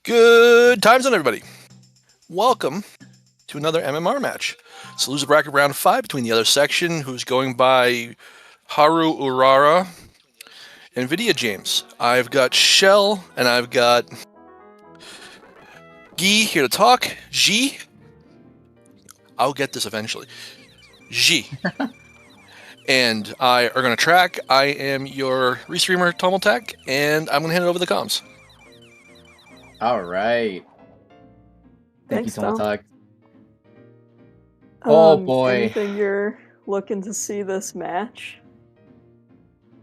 Good times on everybody. Welcome to another MMR match. So loser bracket round 5 between the other section, who's going by Haru Urara and Vidya James. I've got Shell and I've got Guy here to talk. G. I'll get this eventually. G. And I are going to track. I am your restreamer, Tomaltech, and I'm going to hand it over the comms. All right. Thank Thanks, you, Tom. Tomaltech. Oh boy. Anything you're looking to see this match?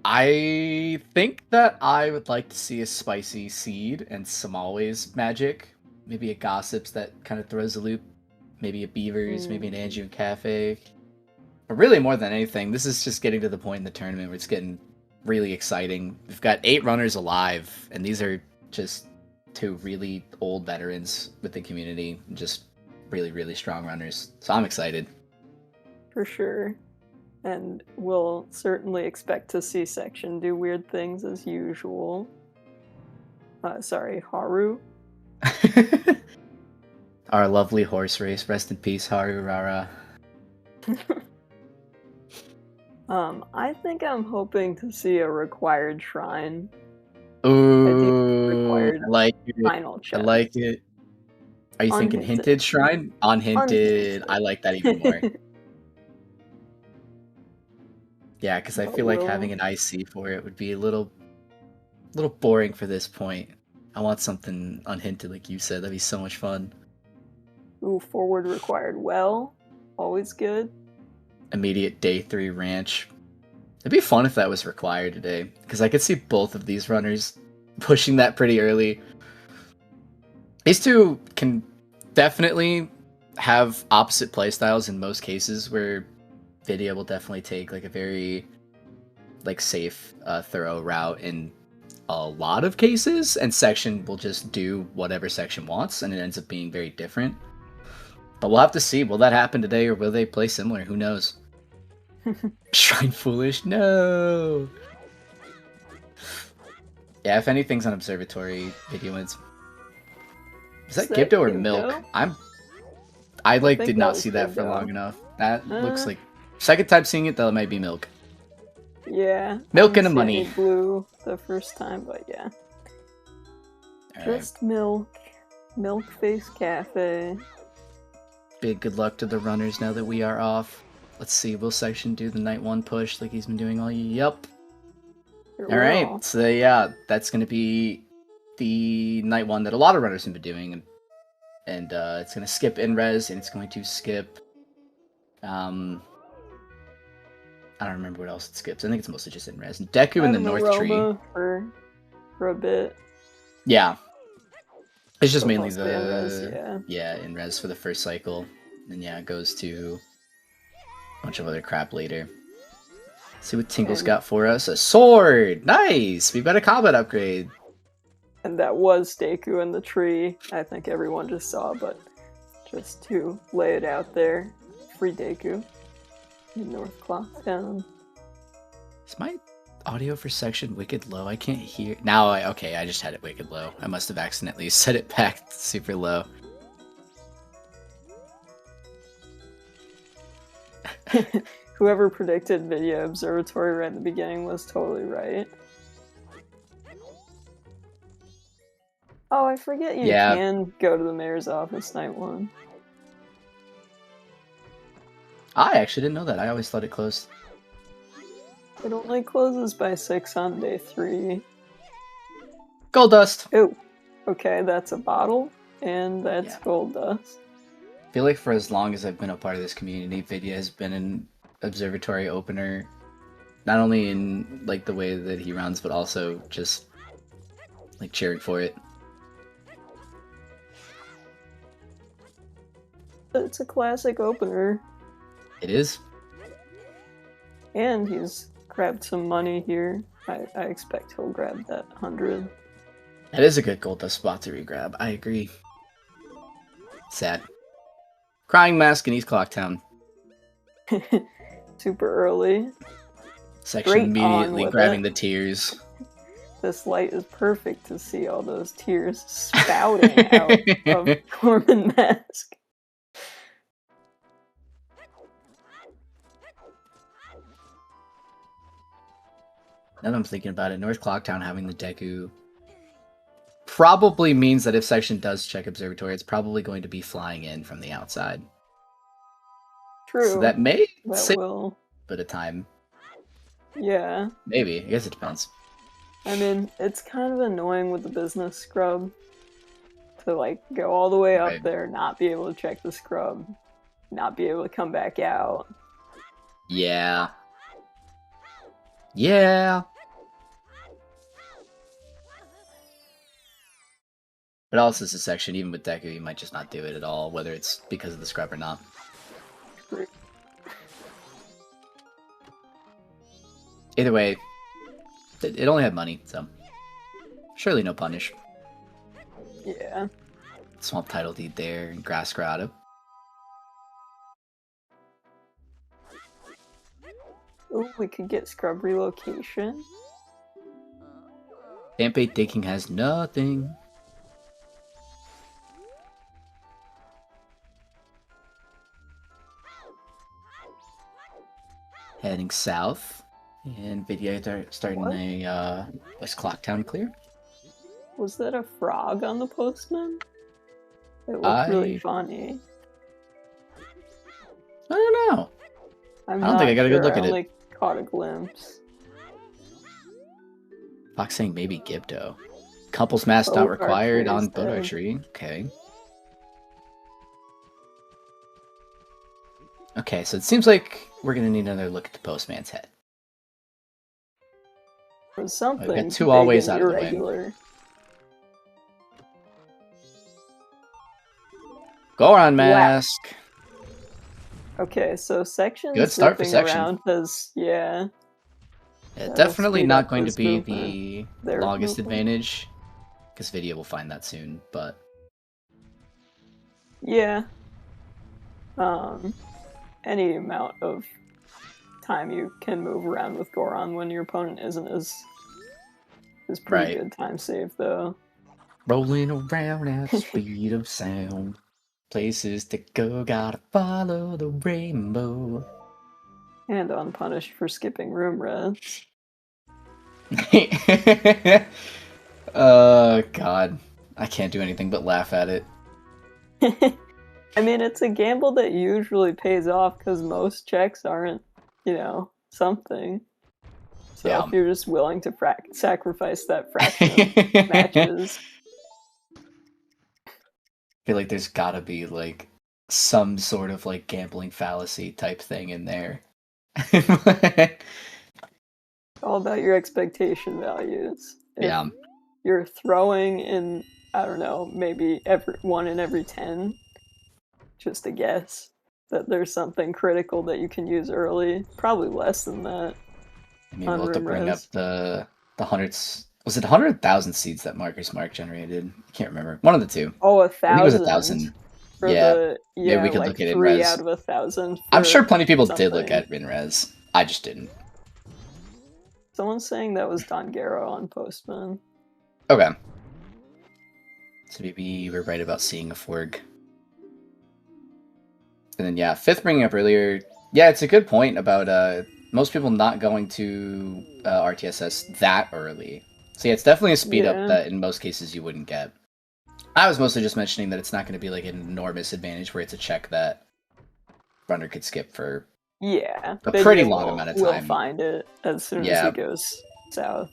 I think that I would like to see a spicy seed and some always magic. Maybe a gossips that kind of throws a loop. Maybe a beavers, maybe an Anjou cafe. But really more than anything, this is just getting to the point in the tournament where it's getting really exciting. We've got 8 runners alive, and these are just 2 really old veterans with the community. Just really, really strong runners. So I'm excited. For sure. And we'll certainly expect to see Section do weird things as usual. Sorry, Haru. Our lovely horse race. Rest in peace, Haru Rara. I think I'm hoping to see a required shrine. Ooh, required I like it. final chest. I like it. Are you thinking hinted shrine? Unhinted. I like that even more. Yeah, because I feel like having an IC for it would be a little boring for this point. I want something unhinted, like you said. That'd be so much fun. Ooh, forward required well. Always good. Immediate day 3 ranch. It'd be fun if that was required today, because I could see both of these runners pushing that pretty early. These 2 can definitely have opposite playstyles in most cases, where Vidya will definitely take like a very safe, thorough route in a lot of cases, and Section will just do whatever Section wants, and it ends up being very different. But we'll have to see. Will that happen today, or will they play similar? Who knows? Shrine Foolish? No! Yeah, if anything's on Observatory, Vidya wins. Is that Gibdo or Milk? I did not see that for long enough. That looks like... Second time seeing it, though, it might be Milk. Yeah. Milk and a money. Blue the first time, but yeah. Just Milk. Milk Face Cafe. Big good luck to the runners now that we are off. Let's see, will Section do the night 1 push like he's been doing all year? Yup. Alright, so yeah, that's going to be the night 1 that a lot of runners have been doing. And it's going to skip in-res, and it's going to skip... I don't remember what else it skips. I think it's mostly just in-res. Deku in the North Tree. For a bit. Yeah. It's just mainly the... in-res for the first cycle. And yeah, it goes to a bunch of other crap later. Let's see what Tingle's got for us. A sword! Nice! We got a combat upgrade. And that was Deku in the tree. I think everyone just saw, but just to lay it out there. Free Deku. In North Cloth Town. Is my audio for Section wicked low? I can't hear. Now, okay, I just had it wicked low. I must have accidentally set it back super low. Whoever predicted Vidya Observatory right at the beginning was totally right. Oh, I forget you can go to the mayor's office night 1. I actually didn't know that. I always thought it closed. It only closes by 6 on day 3. Gold dust! Oh, okay, that's a bottle, and that's gold dust. I feel like for as long as I've been a part of this community, Vidya has been an observatory opener. Not only in the way that he runs, but also just cheering for it. It's a classic opener. It is. And he's grabbed some money here. I expect he'll grab that 100. That is a good gold dust spot to re-grab. I agree. Sad. Crying Mask in East Clocktown. Super early. Section immediately grabbing the tears. This light is perfect to see all those tears spouting out of Gorman Mask. Now that I'm thinking about it, North Clocktown having the Deku probably means that if Section does check Observatory, it's probably going to be flying in from the outside. True. So that may that save will. a bit of time. Yeah. Maybe. I guess it depends. I mean, it's kind of annoying with the business scrub to like go all the way up Right. there, not be able to check the scrub, not be able to come back out. Yeah. Yeah. But also this section, even with Deku, you might just not do it at all, whether it's because of the scrub or not. Either way, it only had money, so surely no punish. Yeah. Swamp Title Deed there, and Grass Grotto. Ooh, we could get scrub relocation. Stampede Digging has nothing. Heading south, and Vidya starting What? a West Clocktown clear. Was that a frog on the postman? It looked really funny. I don't know. I don't think I got a good look at it. I only caught a glimpse. Fox saying maybe Gibdo. Couples mask not Boat required archery on is boat dead. archery. Okay. Okay, so it seems like we're gonna need another look at the postman's head. Or something two big always and out of the way. irregular. Goron mask. Okay, so section Good start for zipping section. around has, yeah. Yeah, That'll definitely speed not up going to his be movement. the Their longest movement. advantage, because Vidya will find that soon, but Yeah. Any amount of time you can move around with Goron when your opponent isn't is pretty Right. good time save though. rolling around at the speed of sound. Places to go, gotta follow the rainbow. And unpunished for skipping room reds. God. I can't do anything but laugh at it. I mean, it's a gamble that usually pays off because most checks aren't, something. So Yeah. if you're just willing to sacrifice that fraction of matches, I feel like there's gotta be, like, some sort of, like, gambling fallacy type thing in there. all about your expectation values. If Yeah. you're throwing in, I don't know, maybe one in every 10, just a guess, that there's something critical that you can use early. Probably less than that. Maybe we'll have to on bring res. up the hundreds. Was it 100,000 seeds that Marcus Mark generated? I can't remember. One of the two. Oh, 1,000. I think it was 1,000. For Yeah. maybe we could like look at it in 3 res. out of 1,000. I'm for sure plenty of people did look something. at WinRes. I just didn't. Someone's saying that was Dongero on Postman. Okay. So maybe we're right about seeing a Forg. And then, yeah, Fifth bringing up earlier. Yeah, it's a good point about most people not going to RTSS that early. So yeah, it's definitely a speed Yeah. up that in most cases you wouldn't get. I was mostly just mentioning that it's not going to be like an enormous advantage where it's a check that runner could skip for Yeah. a Vidya pretty long amount of We'll time. find it as soon as Yeah. he goes south.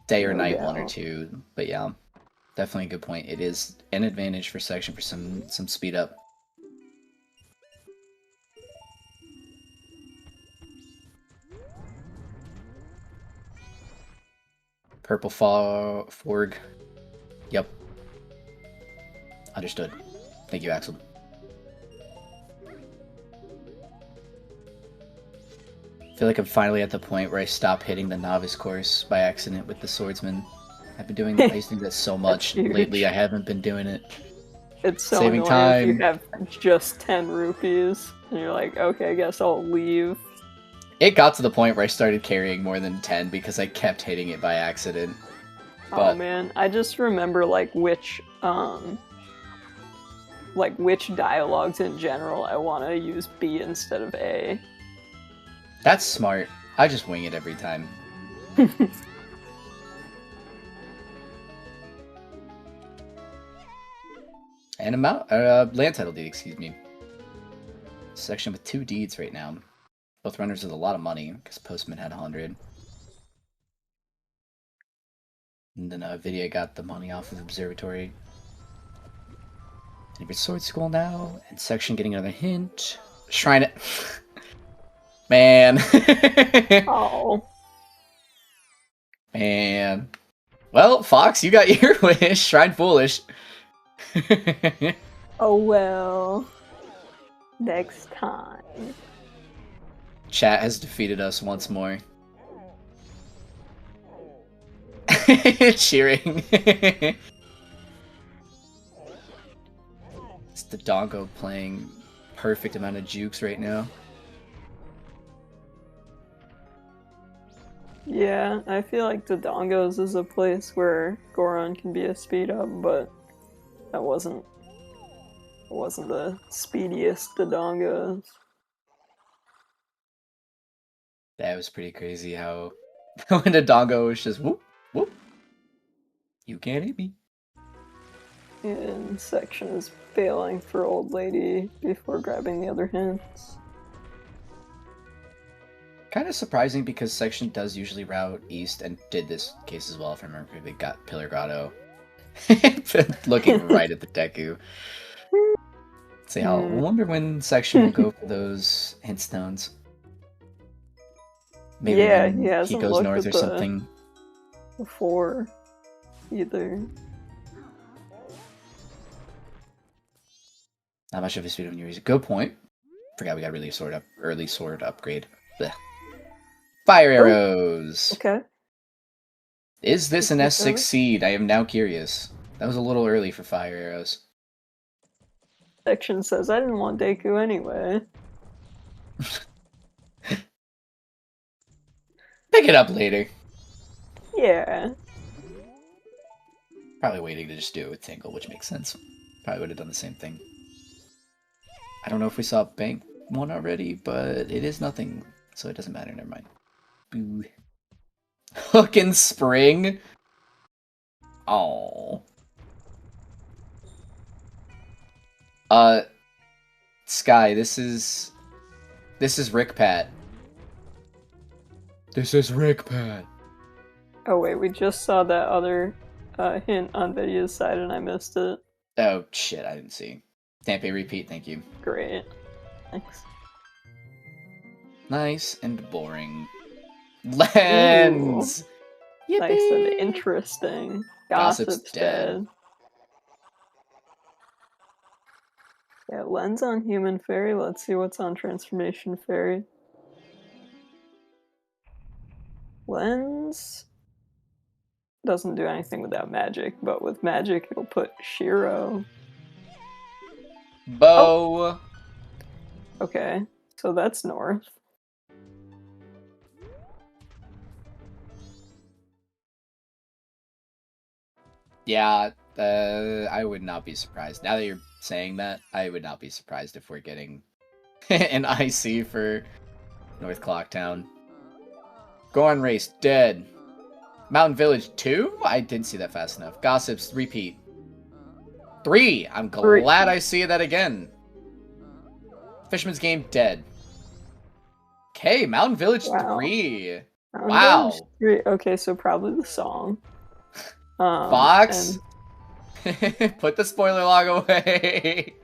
Day or No night, 1 or doubt. 2. But yeah, definitely a good point. It is an advantage for section for some speed up. Purple Forg. Yep. Understood. Thank you, Axel. I feel like I'm finally at the point where I stop hitting the novice course by accident with the swordsman. I've been doing I used to do that so much. huge. Lately I haven't been doing it. It's so Saving annoying time. if you have just 10 rupees and you're like, okay, I guess I'll leave. It got to the point where I started carrying more than 10 because I kept hitting it by accident. Oh But man, I just remember which dialogues in general I want to use B instead of A. that's smart. I just wing it every time. And land title deed, excuse me. Section with 2 deeds right now. Both runners with a lot of money, because Postman had 100. And then Vidya got the money off of Observatory. Neighbor's Sword School now, and Section getting another hint. Shrine it. Man. Oh. Man. Well, Fox, you got your wish. Shrine Foolish. Oh well. Next time. Chat has defeated us once more. Cheering. It's the Dongo playing perfect amount of jukes right now. Yeah, I feel like the Dongos is a place where Goron can be a speed up, but that wasn't the speediest Dodongos. That was pretty crazy how when the Dongo was just whoop, whoop. You can't hit me. And Section is bailing for Old Lady before grabbing the other hints. Kind of surprising because Section does usually route east and did this case as well, if I remember correctly. Got Pillar Grotto. Looking right at the Deku. See how I wonder when Section will go for those hint stones. Maybe Yeah, when he hasn't goes looked north at or something. Before either. Not much of a speed of new Good point. Forgot we got early sword upgrade. Blech. Fire arrows. Okay. Is this an S6 seed? I am now curious. That was a little early for fire arrows. Section says I didn't want Deku anyway. Pick it up later. Yeah. Probably waiting to just do it with Tingle, which makes sense. Probably would have done the same thing. I don't know if we saw Bank one already, but it is nothing, so it doesn't matter. Never mind. Boo. Hook and Spring. Oh. Sky, this is Rick Pat. This is Rick Pat. Oh wait, we just saw that other hint on Vidya's side and I missed it. Oh shit, I didn't see. Stampe repeat, thank you. Great. Thanks. Nice and boring. Lens! Nice and interesting. Gossip's dead. Yeah, Lens on Human Fairy. Let's see what's on Transformation Fairy. Lens doesn't do anything without magic, but with magic it'll put Shiro. Bow. Oh. Okay, so that's north. Yeah, I would not be surprised. Now that you're saying that, I would not be surprised if we're getting an IC for North Clocktown. Goron Race, dead. Mountain Village 2? I didn't see that fast enough. Gossips, repeat. 3! I'm glad I see that again. Fisherman's Game, dead. Okay, Mountain Village 3. Wow. Village 3. Okay, so probably the song. Fox? Put the spoiler log away.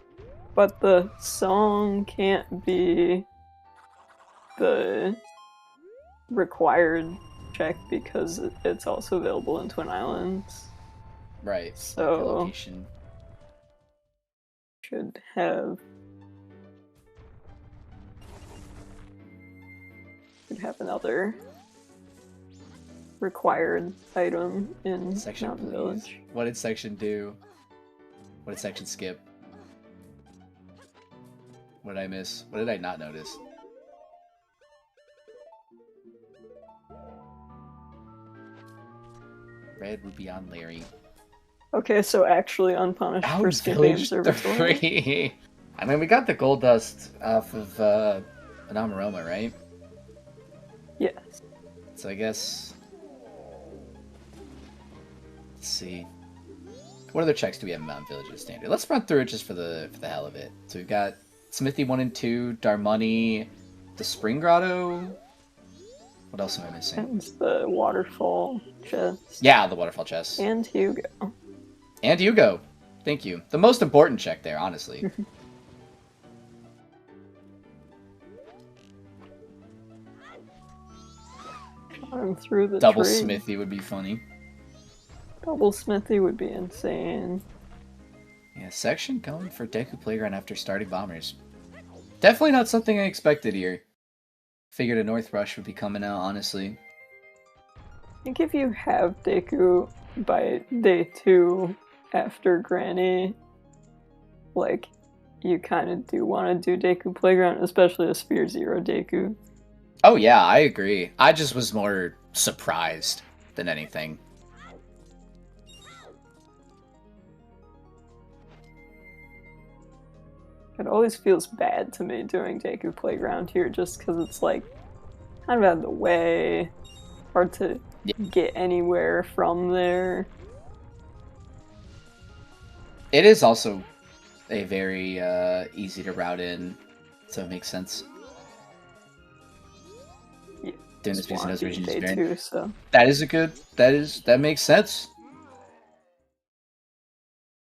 But the song can't be the required check because it's also available in Twin Islands. Right. So location. Should have another required item in Section, Mountain please. Village. What did Section do? What did Section skip? What did I miss? What did I not notice? Red would be on Larry. Okay, so actually unpunished for Out skipping Village observatory. 3. I mean, we got the gold dust off of Anamaroma, right? Yes. So I guess... Let's see. What other checks do we have in Mountain Village's standard? Let's run through it just for the hell of it. So we've got Smithy 1 and 2, Darmoney, the Spring Grotto. What else am I missing? And the waterfall chest. Yeah, the waterfall chest. And Hugo. And Hugo. Thank you. The most important check there, honestly. I'm through the Double tree. Smithy would be funny. Double Smithy would be insane. Yeah, section going for Deku Playground after starting Bombers. Definitely not something I expected here. Figured a North Rush would be coming out, honestly. I think if you have Deku by day 2 after Granny, like, you kind of do want to do Deku Playground, especially a Sphere Zero Deku. Oh yeah, I agree. I just was more surprised than anything. It always feels bad to me doing Deku Playground here just because it's like kind of out of the way, hard to get anywhere from there. It is also a very easy to route in, so it makes sense. Yeah, Doing this piece in those regions is day very... 2, so That is a good... That makes sense.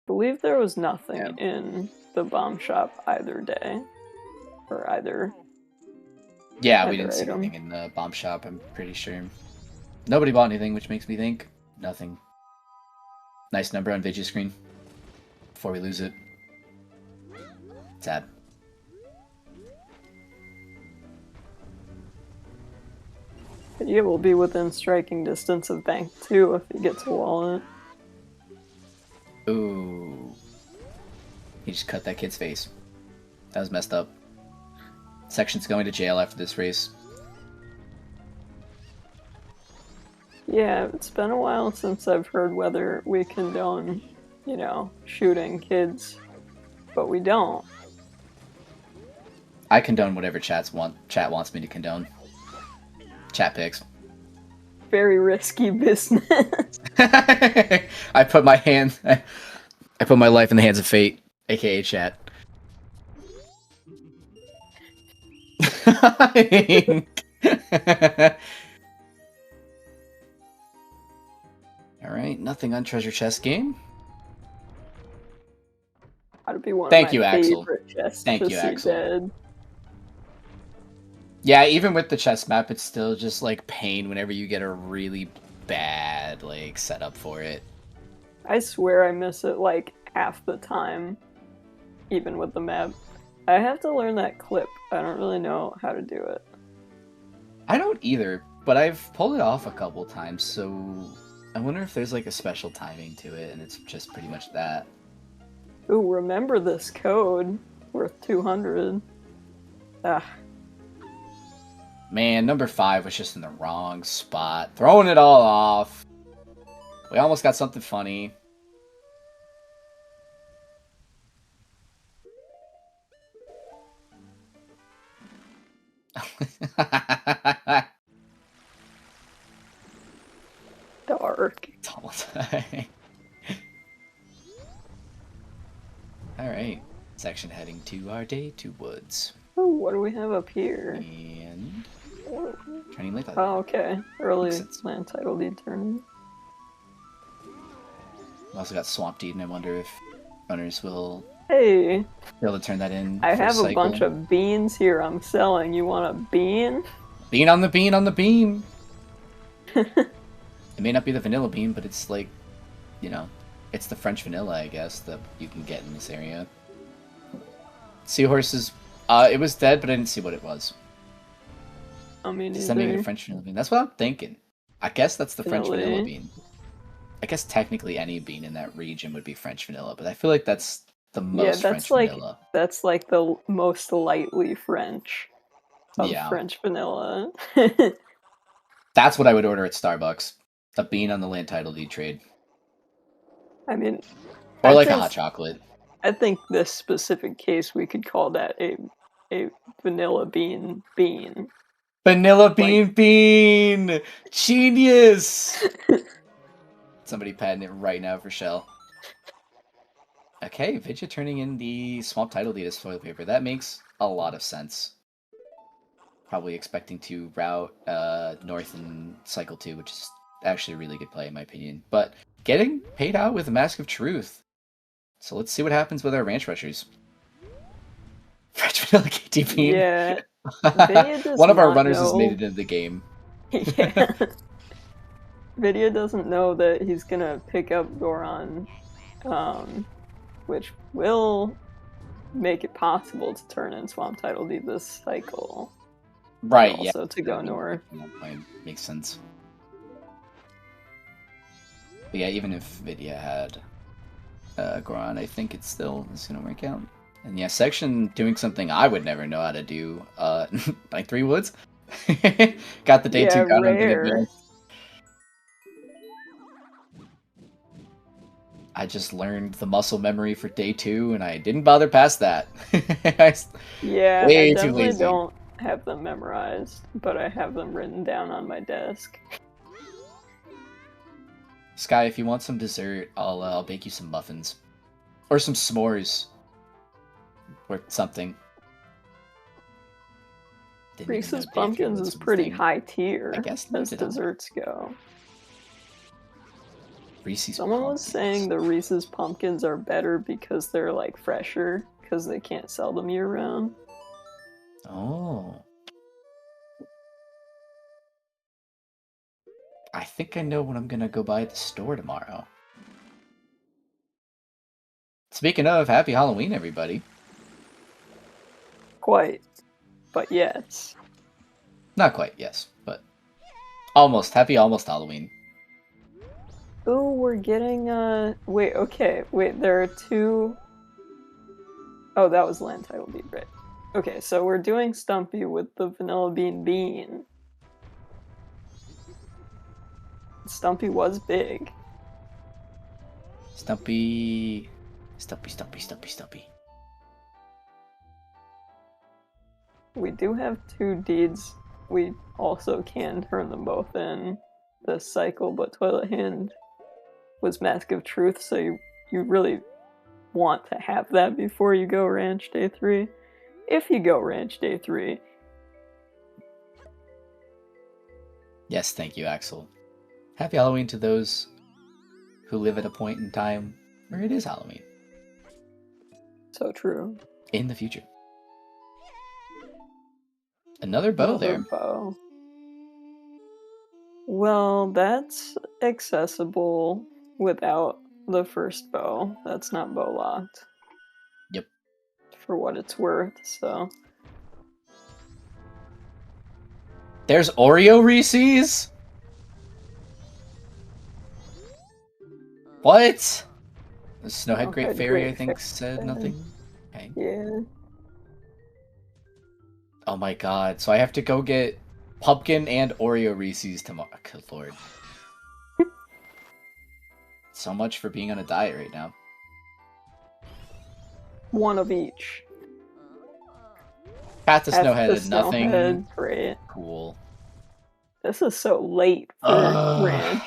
I believe there was nothing in the bomb shop either day, or either. Yeah, we didn't see item. anything in the bomb shop, I'm pretty sure. Nobody bought anything, which makes me think nothing. Nice number on Vidya's screen. Before we lose it. Sad. Vidya will be within striking distance of Bank 2 if he gets a wallet. Ooh. He just cut that kid's face. That was messed up. Section's going to jail after this race. Yeah, it's been a while since I've heard whether we condone, shooting kids, but we don't. I condone whatever chat wants me to condone. Chat picks. Very risky business. I put my life in the hands of fate, aka chat. Alright, nothing on treasure chest game. That'd be one Thank of you, my Axel. favorite chests Thank to you, see Axel. dead. Yeah, even with the chess map, it's still just like pain whenever you get a really bad setup for it. I swear I miss it like half the time, even with the map. I have to learn that clip. I don't really know how to do it. I don't either, but I've pulled it off a couple times, so I wonder if there's like a special timing to it, and it's just pretty much that. Ooh, remember this code worth 200. Ah. Man, number 5 was just in the wrong spot. Throwing it all off. We almost got something funny. Dark. Alright. Section heading to our day 2 woods. Ooh, what do we have up here? And... Whoa. Training late. Oh, okay. Early Makes sense. land title deed tournament. We also got Swamp Deed, and I wonder if runners will Hey, be able to turn that in. I for have a cycle. bunch of beans here I'm selling. You want a bean? Bean on the bean on the bean! It may not be the vanilla bean, but it's like, it's the French vanilla, I guess, that you can get in this area. Seahorses, it was dead, but I didn't see what it was. I mean, Does that make it a French vanilla bean? That's what I'm thinking. I guess that's the French Vanilla. vanilla bean. I guess technically any bean in that region would be French vanilla, but I feel like that's the most that's French vanilla. that's like the most lightly French of Yeah. French vanilla. That's what I would order at Starbucks. A bean on the land title deed trade. I mean, Or I like a think- hot chocolate. I think this specific case we could call that a vanilla bean. Vanilla bean! Genius! Somebody patent it right now for Shell. Okay, Vidya turning in the swamp title deed as foil paper. That makes a lot of sense. Probably expecting to route north in cycle 2, which is actually a really good play in my opinion. But getting paid out with a Mask of Truth. So let's see what happens with our Ranch Rushers. French Vanilla KT Bean. Yeah. Vidya does One of our not runners has know- made it into the game. Yeah. Vidya doesn't know that he's gonna pick up Goron, which will make it possible to turn in Swamp Title Deed this cycle. Right, and yeah. also to go north. Makes sense. But yeah, even if Vidya had Goron, I think it still is going to work out. And yeah, Section doing something I would never know how to do. Like 3 Woods. Got the day 2 gun rare. I just learned the muscle memory for day 2, and I didn't bother past that. Yeah, Way I too definitely lazy. don't have them memorized, but I have them written down on my desk. Sky, if you want some dessert, I'll bake you some muffins. Or some s'mores. Or something. Didn't even know Reese's day 3 Pumpkins was is a pretty thing. high tier I guess as look it up. desserts go. Reese's Someone was Pumpkins. saying the Reese's Pumpkins are better because they're like fresher, because they can't sell them year round. Oh. I think I know what I'm gonna go buy at the store tomorrow. Speaking of, happy Halloween, everybody. Quite. But yes. Not quite, yes, but almost. Happy almost Halloween. Ooh, we're getting wait, okay. Wait, there are 2. Oh, that was land title deed, right? Okay, so we're doing Stumpy with the Vanilla Bean. Stumpy was big. Stumpy. Stumpy. We do have 2 deeds. We also can turn them both in this cycle, but Toilet Hand was Mask of Truth, so you really want to have that before you go Ranch Day 3. If you go Ranch Day 3. Yes, thank you, Axel. Happy Halloween to those who live at a point in time where it is Halloween. So true. In the future. Another bow there. Bow. Well, that's accessible without the first bow. That's not bow locked. Yep. For what it's worth, so. There's Oreo Reese's? What? The Snowhead Snowhead Great Fairy, I Great think, Fairy. said nothing. Okay. Yeah. Oh my god, so I have to go get pumpkin and Oreo Reese's tomorrow. Good lord. So much for being on a diet right now. One of each. Path to Path Snowhead to had nothing Snowhead, great. cool. This is so late for Ranch.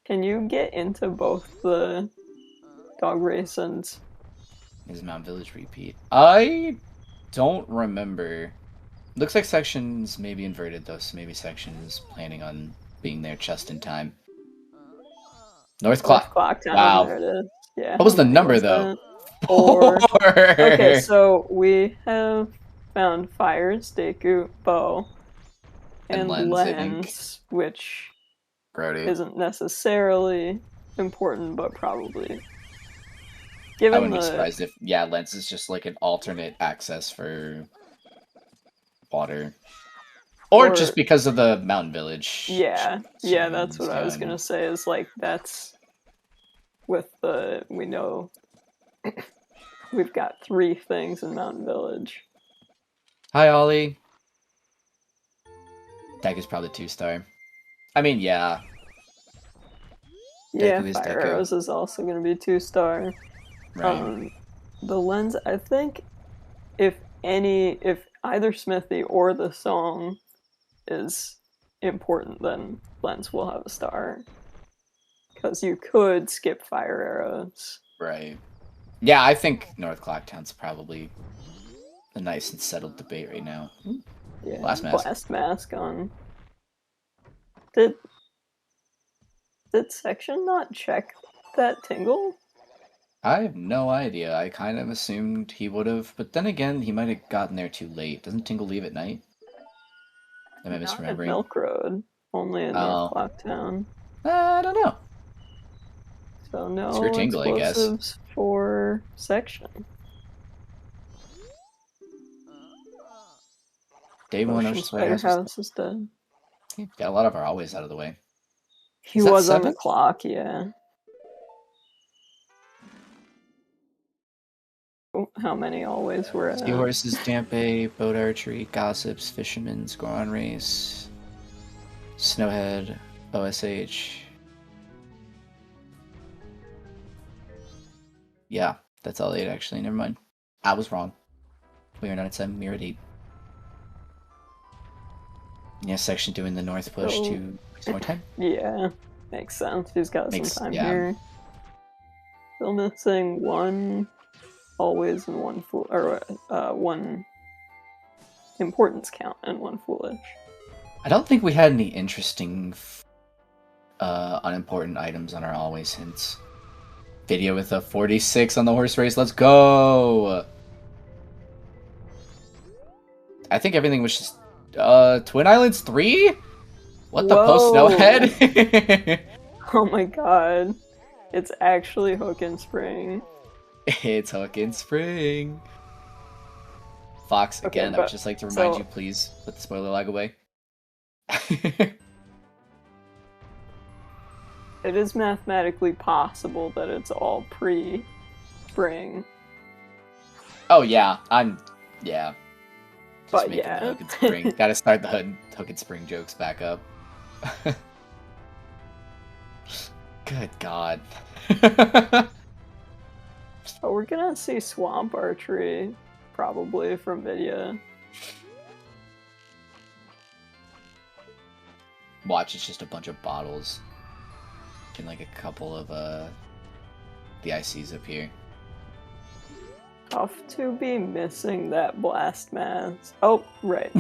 Can you get into both the dog race and... Is Mount Village repeat? I don't remember. Looks like Section's maybe inverted though, so maybe Section's planning on being there just in time. North Clock. Clock Town, Wow. there it is. Yeah. What was how the many number was though? that? 4. Okay, so we have found Fires, Deku, Bow, and Lens, I think. Lens, which Grody. isn't necessarily important, but probably. I Given wouldn't be the surprised if, yeah, Lens is just like an alternate access for water. Or just because of the Mountain Village. yeah, that's what I was going. gonna say. Is like that's with the we know we've got 3 things in Mountain Village. Hi, Ollie. Deck is probably 2-star. I mean, yeah. Yeah, Deku is Fire Deku. Arrows is also going to be 2-star. Right. The lens, I think, if either Smithy or the song is important, then lens will have a star. Because you could skip Fire Arrows. Right. Yeah, I think North Clocktown's probably a nice and settled debate right now. Yeah, Blast Mask. Blast Mask on. Did Section not check that tingle? I have no idea. I kind of assumed he would have, but then again, he might have gotten there too late. Doesn't Tingle leave at night? Am I Not at misremembering? Milk Road, only in North Oh. Clocktown. I don't know. So no Screw Tingle, I guess. explosives for Section. Day one Ocean Ocean Spider Spider House is dead. Got a lot of our always out of the way. He Is that was on the 7? clock, yeah. Oh, how many always were at? Seahorses, Dampe, Boat Archery, Gossips, Fisherman's, Goron Race, Snowhead, OSH. Yeah, that's all 8 actually. Never mind. I was wrong. We are not at 7, we are at 8. Yeah, Section doing the north push So- to more time. Yeah, makes sense. He's got Makes- some time yeah. here. Still missing one always and one one importance count and one foolish. I don't think we had any interesting unimportant items on our always hints. Video with a 46 on the horse race. Let's go! I think everything was just Twin Islands 3? What the post Whoa. Snowhead? Oh my god. It's actually Hook and Spring. It's Hook in Spring. Fox, Okay, again, I would but- just like to remind so- you, please, put the spoiler lag away. It is mathematically possible that it's all pre-spring. Oh, yeah, yeah. Just But making the yeah. Hook and Spring. Gotta start the Hook and Spring jokes back up. Good God. Oh, we're gonna see Swamp Archery, probably, from Vidya. Watch, it's just a bunch of bottles. And like a couple of the ICs up here. Tough to be missing that Blast Mask. Oh, right.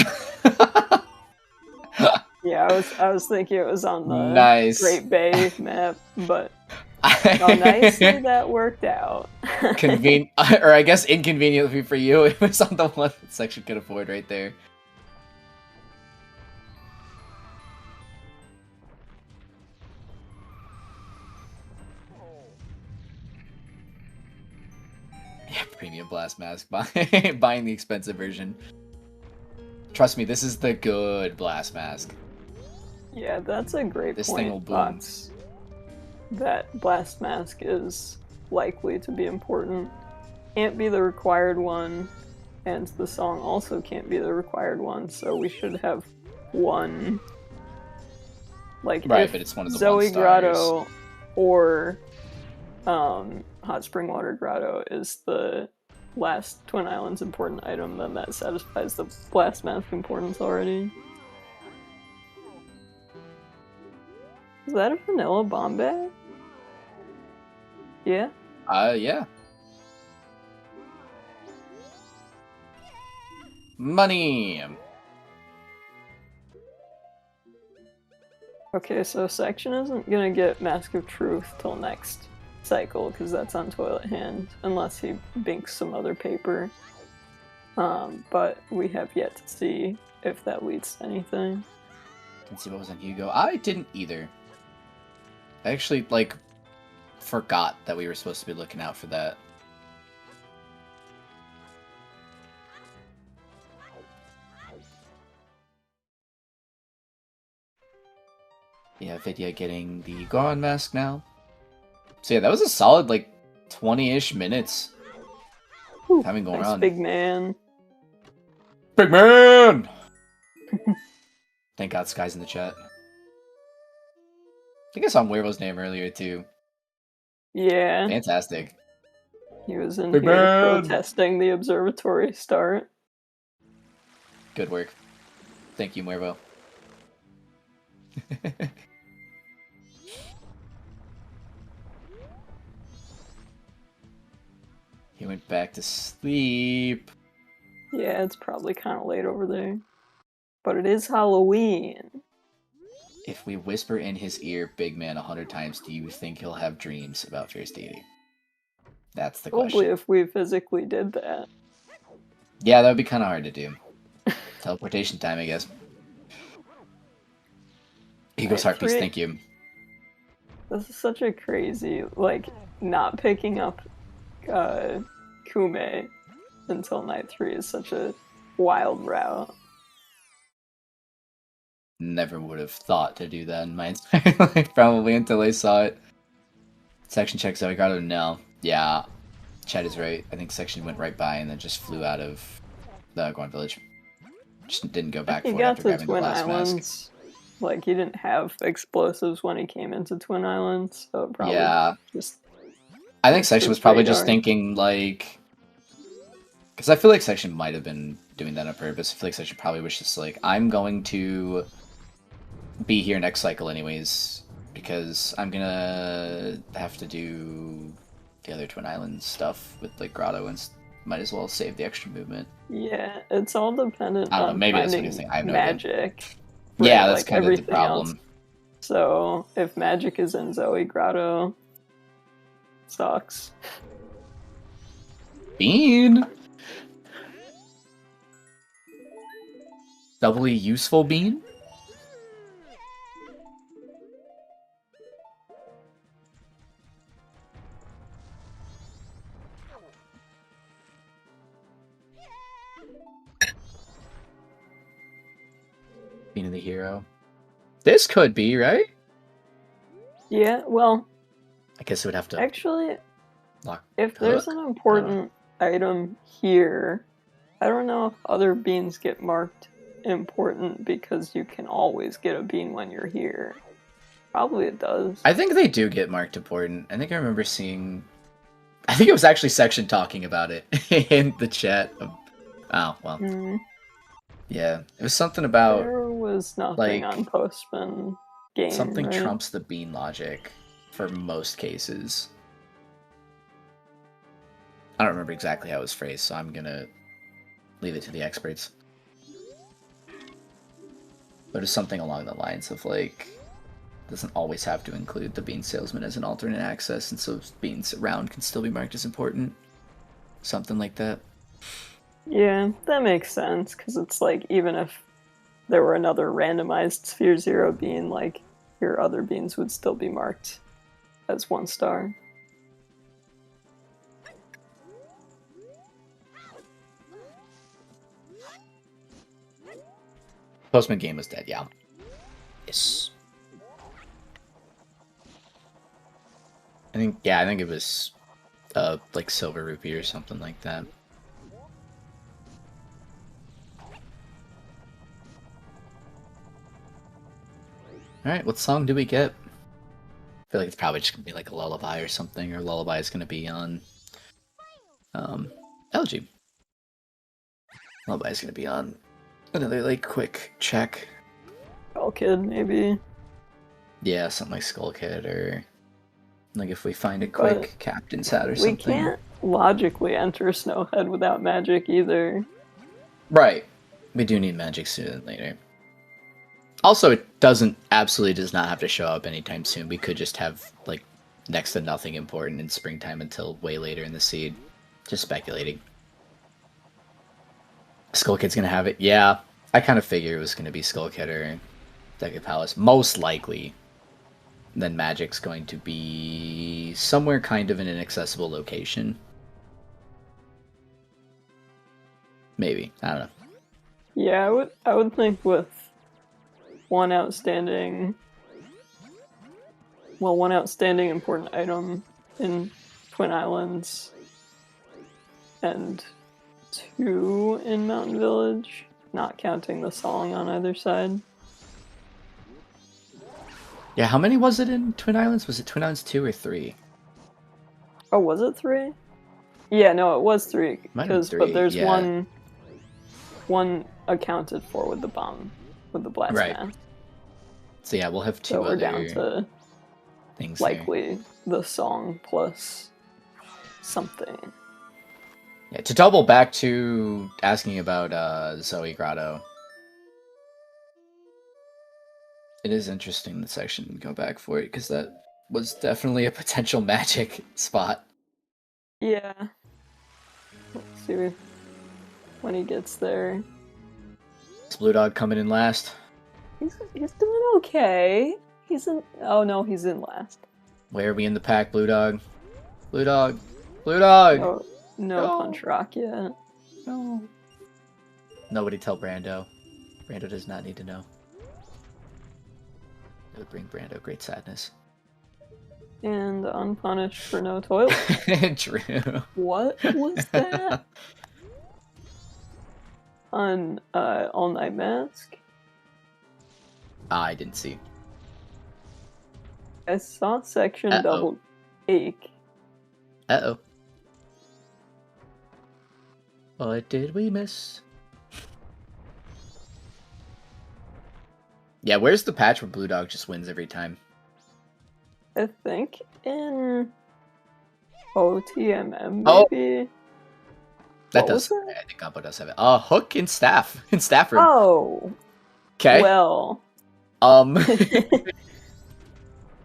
Yeah, I was thinking it was on the Nice. Great Bay map, but oh, nicely that worked out. Or I guess inconveniently for you, it was on the one that Section could afford right there. Yeah, premium blast mask. Buying the expensive version. Trust me, this is the good blast mask. Yeah, that's a great This point, thing will boom. Fox. That Blast Mask is likely to be important. Can't be the required one, and the song also can't be the required one, so we should have one. Like, Right, if but it's one of the Zoe one-stars. Grotto or Hot Spring Water Grotto is the last Twin Islands important item, then that satisfies the Blast Mask importance already. Is that a vanilla Bombay? Yeah? Yeah. Money! Okay, so Section isn't gonna get Mask of Truth till next cycle, because that's on Toilet Hand, unless he binks some other paper. But we have yet to see if that leads to anything. Let's see what was on Hugo. I didn't either. I actually, forgot that we were supposed to be looking out for that. Yeah, Vidya getting the Goron mask now. So yeah, that was a solid, 20-ish minutes. Whew, Having going nice on. big man. Big man! Thank God Sky's in the chat. think I saw Werewolf's name earlier too. Yeah, Fantastic. he was in Big here man! protesting the observatory start. Good work. Thank you, Muervo. He went back to sleep. Yeah, it's probably kind of late over there. But it is Halloween. If we whisper in his ear, Big Man, 100 times, do you think he'll have dreams about Fierce Deity? That's the Probably question. if we physically did that. Yeah, that would be kind of hard to do. Teleportation time, I guess. Ego's Heartbeats, thank you. This is such a crazy, like, not picking up Kume until night 3 is such a wild route. Never would have thought to do that in my entire life, probably, until I saw it. Section checks out, I got to know. Yeah, Chad is right. I think Section went right by and then just flew out of the Gorn Village. Just didn't go back for it after grabbing the Blast Mask. Like, he didn't have explosives when he came into Twin Islands, so probably just... I think Section was probably just thinking, like... Because I feel like Section might have been doing that on purpose. I feel like Section probably was just like, I'm going to be here next cycle anyways, because I'm gonna have to do the other Twin Islands stuff with, like, Grotto, and might as well save the extra movement. Yeah, it's all dependent I don't know, on maybe that's what he's thinking. I have no magic. Right? Yeah, that's like kind of the problem. Else. So, if magic is in Zoe, Grotto sucks. Bean! Doubly useful Bean? Bean of the hero. This could be, right? Yeah, well... I guess it would have to... Actually, if Hook. there's an important item here, I don't know if other beans get marked important because you can always get a bean when you're here. Probably it does. I think they do get marked important. I think I remember seeing... I think it was actually Section talking about it in the chat. Oh, well. Yeah, it was something about... There was nothing on Postman game, something right? trumps the bean logic for most cases. I don't remember exactly how it was phrased, so I'm gonna leave it to the experts. But it's something along the lines of, like, doesn't always have to include the bean salesman as an alternate access, and so beans around can still be marked as important. Something like that. Yeah, that makes sense, because it's like, even if there were another randomized Sphere Zero bean, like, your other beans would still be marked as 1 star. Postman game was dead, yeah. Yes. I think it was like Silver Rupee or something like that. Alright, what song do we get? I feel like it's probably just gonna be like a lullaby or something, or lullaby is gonna be on LG. Lullaby is gonna be on another, like, quick check. Skull Kid, maybe. Yeah, something like Skull Kid, or like if we find a quick Captain's Hat or something. We can't logically enter Snowhead without magic either. Right. We do need magic sooner than later. Also, it absolutely does not have to show up anytime soon. We could just have, like, next to nothing important in springtime until way later in the seed. Just speculating. Skull Kid's gonna have it. Yeah, I kind of figured it was gonna be Skull Kid or Deca Palace. Most likely. Then Magic's going to be somewhere kind of in an accessible location. Maybe. I don't know. Yeah, I would think with one outstanding important item in Twin Islands and 2 in Mountain Village, not counting the song on either side. Yeah, how many was it in Twin Islands? Was it Twin Islands 2 or 3? Oh, was it 3? Yeah, no, it was 3. Might have been But 3, there's yeah. one accounted for with the bomb, with the blast Right. mask. So yeah, we'll have 2 So we're other down to things there. likely the song plus something. Yeah, to double back to asking about Zoe Grotto. It is interesting the section go back for it, because that was definitely a potential magic spot. Yeah. Let's see when he gets there. Is Blue Dog coming in last? He's doing okay. He's in. Oh no, he's in last. Where are we in the pack, Blue Dog? Blue Dog! Blue Dog! No No. punch rock yet. No. Nobody tell Brando. Brando does not need to know. It would bring Brando great sadness. And unpunished for no toilet. True. What was that? On All Night Mask? I didn't see. I saw section Uh-oh. double ache. Uh-oh. What did we miss? Yeah, where's the patch where Blue Dog just wins every time? I think in OTMM Oh. maybe. That What does. was that? I think Gumbo does have it. Hook in staff. In staff room. Oh, Okay. well.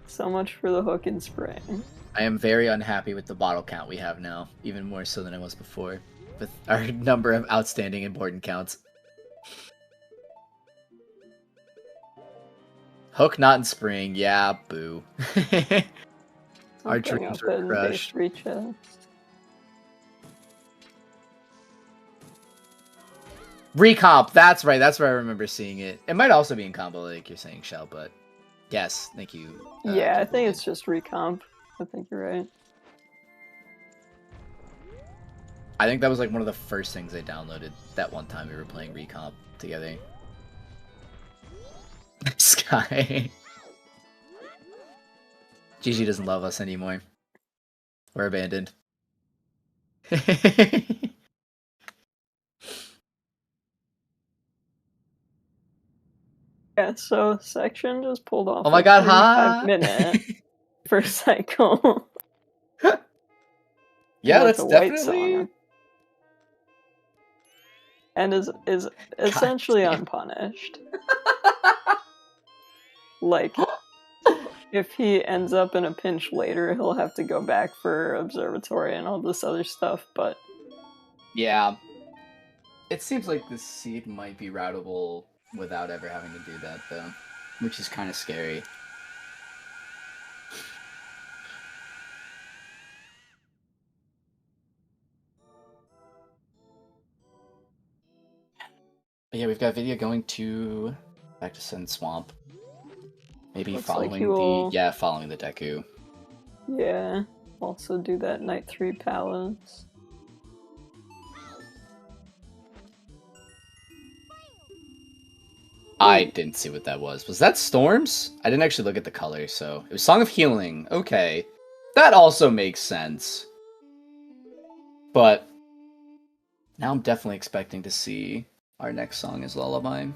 So much for the hook and spring. I am very unhappy with the bottle count we have now, even more so than I was before, with our number of outstanding important counts. Hook not in spring, yeah, boo. Our dreams were crushed. Recomp, that's right, that's where I remember seeing it. It might also be in combo, like you're saying, Shell, but yes, thank you. Yeah, I think it's just recomp. I think you're right. I think that was like one of the first things I downloaded that one time we were playing Recomp together. Sky. Gigi doesn't love us anymore. We're abandoned. Yeah, so section just pulled off. Oh my god, hi! 5-minute first cycle. Yeah, that's definitely. Song. And is essentially unpunished. Like, if he ends up in a pinch later, he'll have to go back for observatory and all this other stuff, but... Yeah. It seems like the seed might be routable without ever having to do that, though. Which is kind of scary. But yeah, we've got Vidya going to... back to Sun Swamp. Maybe Looks following like he will... following the Deku. Yeah. Also do that Night 3 Palace. I didn't see what that was. Was that Storms? I didn't actually look at the color, so... It was Song of Healing. Okay. That also makes sense. But... now I'm definitely expecting to see our next song is Lullaby.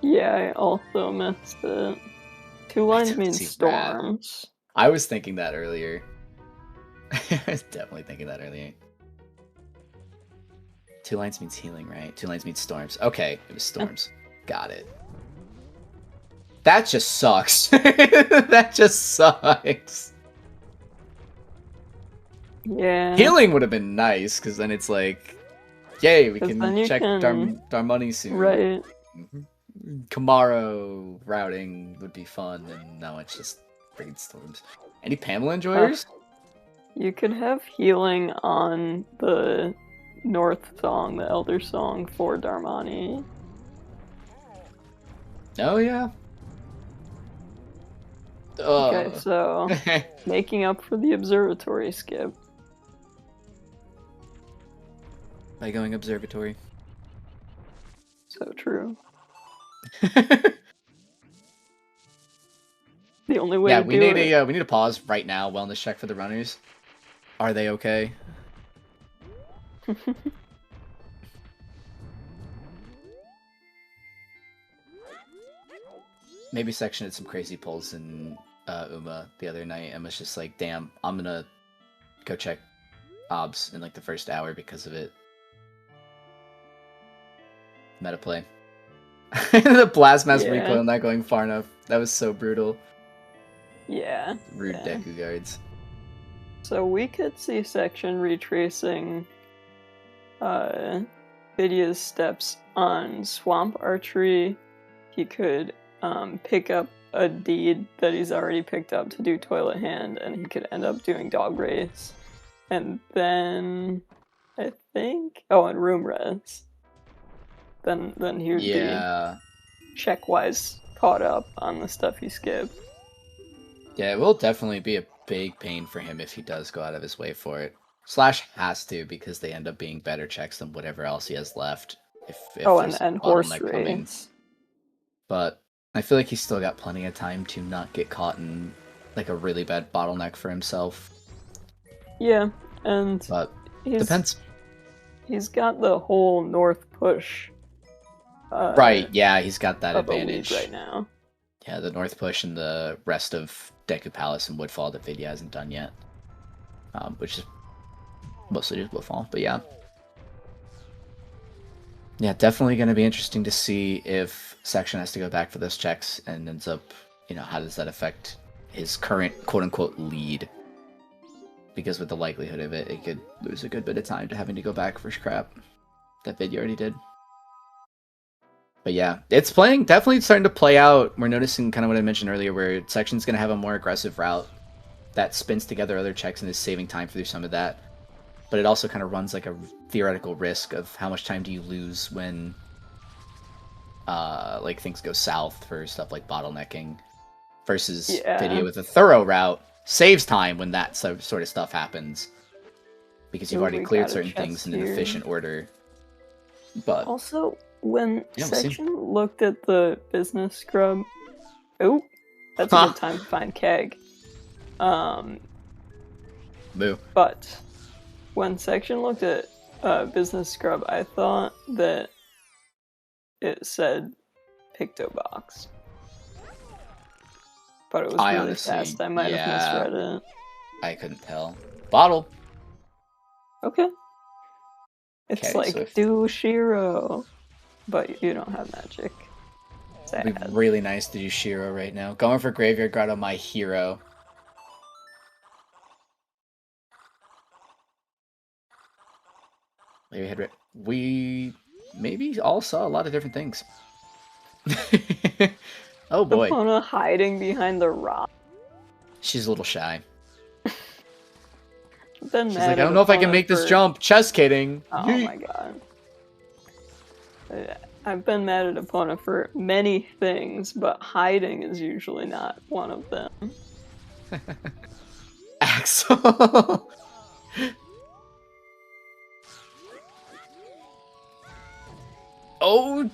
Yeah, I also missed it. 2 lines means storms. I was thinking that earlier. I was definitely thinking that earlier. 2 lines means healing, right? 2 lines means storms. Okay, it was storms. Got it. That just sucks. That just sucks. Yeah. Healing would have been nice, because then it's like, yay, we can check our money soon. Right. Kamaro routing would be fun, and now it's just freaking storms. Any Pamela enjoyers? You could have healing on the North song, the Elder song for Darmani. Oh, yeah. Okay, so making up for the observatory skip. By going observatory. So true. The only way Yeah, to we do need it. a we need a pause right now. Wellness check for the runners. Are they okay? Maybe Section had some crazy pulls in Uma the other night and was just like, damn, I'm gonna go check obs in like the first hour because of it. Meta play. The Blastmass Yeah. recoil not going far enough. That was so brutal. Yeah. Rude yeah. Deku guards. So we could see Section retracing Vidya's steps on Swamp Archery. He could pick up a deed that he's already picked up to do Toilet Hand, and he could end up doing Dog Race. And then I think and Room Res. Then he would be check-wise caught up on the stuff he skipped. Yeah, it will definitely be a big pain for him if he does go out of his way for it. Slash has to, because they end up being better checks than whatever else he has left. If there's and a Horse bottleneck coming. Race. But I feel like he's still got plenty of time to not get caught in like a really bad bottleneck for himself. Yeah, and But depends. He's got the whole North push. Right, yeah, he's got that of a advantage lead right now. Yeah, the North push and the rest of Deku Palace and Woodfall that Vidya hasn't done yet. Which is mostly just Woodfall, but yeah. Yeah, definitely going to be interesting to see if Section has to go back for those checks and ends up, how does that affect his current quote-unquote lead? Because with the likelihood of it, it could lose a good bit of time to having to go back for crap that Vidya already did. But yeah, it's definitely starting to play out. We're noticing kind of what I mentioned earlier, where Section's going to have a more aggressive route that spins together other checks and is saving time through some of that. But it also kind of runs like a theoretical risk of how much time do you lose when like things go south for stuff like bottlenecking, versus Vidya with a thorough route saves time when that sort of stuff happens, because you've already cleared certain things in an efficient order. But also, when Section looked at the business scrub, that's a good time to find Keg. Moo. But when Section looked at business scrub, I thought that it said Picto Box, but it was really honestly, fast. I might have misread it. I couldn't tell. Bottle. Okay. It's like so do Shiro, but you don't have magic. Sad. It'd be really nice to do Shiro right now. Going for Graveyard Grotto, my hero. We maybe all saw a lot of different things. Oh boy. Epona hiding behind the rock. She's a little shy. She's like, I don't know if I can make this jump. Just kidding. Oh my god. I've been mad at Epona for many things, but hiding is usually not one of them. Axel. Oh!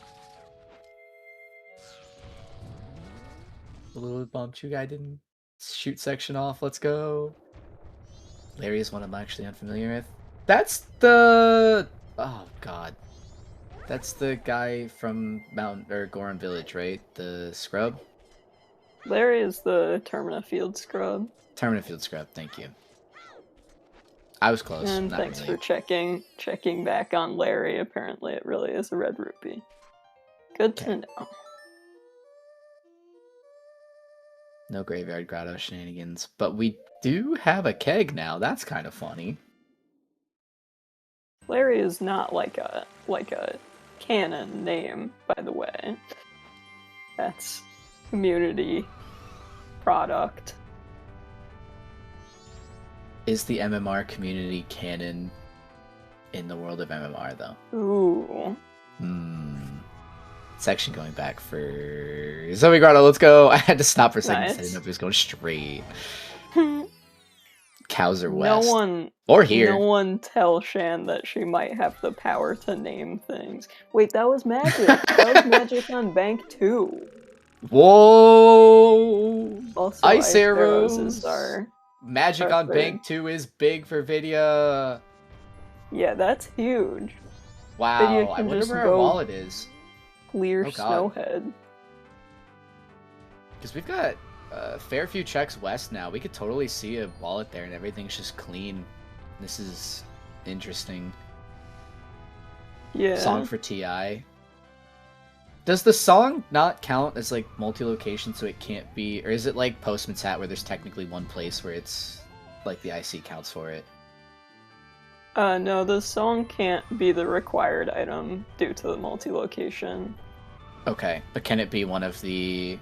The little bomb chew guy didn't shoot Section off. Let's go. Larry is one I'm actually unfamiliar with. That's the... Oh, God. That's the guy from Goron Village, right? The scrub? Larry is the Termina Field scrub. Termina Field scrub, thank you. I was close. And thanks for checking back on Larry. Apparently it really is a red rupee. Good to know. No Graveyard Grotto shenanigans. But we do have a Keg now. That's kind of funny. Larry is not like a canon name, by the way. That's community product. Is the MMR community canon in the world of MMR, though? Ooh. Section going back for Zoe Grotto, let's go. I had to stop for a second. I didn't know if it was going straight. Cows are west. Or here. No one tell Shan that she might have the power to name things. Wait, that was magic. That was magic on Bank 2. Whoa! Also, Ice arrows arrows! are Magic are on third. Bank 2 is big for Vidya. Yeah, that's huge. Wow, Vidya I can wonder just where our go wallet is. clear Oh god. Snowhead. Because we've got a fair few checks west now. We could totally see a wallet there and everything's just clean. This is interesting. Yeah. Song for TI. Does the song not count as like multi-location so it can't be, or is it like Postman's Hat where there's technically one place where it's like the IC counts for it? No, the song can't be the required item due to the multi-location. Okay, but can it be one of the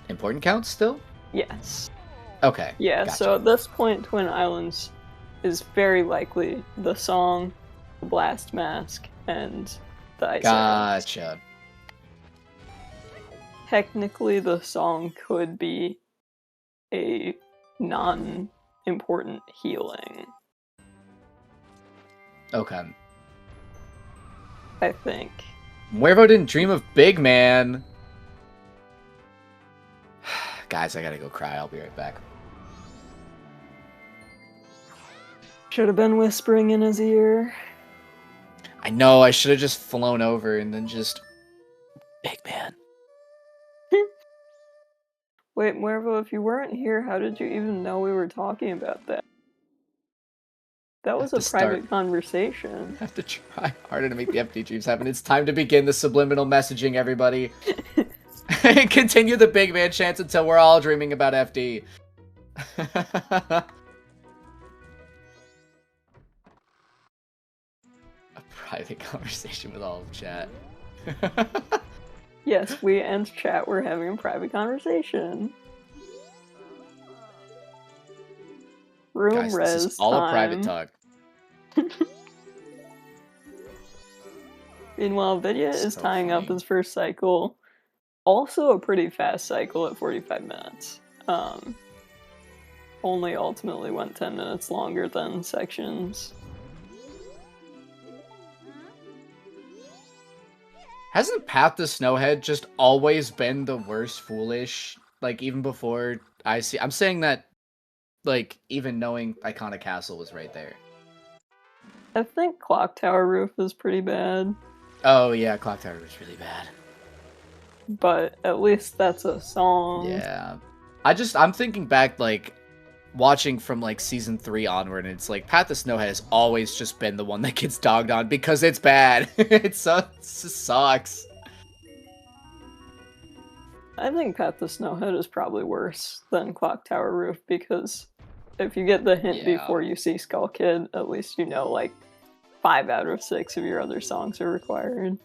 important counts still? Yes. Okay. Yeah, gotcha. so at this point, Twin Islands is very likely the song, the blast mask, and the ice arrows. Gotcha. Technically, the song could be a non-important healing, Okay. I think. Muervo didn't dream of Big Man. Guys, I gotta go cry. I'll be right back. Should have been whispering in his ear. I know, I should have just flown over and then just... Big Man. Wait, Muervo, if you weren't here, how did you even know we were talking about that? That was a private conversation. I have to try harder to make the FD dreams happen. It's time to begin the subliminal messaging, everybody. Continue the Big Man chants until we're all dreaming about FD. A private conversation with all of chat. Yes, we and chat were having a private conversation. Room Guys, res this is all time. a private talk. Meanwhile, Vidya is So tying up funny. his first cycle. Also a pretty fast cycle at 45 minutes. Only ultimately went 10 minutes longer than sections. Hasn't Path to Snowhead just always been the worst foolish? Like, even before I'm saying that, like, even knowing Iconic Castle was right there. I think Clock Tower Roof is pretty bad. Oh, yeah, Clock Tower was really bad. But at least that's a song. Yeah. I'm thinking back, like, watching from, like, Season 3 onward, and it's like, Path to Snowhead has always just been the one that gets dogged on because it's bad. It just sucks. I think Path to Snowhead is probably worse than Clock Tower Roof because if you get the hint before you see Skull Kid, at least you know, like, 5 out of 6 of your other songs are required.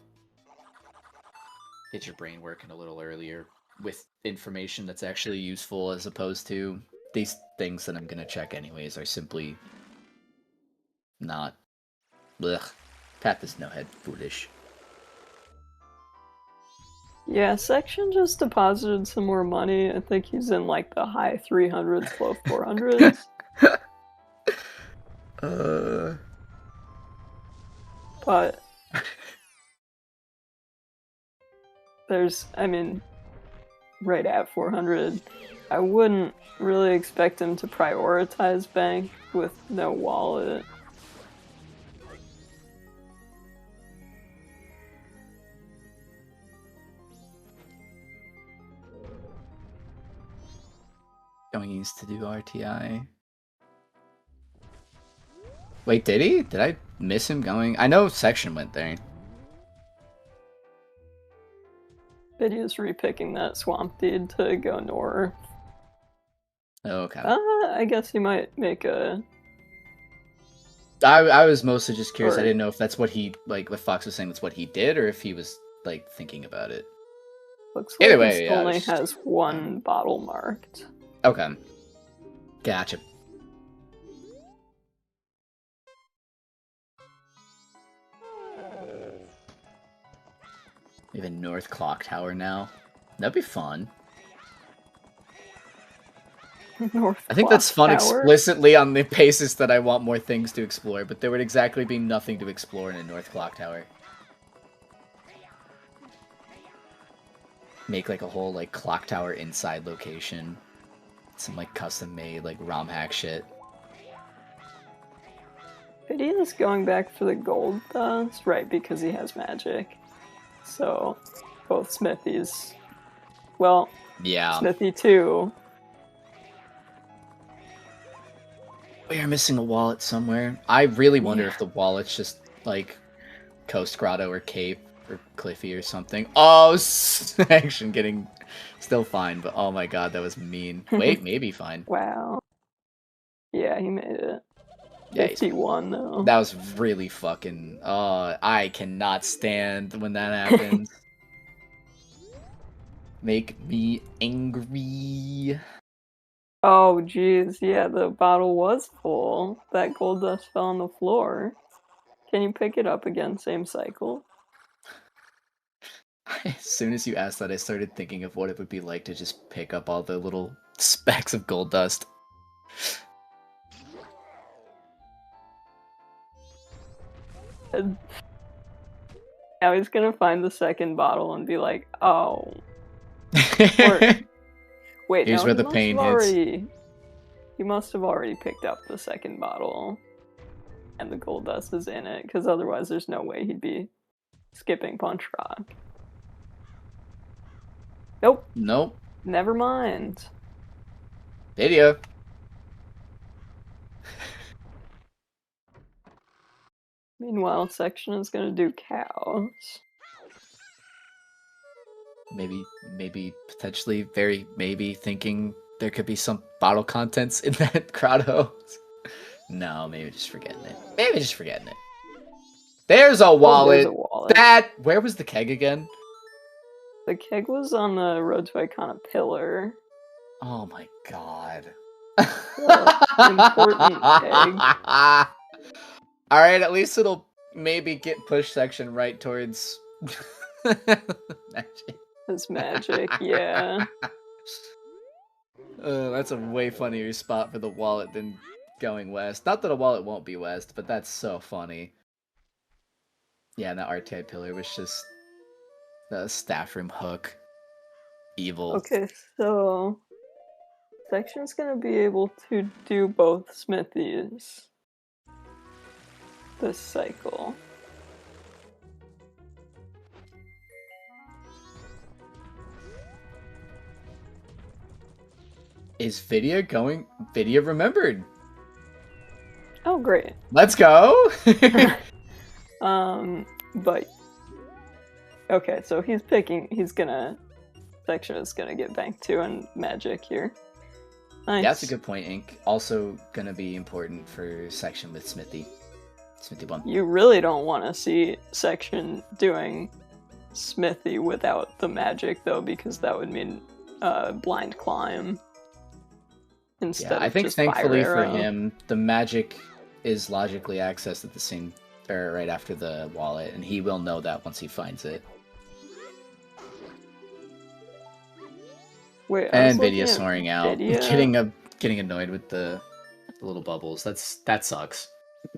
Get your brain working a little earlier with information that's actually useful as opposed to these things that I'm gonna check anyways are simply not. Blech. Path to Snowhead. Foolish. Yeah, Section just deposited some more money. I think he's in like the high 300s, low 400s. But there's, I mean, right at 400, I wouldn't really expect him to prioritize bank with no wallet. Going used to do RTI. Wait, did he? Did I miss him going? I know Section went there. Vidya's repicking that Swamp Deed to go north. Oh, okay. I guess he might make a... I was mostly just curious. Or- I didn't know if that's what he, like, what Fox was saying that's what he did, or if he was, like, thinking about it. Looks like Either way, it yeah, only just- has one bottle marked. Okay. Gotcha. Even North Clock Tower now. That'd be fun. North I think Clock that's fun Tower? explicitly on the basis that I want more things to explore, but there would exactly be nothing to explore in a North Clock Tower. make like a whole like clock tower inside location. Some like custom made like ROM hack shit. Vidya's going back for the gold dust, right? Because he has magic. So both Smithies. Well, Yeah. Smithy 2. We are missing a wallet somewhere. I really wonder if the wallet's just like Coast Grotto or Cape or Cliffy or something. Oh, Section getting still fine, but oh my god, that was mean. Wait, maybe fine. Wow. Yeah, he made it. Yeah, 51 though. that was really fucking. I cannot stand when that happens. Make me angry. Oh, jeez. Yeah, the bottle was full. That gold dust fell on the floor. Can you pick it up again? Same cycle. As soon as you asked that, I started thinking of what it would be like to just pick up all the little specks of gold dust. And now he's gonna find the second bottle and be like, oh. Wait, Here's no, where the pain hits. He must have already picked up the second bottle. And the gold dust is in it, because otherwise there's no way he'd be skipping Punch Rock. Nope. Nope. Never mind. Video. Meanwhile, Section is gonna do cows. Maybe, potentially, very maybe thinking there could be some bottle contents in that crowd hose. No, maybe just forgetting it. Maybe just forgetting it. There's a wallet. There's a wallet. Where was the keg again? The keg was on the Road to Icona pillar. Oh my god. Important keg. Alright, at least it'll maybe get push Section right towards magic. It's magic, yeah. That's a way funnier spot for the wallet than going west. Not that a wallet won't be west, but that's so funny. Yeah, and that RTI pillar was just the staff room hook. Evil. Okay, so Section's gonna be able to do both Smithies this cycle. Is Vidya going? Vidya remembered. Oh, great. Let's go. But okay, so he's gonna Section is gonna get Bank 2 and Magic here. Nice. That's a good point, Ink. Also gonna be important for Section with Smithy. Smithy 1. You really don't want to see Section doing Smithy without the magic, though, because that would mean blind climb. Instead Yeah, I of think just thankfully fire for arrow. him, the magic is logically accessed at the same, or right after the wallet, and he will know that once he finds it. Wait, And Vidya soaring out, Vidya? getting annoyed with the little bubbles. That sucks.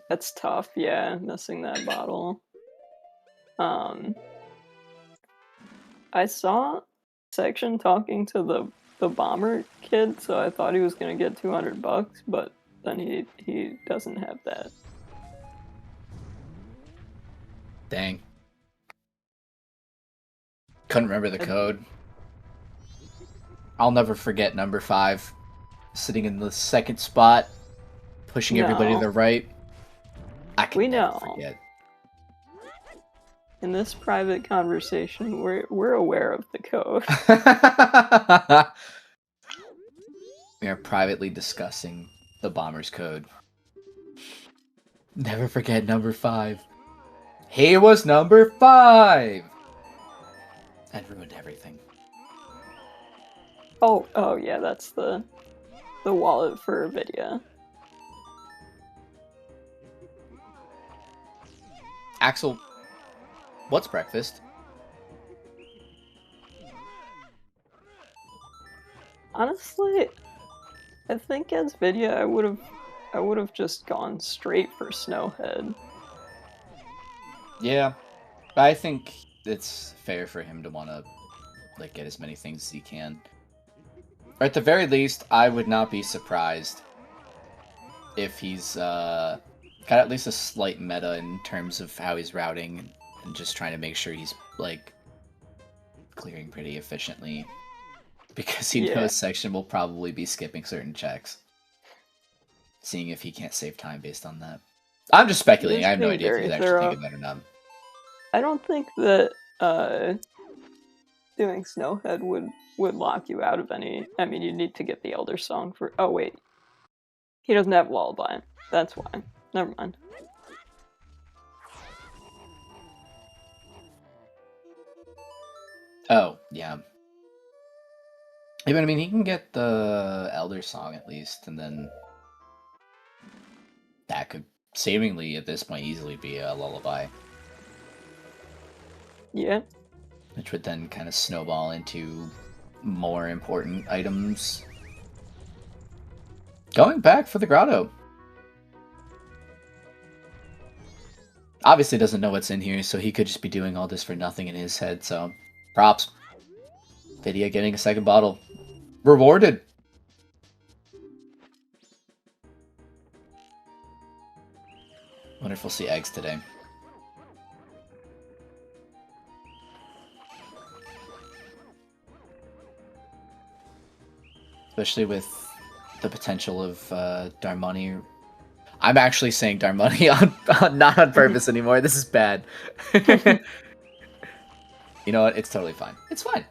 That's tough, yeah, missing that bottle. I saw Section talking to the bomber kid, so I thought he was gonna get $200, but then he doesn't have that. Dang. Couldn't remember the code. I'll never forget number 5. Sitting in the second spot, pushing everybody to No. the right. I can We never know. forget. In this private conversation, we're aware of the code. We are privately discussing the bomber's code. Never forget number 5. He was number 5! And ruined everything. Oh yeah, that's the wallet for Vidya. Axel, what's breakfast? Honestly, I think as Vidya, I would have just gone straight for Snowhead. Yeah, I think it's fair for him to want to like get as many things as he can. Or at the very least, I would not be surprised if he's got at least a slight meta in terms of how he's routing and just trying to make sure he's like clearing pretty efficiently, because he knows Section will probably be skipping certain checks, seeing if he can't save time based on that. I'm just speculating. I have no idea if he's actually thinking that or not. I don't think that doing Snowhead would lock you out of any. I mean, you need to get the Elder Song for. Oh wait, he doesn't have Lullaby. That's why. Never mind. Oh yeah. But I mean, he can get the Elder Song at least, and then that could seemingly at this point easily be a Lullaby. Yeah. Which would then kind of snowball into more important items. Going back for the Grotto. Obviously doesn't know what's in here, so he could just be doing all this for nothing in his head, so props. Vidya getting a second bottle. Rewarded. Wonder if we'll see eggs today. Especially with the potential of Darmani. I'm actually saying Darmani on not on purpose anymore. This is bad. You know what? It's totally fine. It's fine.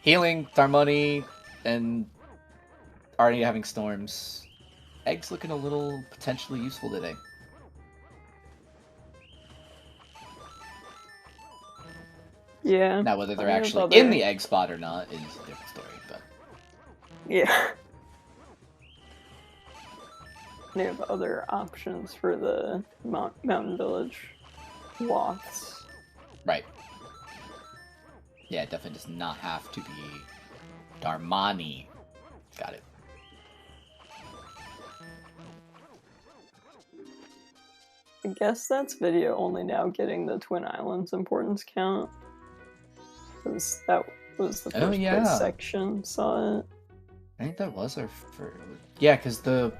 Healing, Darmani, and already having storms. Eggs looking a little potentially useful today. Yeah. Now, whether they're actually in the egg spot or not is a different story, but... Yeah. They have other options for the Mountain Village Loths. Right. Yeah, it definitely does not have to be Darmani. Got it. I guess that's Vidya only now getting the Twin Islands importance count. Because that was the first place section saw it. I think that was our first... Yeah, because the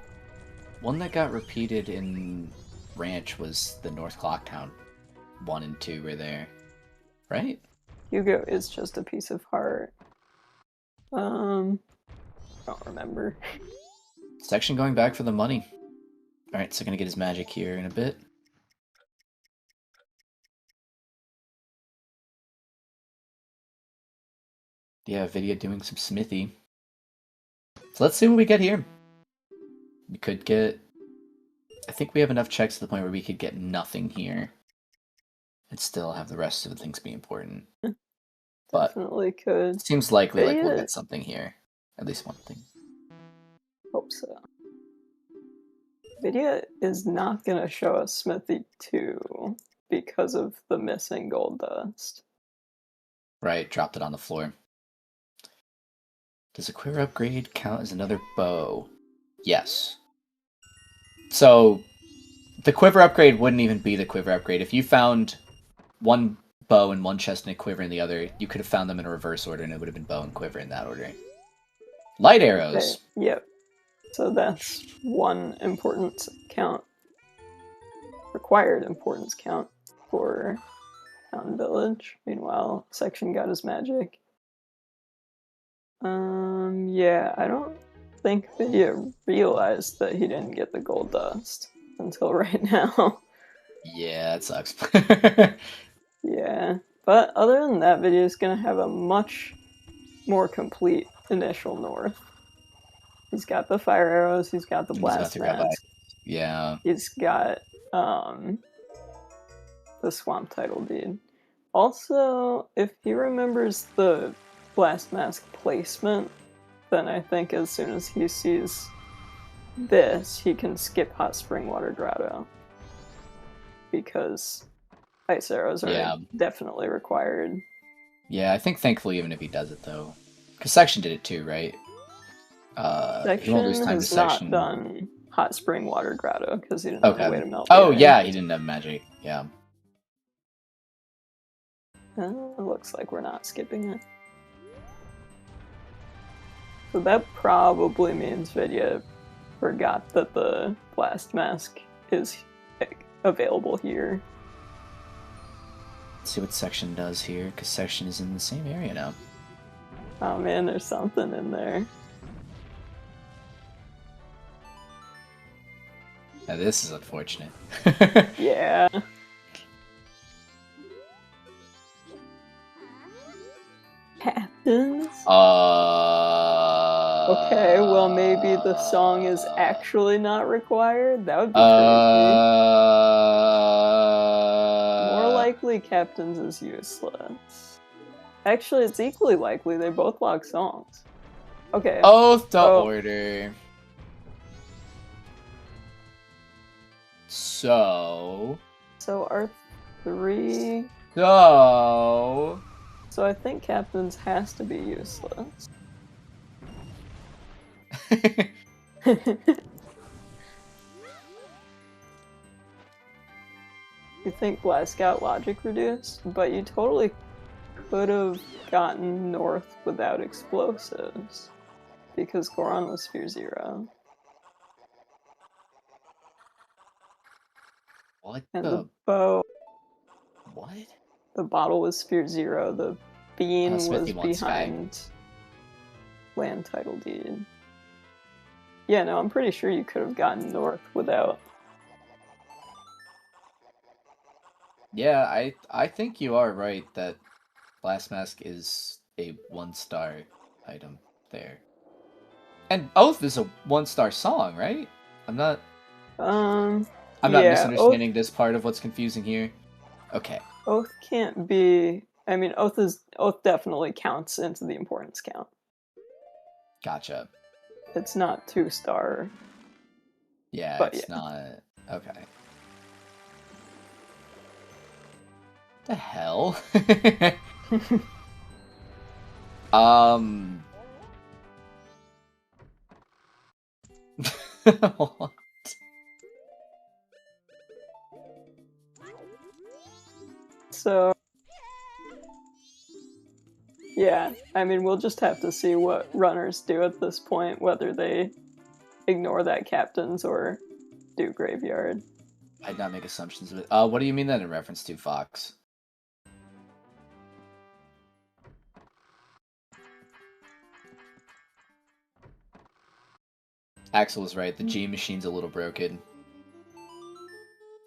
one that got repeated in Ranch was the North Clocktown. 1 and 2 were there. Right? Hugo is just a piece of heart. I don't remember. Section going back for the money. Alright, so gonna get his magic here in a bit. Yeah, Vidya doing some smithy. So let's see what we get here. We could get... I think we have enough checks to the point where we could get nothing here. And still have the rest of the things be important. But definitely could. It seems likely like we'll get something here. At least one thing. Hope so. Vidya is not going to show us Smithy 2 because of the missing gold dust. Right, dropped it on the floor. Does a quiver upgrade count as another bow? Yes. So, the quiver upgrade wouldn't even be the quiver upgrade. If you found one bow in one chest and a quiver in the other, you could have found them in a reverse order and it would have been bow and quiver in that order. Light arrows! Okay. Yep. So that's one importance count. Required importance count for Mountain Village. Meanwhile, Section got his magic. Yeah, I don't think Vidya realized that he didn't get the gold dust until right now. Yeah, that sucks. Yeah, but other than that, Vidya's gonna have a much more complete initial north. He's got the fire arrows, he's got the blast mats. Yeah. He's got the swamp title deed. Also, if he remembers the blast mask placement, then I think as soon as he sees this, he can skip Hot Spring Water Grotto. Because ice arrows are definitely required. Yeah, I think thankfully even if he does it though. Because Section did it too, right? Section has not done Hot Spring Water Grotto because he didn't have a way to melt. Oh yeah, he didn't have magic. Yeah. It looks like we're not skipping it. So that probably means Vidya forgot that the blast mask is available here. Let's see what section does here, because section is in the same area now. Oh man, there's something in there. Now this is unfortunate. Yeah. Captains? Okay, well maybe the song is actually not required? That would be crazy. More likely Captains is useless. Actually, it's equally likely they both log songs. Okay. Oath to order. So R3. So I think Captains has to be useless. You think Blast got logic reduced, but you totally could have gotten north without explosives. Because Goron was Sphere 0. What and the bow. What? The bottle was Sphere 0. The bean was behind land title deed. Yeah, no, I'm pretty sure you could have gotten north without. Yeah, I think you are right that Blast Mask is a 1-star item there. And Oath is a 1-star song, right? I'm not misunderstanding this part of what's confusing here. Okay. Oath can't be. I mean, Oath definitely counts into the importance count. Gotcha. It's not 2-star. Yeah, it's not. Okay. The hell? What? So, yeah, I mean, we'll just have to see what runners do at this point, whether they ignore that Captains or do Graveyard. I'd not make assumptions of it. What do you mean that in reference to, Fox? Axel was right. The G machine's a little broken.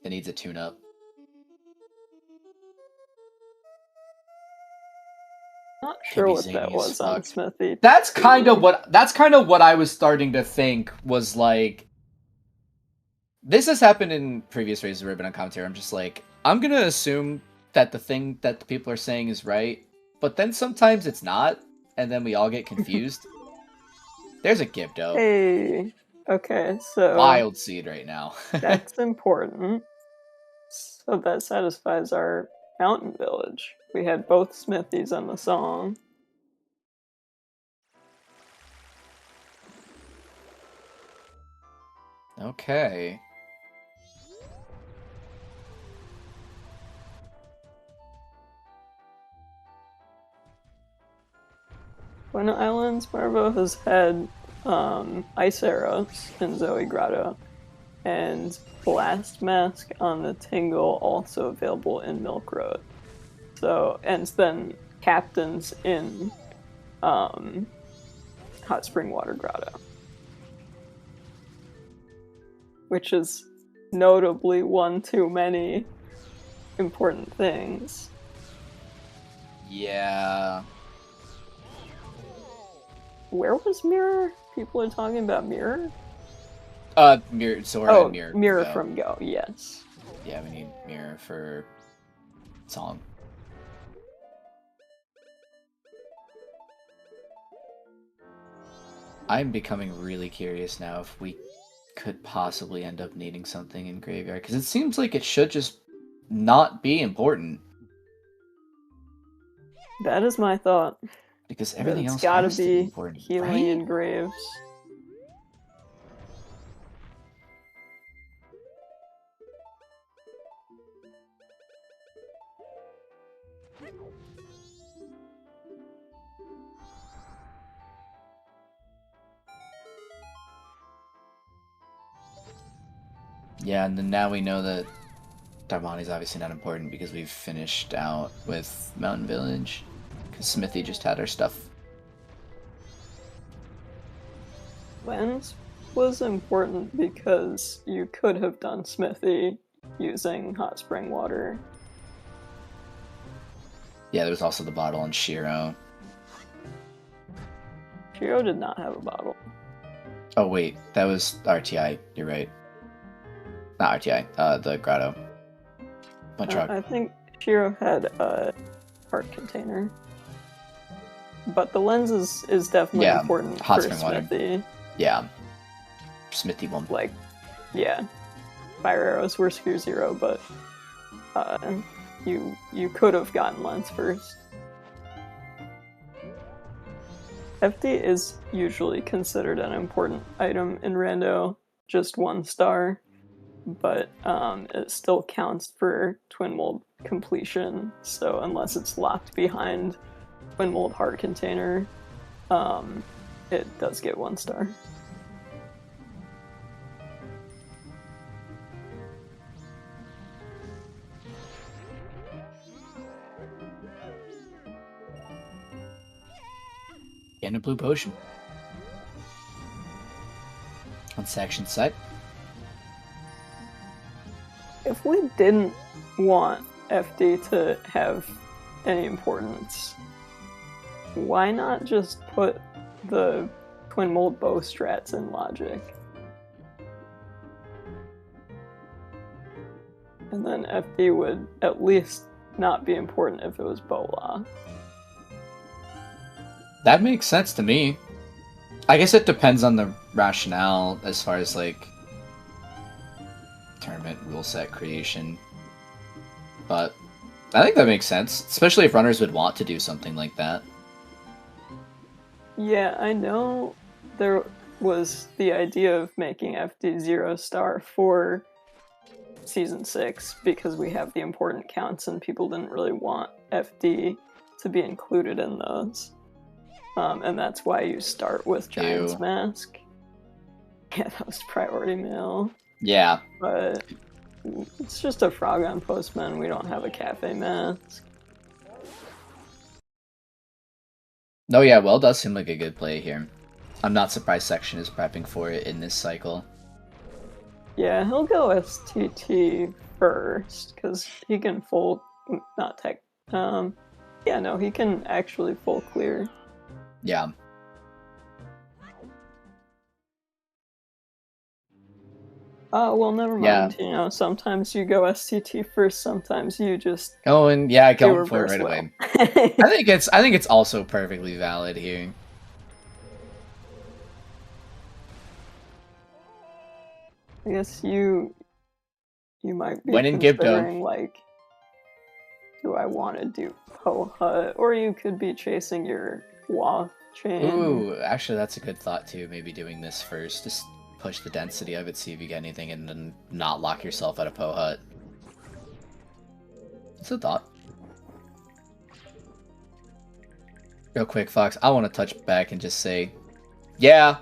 It needs a tune-up. Not sure what that was on Smithy. That's kind of what I was starting to think was like. This has happened in previous Razor Ribbon on commentary. I'm just like, I'm gonna assume that the thing that the people are saying is right, but then sometimes it's not, and then we all get confused. There's a Gibdo. Hey, okay, so wild seed right now. That's important. So that satisfies our mountain village. We had both Smithies on the song. Okay. Twin Islands, Marvo has had Ice Arrows in Zoe Grotto, and Blast Mask on the Tingle also available in Milk Road. So, and then Captains in Hot Spring Water Grotto. Which is notably one too many important things. Yeah. Where was Mirror? People are talking about Mirror? Mirror, Zora and Mirror. Mirror from Go, yes. Yeah, we need Mirror for song. I'm becoming really curious now if we could possibly end up needing something in Graveyard, because it seems like it should just not be important. That is my thought. Because everything else gotta has to be important, healing right? in Graves. Yeah, and then now we know that Darmani's obviously not important because we've finished out with Mountain Village. Because Smithy just had our stuff. Lens was important because you could have done Smithy using hot spring water. Yeah, there was also the bottle on Shiro. Shiro did not have a bottle. Oh wait, that was RTI. You're right. Not RTI. The Grotto. Truck. I think Shiro had a heart container. But the lens is definitely important hot for spring water. Smithy. Yeah. Smithy one. Like, yeah. Fire arrows were Sphere 0, but you could have gotten lens first. FD is usually considered an important item in Rando, just 1 star, but it still counts for Twin Mold completion, so unless it's locked behind Twin Mold Heart Container, it does get 1 star. And a blue potion. On section side. If we didn't want FD to have any importance, why not just put the Twin Mold bow strats in Logic? And then FD would at least not be important if it was bow lock. That makes sense to me. I guess it depends on the rationale as far as like tournament rule set creation. But I think that makes sense, especially if runners would want to do something like that. Yeah, I know there was the idea of making FD 0 star for Season 6 because we have the important counts and people didn't really want FD to be included in those. And that's why you start with Giant's Mask. Yeah, that was priority mail. Yeah. But it's just a frog on Postman. We don't have a cafe mask. No, yeah, well does seem like a good play here. I'm not surprised Section is prepping for it in this cycle. Yeah, he'll go STT first, because he can full... not tech... yeah, no, he can actually full clear. Yeah. Well, never mind. Yeah. You know, sometimes you go STT first, sometimes you just... Oh, and yeah, go for it right away. I think it's also perfectly valid here. I guess you might be when in considering, like, do I want to do Poha? Or you could be chasing your Waff chain. Ooh, actually that's a good thought too, maybe doing this first. Just push the density of it, see if you get anything, and then not lock yourself out of Poha. It's a thought. Real quick, Fox, I want to touch back and just say, yeah,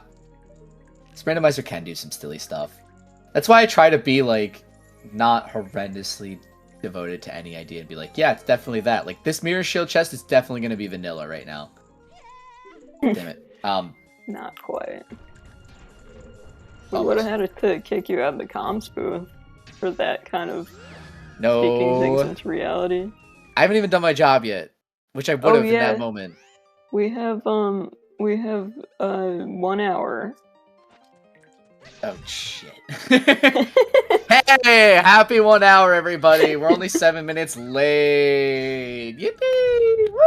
this Randomizer can do some silly stuff. That's why I try to be, like, not horrendously devoted to any idea and be like, yeah, it's definitely that. Like, this Mirror Shield chest is definitely going to be vanilla right now. Damn it. Not quite. We would have had to kick you out of the comms booth for that kind of speaking things into reality. I haven't even done my job yet, which I would have in that moment. We have 1 hour. Oh shit. Hey, happy 1 hour, everybody. We're only 7 minutes late. Yippee! Woo!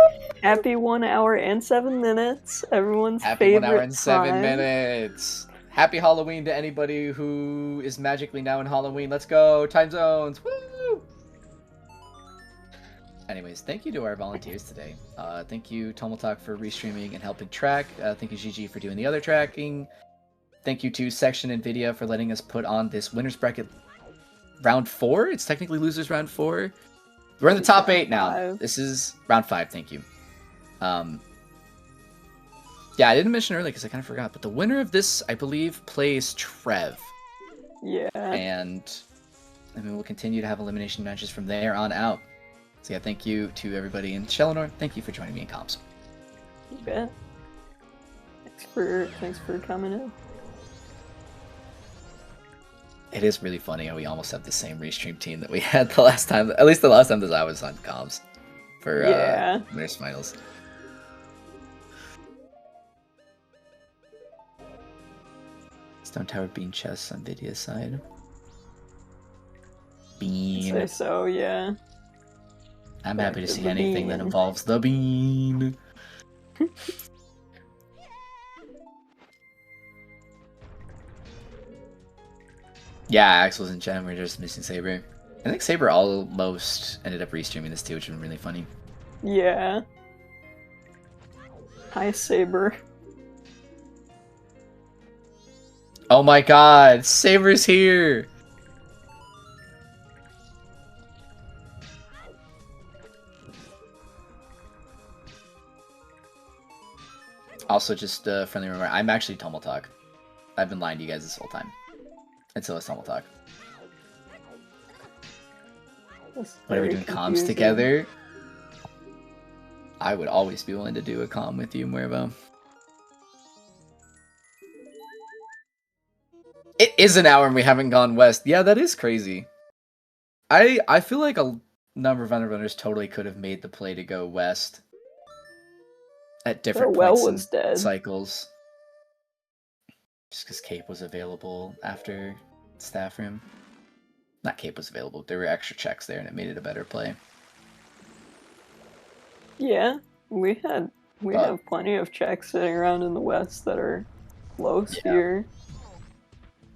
Happy 1 hour and 7 minutes. Everyone's happy favorite 1 hour and 7 time. minutes. Happy Halloween to anybody who is magically now in Halloween. Let's go. Time zones. Woo! Anyways, thank you to our volunteers today. Thank you, Tomotalk, for restreaming and helping track. Thank you, GG, for doing the other tracking. Thank you to Section and Vidya for letting us put on this winner's bracket round 4. It's technically losers round 4. We're in the top 8 now. 5. This is round 5. Thank you. Yeah, I didn't mention earlier because I kind of forgot, but the winner of this, I believe, plays Trev. Yeah. And I mean, we'll continue to have elimination matches from there on out. So yeah, thank you to everybody in Shellenor. Thank you for joining me in comps. You bet. Thanks for coming in. It is really funny how we almost have the same restream team that we had the last time. At least the last time that I was on comps for winners finals. Stone Tower Bean Chess on Vidya's side. Bean. I'd say so, yeah. I'm Back happy to to see the anything that bean. involves the bean. Yeah, Axel's in chat. We're just missing Saber. I think Saber almost ended up restreaming this too, which would be really funny. Yeah. Hi, Saber. Oh my god, Saber's here! Also, just a friendly reminder, I'm actually Tummeltalk. I've been lying to you guys this whole time. Until it's Tummeltalk. When are we doing comms together? I would always be willing to do a comm with you, Muervo. It is an hour and we haven't gone west. Yeah, that is crazy. I feel like a number of runners totally could have made the play to go west at different points in dead. cycles. Just because Cape was available after staff room. Not Cape was available. There were extra checks there and it made it a better play. Yeah, we have plenty of checks sitting around in the west that are close here.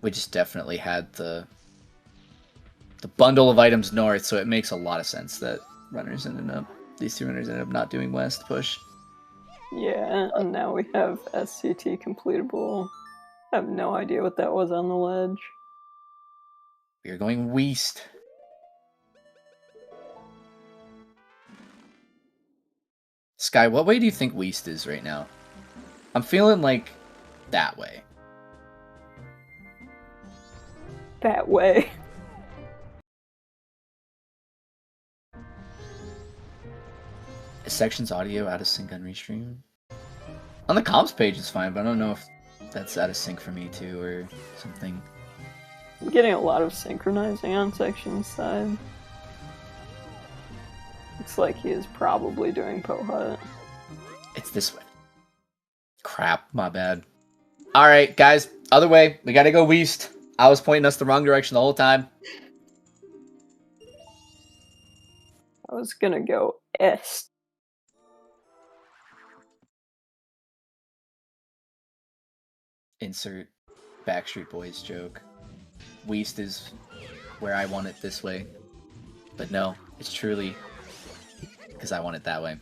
We just definitely had the bundle of items north, so it makes a lot of sense that these two runners ended up not doing west push. Yeah, and now we have SCT completable. I have no idea what that was on the ledge. We are going west. Sky, what way do you think west is right now? I'm feeling like that way. That way. Is section's audio out of sync on restream? On the comms page it's fine, but I don't know if that's out of sync for me too or something. I'm getting a lot of synchronizing on section's side. Looks like he is probably doing Pohut. It's this way. Crap, my bad. Alright, guys, other way. We gotta go west. I was pointing us the wrong direction the whole time. I was gonna go est. Insert Backstreet Boys joke. West is where I want it this way. But no, it's truly because I want it that way.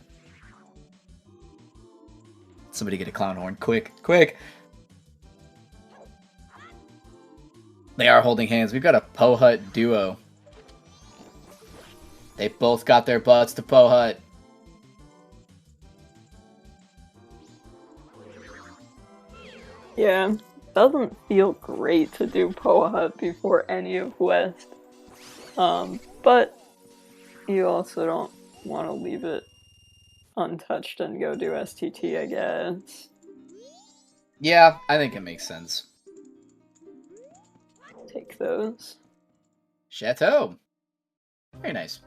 Somebody get a clown horn. Quick, quick! They are holding hands. We've got a Pohut duo. They both got their butts to Pohut. Yeah, doesn't feel great to do Pohut before any of West. But you also don't want to leave it untouched and go do STT, I guess. Yeah, I think it makes sense. Take those. Chateau. Very nice.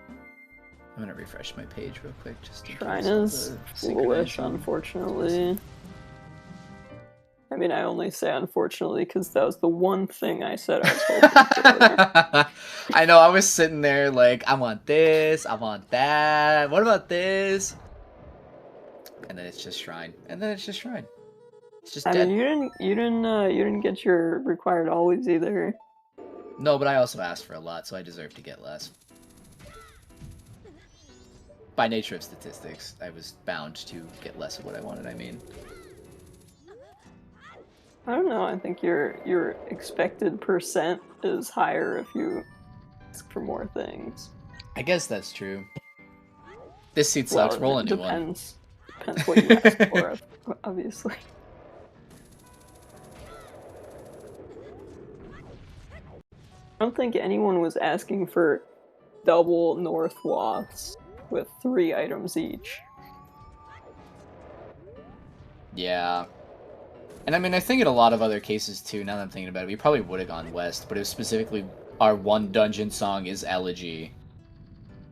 I'm gonna refresh my page real quick just to Shrine is foolish, unfortunately. I mean, I only say unfortunately because that was the one thing I said I was hoping for. I know, I was sitting there like, I want this, I want that, what about this? And then it's just Shrine. And then it's just Shrine. It's just dead. mean, you didn't get your required always either. No, but I also asked for a lot, so I deserve to get less. By nature of statistics, I was bound to get less of what I wanted, I mean. I don't know, I think your expected percent is higher if you ask for more things. I guess that's true. This seat sucks. Well, Roll a it new one. depends what you ask for, obviously. I don't think anyone was asking for double north waths with 3 items each. Yeah. And I mean, I think in a lot of other cases too, now that I'm thinking about it, we probably would have gone west, but it was specifically our one dungeon song is Elegy.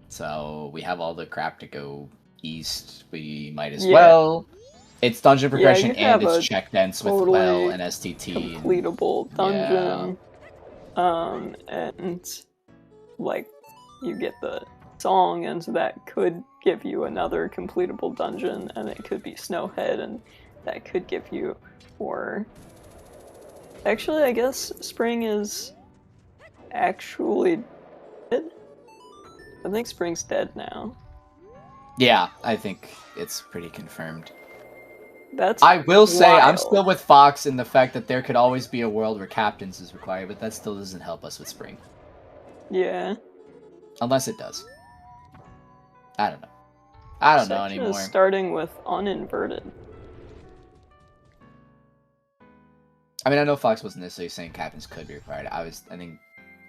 So we have all the crap to go east. We might as well. It's dungeon progression you and have it's a check dense with totally well and STT. completable Yeah. dungeon. And like you get the song, and so that could give you another completable dungeon, and it could be Snowhead, and that could give you more. Actually, I guess Spring is actually dead. I think Spring's dead now. Yeah, I think it's pretty confirmed. That's I will say I'm wild. still with Fox in the fact that there could always be a world where captains is required, but that still doesn't help us with Spring. Yeah. Unless it does. I don't know. I don't know Section anymore. is starting with uninverted. I mean, I know Fox wasn't necessarily saying captains could be required. I think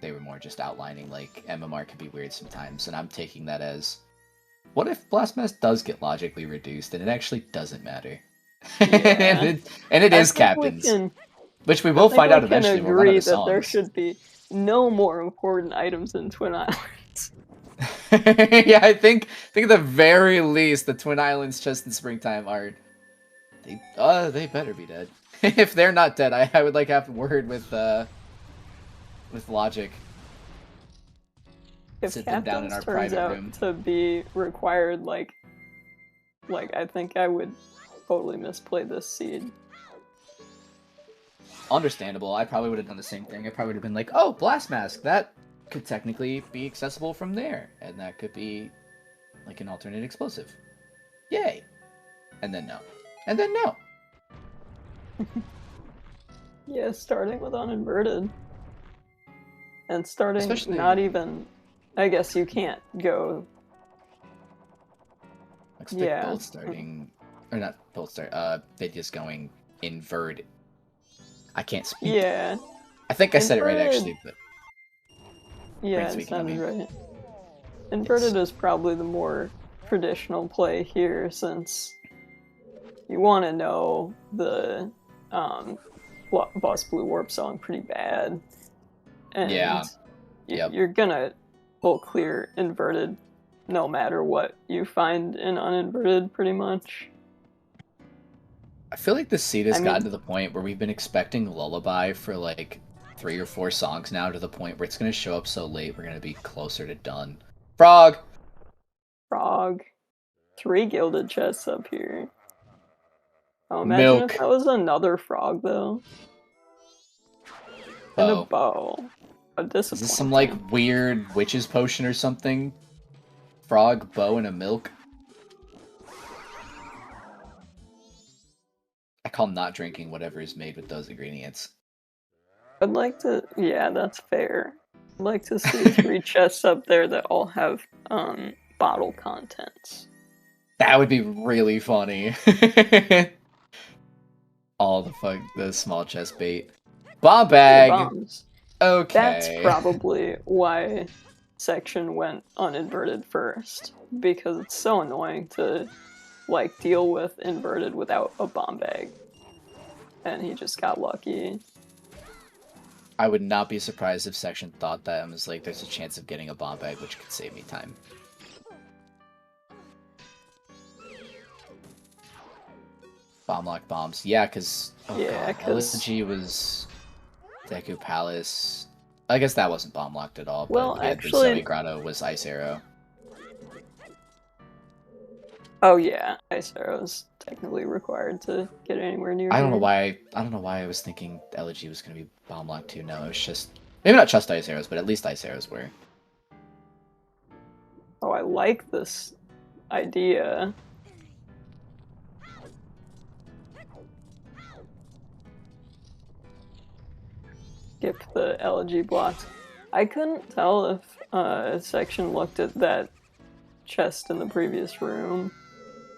they were more just outlining, like, MMR can be weird sometimes, and I'm taking that as, what if Blastmass does get logically reduced, and it actually doesn't matter? Yeah. and it I is think captains. Which we will find out eventually. We'll run out agree of that there songs. should be no more important items in Twin Islands. Yeah, I think at the very least the Twin Islands chest in springtime are they better be dead. If they're not dead, I would like to have a word with Logic. If Sit them down in our private room. to be required, like I think I would totally misplay this seed. Understandable. I probably would have done the same thing. I probably would have been like, oh, Blast Mask, that could technically be accessible from there. And that could be like an alternate explosive. Yay. And then no. And then no. Yeah, starting with uninverted. And starting Especially... not even... I guess you can't go... Expect both starting... Or not both start. Vidya's going invert. I can't speak. Yeah. I think I said it right, actually, but... Yeah, it sounded right. Inverted is probably the more traditional play here, since you want to know the Boss Blue Warp song pretty bad. And yeah. You're gonna full clear inverted no matter what you find in uninverted, pretty much. I feel like the seed has gotten to the point where we've been expecting Lullaby for like 3 or 4 songs now, to the point where it's going to show up so late we're going to be closer to done. Frog! 3 gilded chests up here. Oh, imagine if that was another frog, though. And a bow. A disappointing. Is this some, like, weird witch's potion or something? Frog, bow, and a milk? I call not drinking whatever is made with those ingredients. I'd like to... Yeah, that's fair. I'd like to see 3 chests up there that all have, bottle contents. That would be really funny. All the small chest bait. Bomb bag! Bombs. Okay. That's probably why Section went uninverted first, because it's so annoying to, like, deal with inverted without a bomb bag. And he just got lucky. I would not be surprised if Section thought that and was like, there's a chance of getting a bomb bag, which could save me time. Bomb lock bombs. Yeah, because... Oh yeah, because... LSG was... Deku Palace... I guess that wasn't bomb locked at all, but well, yeah, actually... the Zoe Grotto was Ice Arrow. Oh yeah, Ice Arrow is technically required to get anywhere near I don't know why I was thinking LG was going to be bomb locked too. No, it was just... Maybe not just Ice Arrows, but at least Ice Arrows were. Oh, I like this idea. Skip the LG blocks. I couldn't tell if Section looked at that chest in the previous room.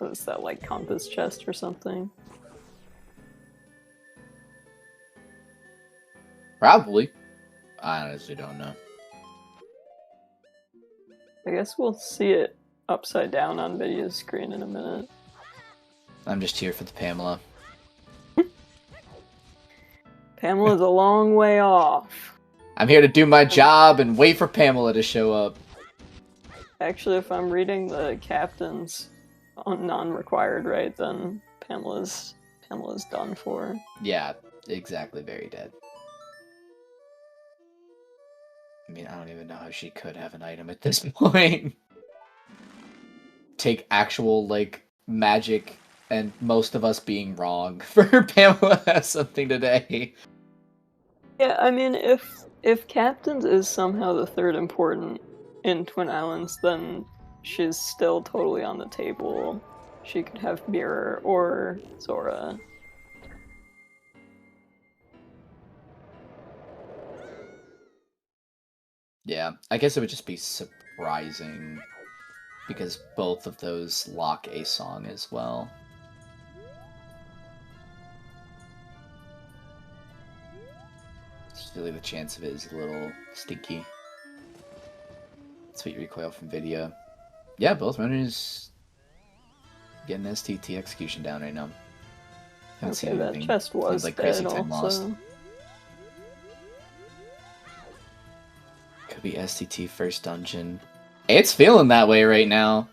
Was that like compass chest or something? Probably. I honestly don't know. I guess we'll see it upside down on Vidya's screen in a minute. I'm just here for the Pamela. Pamela's a long way off. I'm here to do my job and wait for Pamela to show up. Actually, if I'm reading the captains on non-required, right, then Pamela's done for. Yeah, exactly. Very dead. I mean, I don't even know how she could have an item at this point. Take actual, like, magic and most of us being wrong for Pamela to have something today. Yeah, I mean, if captains is somehow the third important in Twin Islands, then she's still totally on the table. She could have Mirror or Zora. Yeah, I guess it would just be surprising because both of those lock a song as well. Really, the chance of it is a little stinky. Sweet recoil from Vidya. Yeah, both runners getting STT execution down right now. Haven't seen Okay, that anything. chest was Seems like crazy dead time lost. also. Could be STT first dungeon. It's feeling that way right now.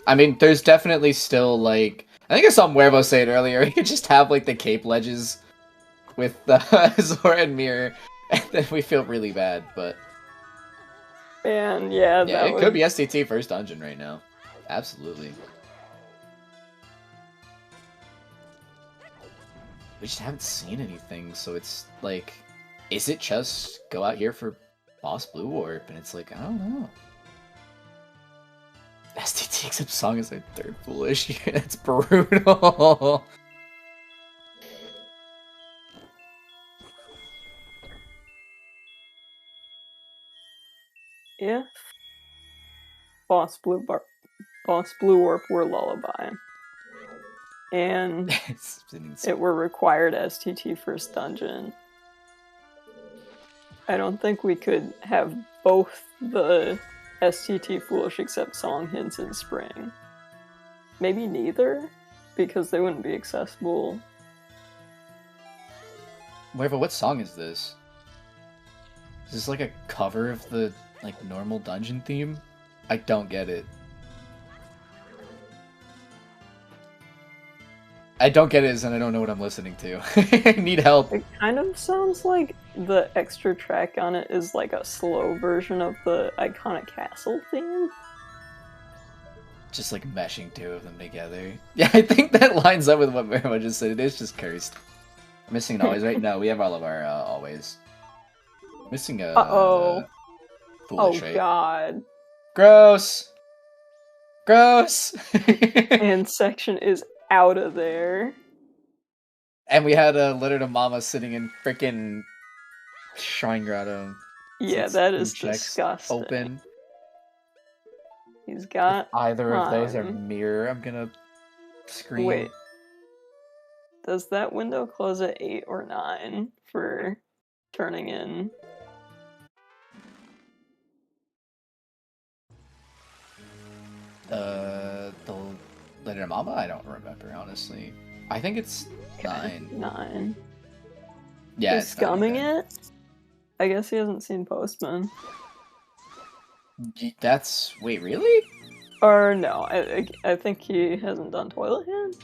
I mean, there's definitely still, like... I think I saw Muervo say it earlier. You could just have, like, the cape ledges with Zora and Mirror, and then we feel really bad, but... And yeah, Yeah, it could be STT first dungeon right now. Absolutely. We just haven't seen anything, so it's like... Is it just go out here for Boss Blue Warp? And it's like, I don't know. STT except song is like third foolish. That's brutal. If Boss Blue Warp were Lullaby, and it were required STT first dungeon, I don't think we could have both the STT Foolish Accept song hints in spring. Maybe neither, because they wouldn't be accessible. Wait, but what song is this? Is this like a cover of the like normal dungeon theme? I don't get it. I don't get it, and I don't know what I'm listening to. I need help. It kind of sounds like the extra track on it is like a slow version of the iconic castle theme. Just like meshing two of them together. Yeah, I think that lines up with what Mero just said. It is just cursed. Missing an always, right? No, we have all of our always. Missing a foolish, oh right? god. Gross! Gross! And Section is out of there. And we had a letter to Mama sitting in frickin' Shrine Grotto. Yeah, that is disgusting. Open. He's got if either of those are mirror, I'm gonna scream. Wait. Does that window close at 8 or 9 for turning in? The letter to Mama? I don't remember, honestly. I think it's 9. 9. Yeah, he's scumming it? I guess he hasn't seen Postman. That's... Wait, really? Or no, I think he hasn't done Toilet Hand.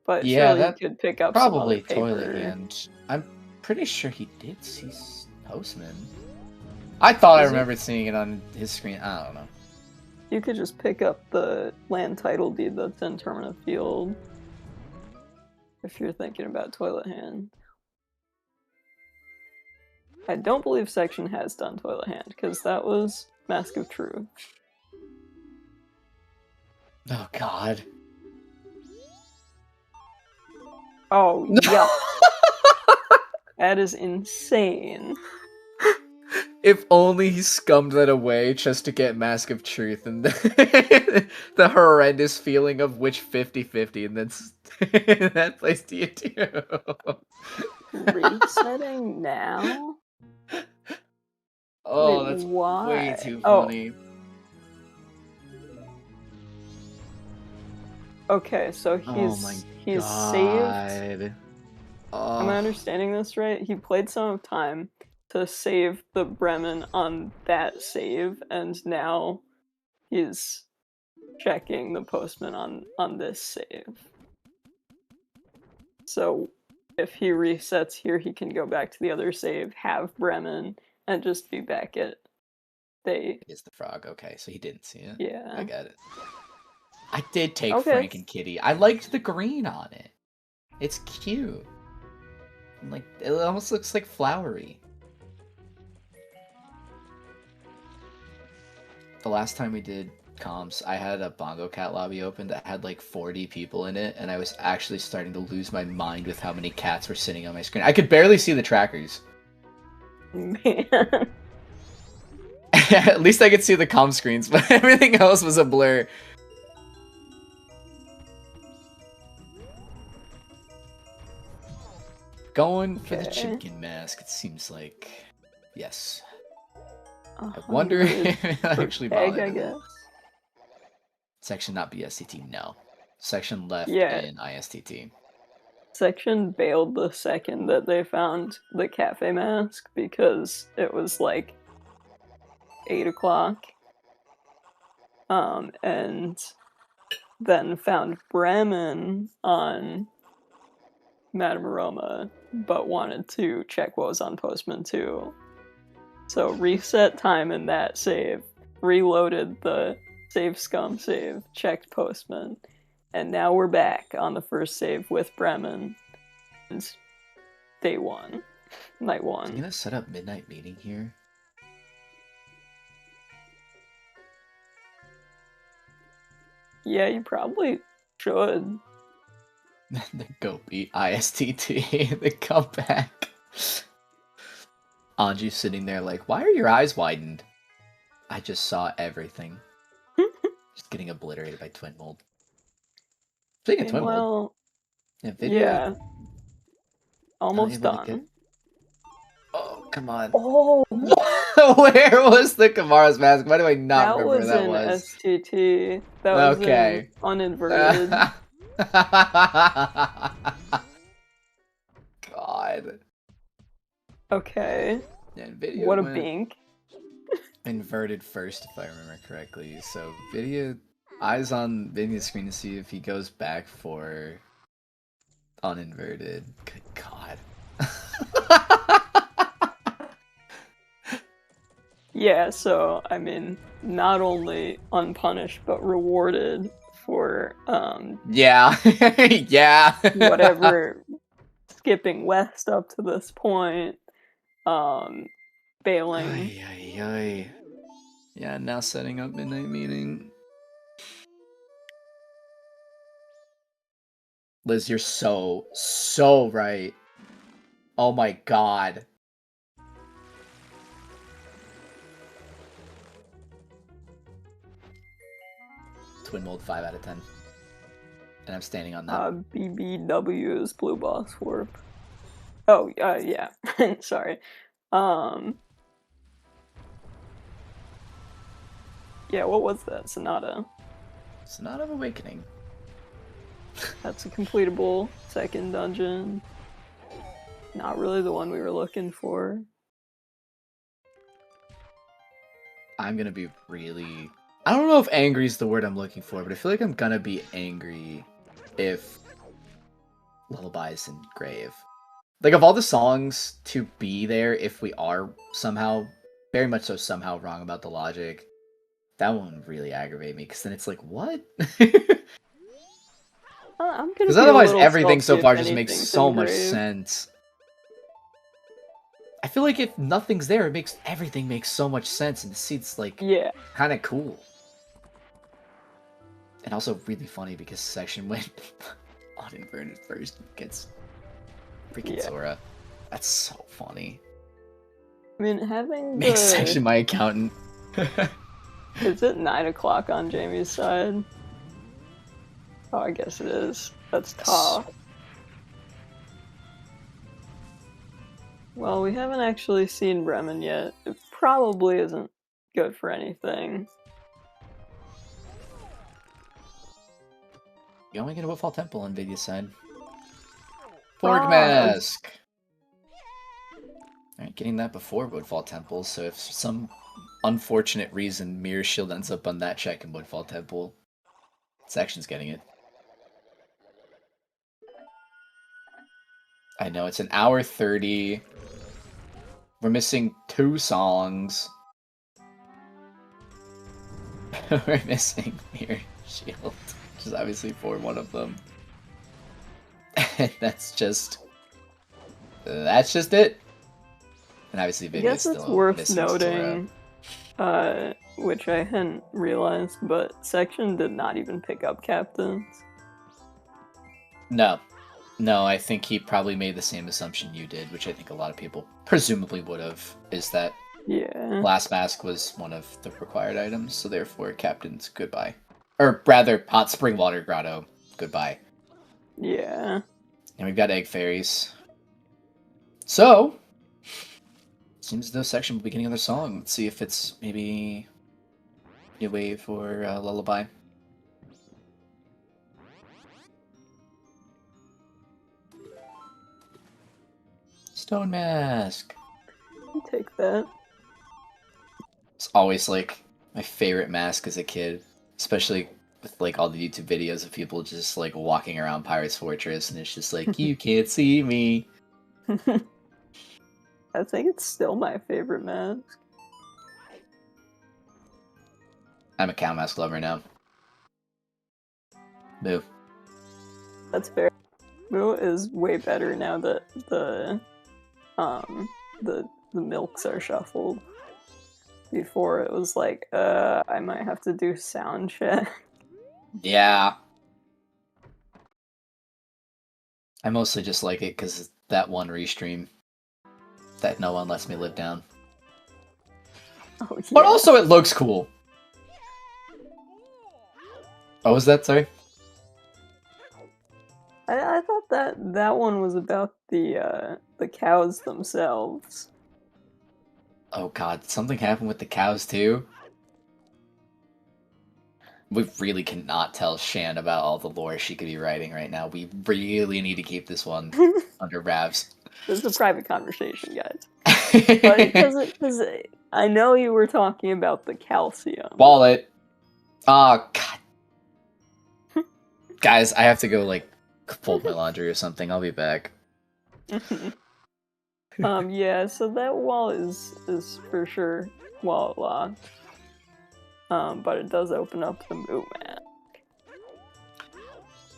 But yeah, surely he could pick up probably some other Toilet paper. Hand. I'm pretty sure he did see Postman. I thought I remembered seeing it on his screen. I don't know. You could just pick up the land title deed that's in Termina Field. If you're thinking about Toilet Hand. I don't believe Section has done Toilet Hand, because that was Mask of Truth. Oh, God. Oh, yeah. That is insane. If only he scummed that away just to get Mask of Truth and the horrendous feeling of which 50-50 and then that plays D2. Resetting now? Oh, Wait, that's why? way too Oh. funny. Okay, so Oh my he's god. saved. Oh. Am I understanding this right? He played some time to save the Bremen on that save, and now he's checking the postman on this save. So if he resets here, he can go back to the other save, have Bremen, and just be back at they. Is the frog okay? So he didn't see it. Yeah. I got it. I did take Okay. Frank and Kitty. I liked the green on it. It's cute. Like it almost looks like flowery. The last time we did comps, I had a Bongo Cat lobby open that had like 40 people in it, and I was actually starting to lose my mind with how many cats were sitting on my screen. I could barely see the trackers. Man. At least I could see the comp screens, but everything else was a blur. Going for the chicken mask, it seems like. Yes. I wonder if it actually bothered I him. guess. Section not BSTT, no. Section left Yeah. in ISTT. Section bailed the second that they found the cafe mask because it was like 8 o'clock. And then found Bremen on Madame Aroma, but wanted to check what was on Postman 2. So reset time in that save, reloaded the save scum save, checked Postman, and now we're back on the first save with Bremen. And day 1, night 1. Are you gonna set up midnight meeting here? Yeah, you probably should. The go beat ISTT, the comeback. Anju's sitting there like, why are your eyes widened? I just saw everything. Just getting obliterated by Twin Mold. Speaking of Twin Mold. Yeah, Vidya. Yeah. Almost able to done. get- Oh, come on. Oh, Where was the Kamara's mask? Why do I not remember where that in was? STT. That was Okay. in uninverted. God. Okay. Yeah, Vidya What a went bink. inverted first, if I remember correctly. So Vidya, eyes on Vidya's screen to see if he goes back for uninverted. Good God. Yeah, so I mean, not only unpunished but rewarded for Yeah. Yeah. whatever skipping west up to this point, bailing. Ay, ay, ay. Yeah, now setting up midnight meeting. Liz, you're so right. Oh my God. Twin Mold 5 out of 10. And I'm standing on that. BBW's Blue Boss Warp. Oh, yeah. Sorry. Yeah, what was that? Sonata. Sonata of Awakening. That's a completable second dungeon. Not really the one we were looking for. I'm gonna be really... I don't know if angry is the word I'm looking for, but I feel like I'm gonna be angry if Lullaby's in Grave. Like, of all the songs to be there, if we are somehow, very much so somehow wrong about the logic, that one would really aggravate me, because then it's like, what? I'm gonna Because be a otherwise little everything so salty far if just makes anything's so in much Grave. sense. I feel like if nothing's there, everything makes so much sense, and it's like Yeah. kind of cool. And also really funny because Section went uninverted first against freaking Yeah. Zora. That's so funny. I mean, having Make the section my accountant. is it 9 o'clock on Jamie's side? Oh, I guess it is. That's tough. Well, we haven't actually seen Bremen yet. It probably isn't good for anything. You only get a Woodfall Temple on Vidya's side. Fork Ah. Mask! Alright, getting that before Woodfall Temple, so if for some unfortunate reason Mirror Shield ends up on that check in Woodfall Temple, Section's getting it. I know, it's an hour 30. We're missing 2 songs. We're missing Mirror Shield, which is obviously for one of them. And that's just it. And obviously I Vidya's guess it's still worth missing Sora. noting, which I hadn't realized, but Section did not even pick up captains. No, I think he probably made the same assumption you did, which I think a lot of people presumably would have, is that Yeah. Glass Mask was one of the required items, so therefore Captain's goodbye. Or rather, Hot Spring Water Grotto, goodbye. Yeah. And we've got Egg Fairies. So, seems as though Section will be getting another song. Let's see if it's maybe New Wave or Lullaby. Stone Mask. I'll take that. It's always like my favorite mask as a kid, especially with like all the YouTube videos of people just like walking around Pirate's Fortress, and it's just like, you can't see me. I think it's still my favorite mask. I'm a cow mask lover now. Boo. That's fair. Moo is way better now that the milks are shuffled. Before it was like, I might have to do sound check. Yeah. I mostly just like it because that one restream that no one lets me live down. Oh, yeah. But also it looks cool. Oh, was that? Sorry? I thought that one was about the cows themselves. Oh god, something happened with the cows too? We really cannot tell Shan about all the lore she could be writing right now. We really need to keep this one under wraps. This is a private conversation, guys. But because I know you were talking about the calcium. Wallet. Oh god. Guys, I have to go like fold my laundry or something. I'll be back. Yeah, so that wall is for sure wallet locked. But it does open up the Moo Mask.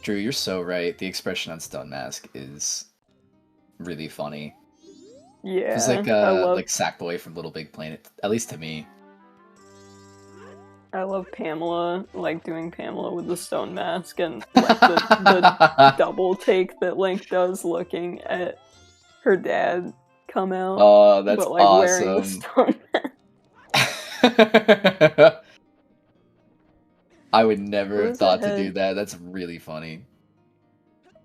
Drew, you're so right. The expression on Stone Mask is really funny. Yeah, It's like I love like Sackboy from Little Big Planet, at least to me. I love Pamela, like doing Pamela with the stone mask and like the double take that Link does looking at her dad come out. Oh, that's but like awesome. wearing the stone mask. I would never have Who's thought to ahead? do that. That's really funny.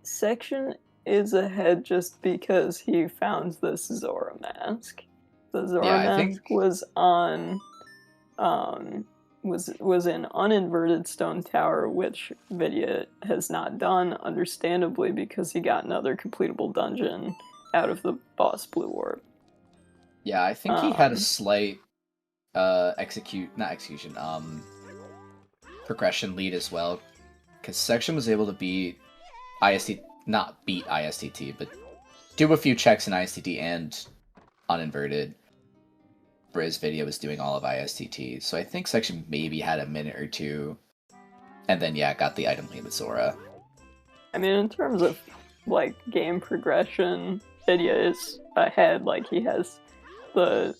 Section is ahead just because he found the Zora mask. The Zora Yeah, I mask think- was on was in Uninverted Stone Tower, which Vidya has not done, understandably, because he got another completable dungeon out of the boss Blue Orb. Yeah, I think he had a Um, slight progression lead as well, because Section was able to beat not beat ISTT, but do a few checks in ISTT and Uninverted. Whereas Vidya was doing all of ISTT, so I think Section maybe had a minute or two, and then yeah, got the item lead with Zora. I mean, in terms of like game progression, Vidya is ahead. Like he has the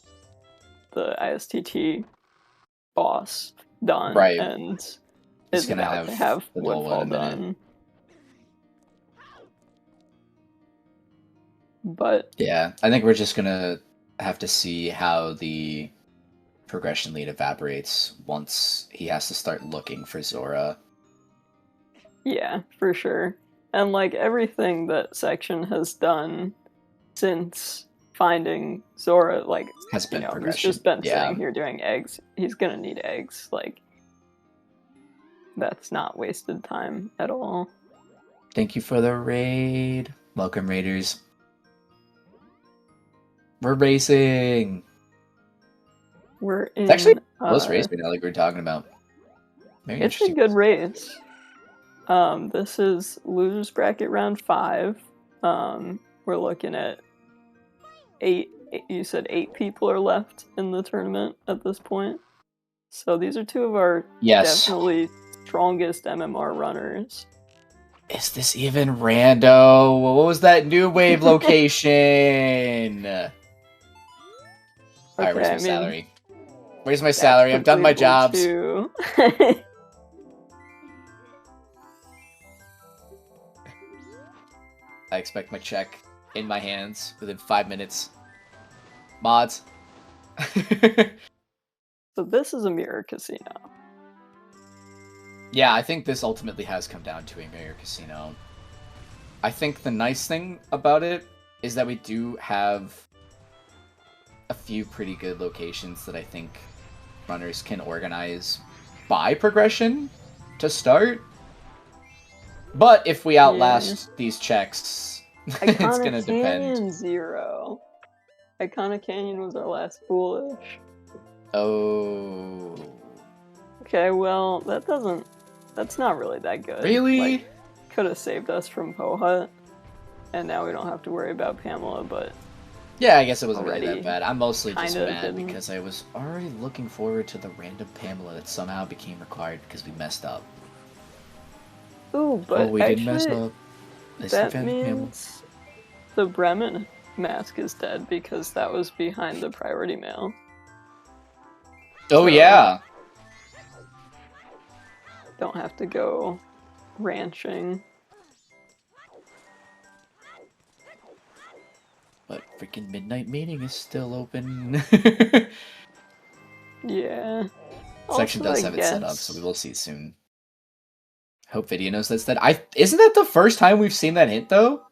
ISTT boss done, Right. and He's is gonna about to have the dual Woodfall one in a minute. done. But Yeah, I think we're just gonna have to see how the progression lead evaporates once he has to start looking for Zora. Yeah, for sure. And like everything that section has done since finding Zora, like, Has been he's progression. just been Yeah. sitting here doing eggs. He's gonna need eggs. Like, that's not wasted time at all. Thank you for the raid. Welcome, raiders. We're racing. We're in. It's actually a close race right now, like we were talking about. Very It's a interesting. good race. This is losers bracket round 5. We're looking at 8. You said 8 people are left in the tournament at this point. So these are two of our definitely strongest MMR runners. Is this even rando? What was that new wave location? Alright, where's my salary? Where's my salary? I've done my jobs. I expect my check in my hands within 5 minutes. Mods. So this is a mirror casino. Yeah, I think this ultimately has come down to a mirror casino. I think the nice thing about it is that we do have a few pretty good locations that I think runners can organize by progression to start. But if we outlast these checks, it's gonna depend. Canyon 0. Iconic Canyon was our last foolish. Oh. Okay, well, that's not really that good. Really? Like, could have saved us from Pohut, and now we don't have to worry about Pamela, but... Yeah, I guess it wasn't really that bad. I'm mostly just mad didn't. because I was already looking forward to the random Pamela that somehow became required because we messed up. Ooh, but we didn't mess up. That means the Bremen mask is dead because that was behind the priority mail. Oh, so, yeah! Don't have to go ranching. But freaking Midnight Meeting is still open. Yeah. Section does have it set up, so we will see soon. Hope Vidya knows that's dead. Isn't that the first time we've seen that hint, though?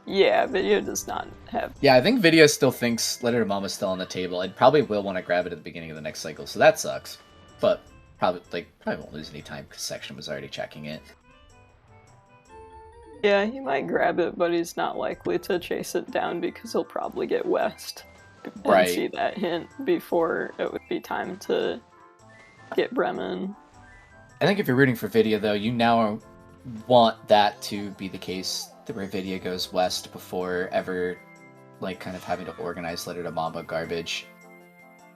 Yeah, Vidya does not have... Yeah, I think Vidya still thinks Letter to Mama's still on the table. And probably will want to grab it at the beginning of the next cycle, so that sucks. But probably won't lose any time because Section was already checking it. Yeah, he might grab it, but he's not likely to chase it down because he'll probably get West and see that hint before it would be time to get Bremen. I think if you're rooting for Vidya, though, you now want that to be the case where Vidya goes West before ever, like, kind of having to organize Letter to Mama garbage.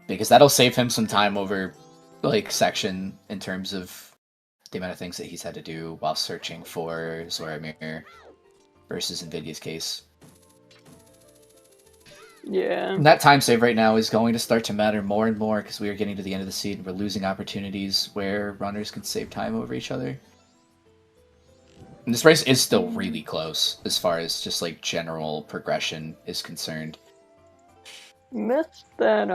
Because that'll save him some time over, like, Section in terms of the amount of things that he's had to do while searching for Zoramir versus in Vidya's case. Yeah. And that time save right now is going to start to matter more and more because we are getting to the end of the seed and we're losing opportunities where runners can save time over each other. And this race is still really close as far as just like general progression is concerned. Missed that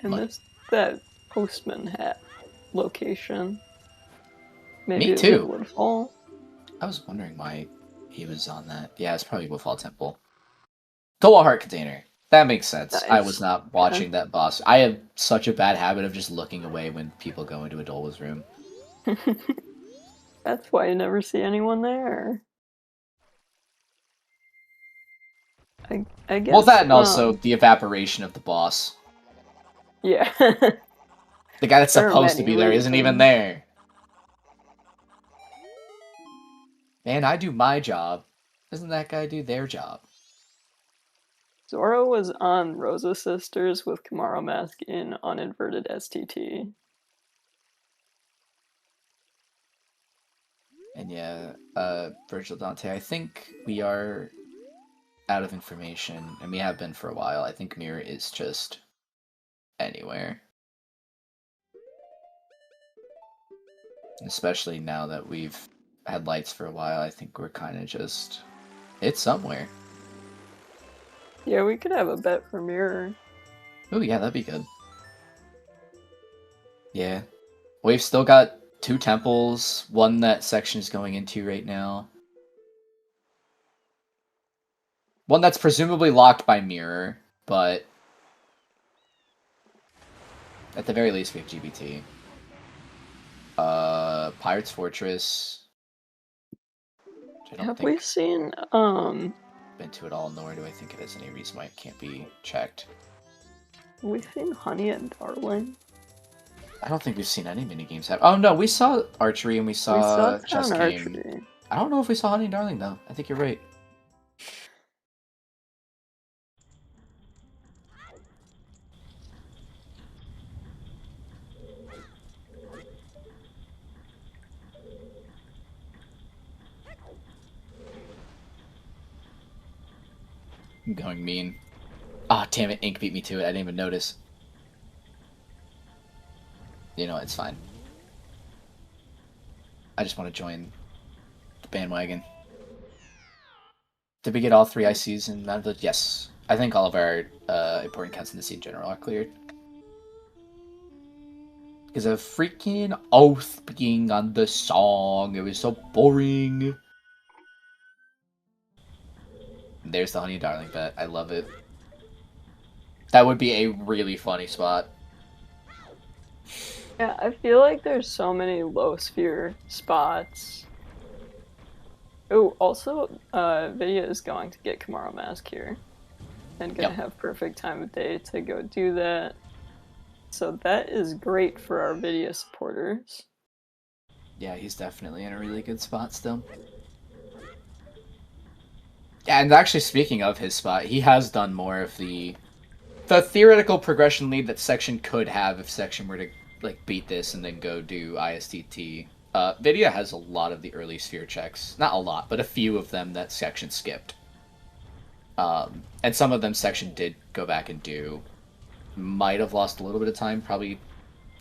missed that postman hat location. Maybe Me too. Woodfall. I was wondering why he was on that. Yeah, it's probably Woodfall Temple. Toa Heart Container. That makes sense. Nice. I was not watching that boss. I have such a bad habit of just looking away when people go into Adola's room. That's why you never see anyone there. I guess. Well, that and also the evaporation of the boss. Yeah. The guy that's supposed to be there isn't even there. Man, I do my job. Doesn't that guy do their job? Zoro was on Rosa Sisters with Kamaro Mask in uninverted STT. And yeah, Virgil Dante, I think we are out of information, and we have been for a while. I think Mirror is just anywhere. Especially now that we've had lights for a while, I think we're kind of just... It's somewhere. Yeah, we could have a bet for mirror. Oh yeah, that'd be good. Yeah. We've still got 2 temples, one that section's going into right now. One that's presumably locked by mirror, but at the very least we have GBT. Pirate's Fortress. I don't Have think we seen been to it all, nor do I think it has any reason why it can't be checked. we've seen Honey and Darling? I don't think we've seen any minigames happen. Oh no, we saw archery and we We saw saw Town chess game. Archery. I don't know if we saw Honey and Darling though. I think you're right. I'm going mean. Ah, oh, damn it, Ink beat me to it. I didn't even notice. You know, it's fine. I just want to join the bandwagon. Did we get all 3 ICs in that? Yes. I think all of our important counts in the scene in general are cleared. Because of freaking oath being on the song. It was so boring. There's the Honey and Darling bet. I love it. That would be a really funny spot. Yeah, I feel like there's so many low sphere spots. Oh, also, Vidya is going to get Kamaro Mask here. And gonna have perfect time of day to go do that. So that is great for our Vidya supporters. Yeah, he's definitely in a really good spot still. And actually, speaking of his spot, he has done more of the theoretical progression lead that Section could have if Section were to like beat this and then go do ISTT. Vidya has a lot of the early sphere checks. Not a lot, but a few of them that Section skipped. And some of them Section did go back and do. Might have lost a little bit of time, probably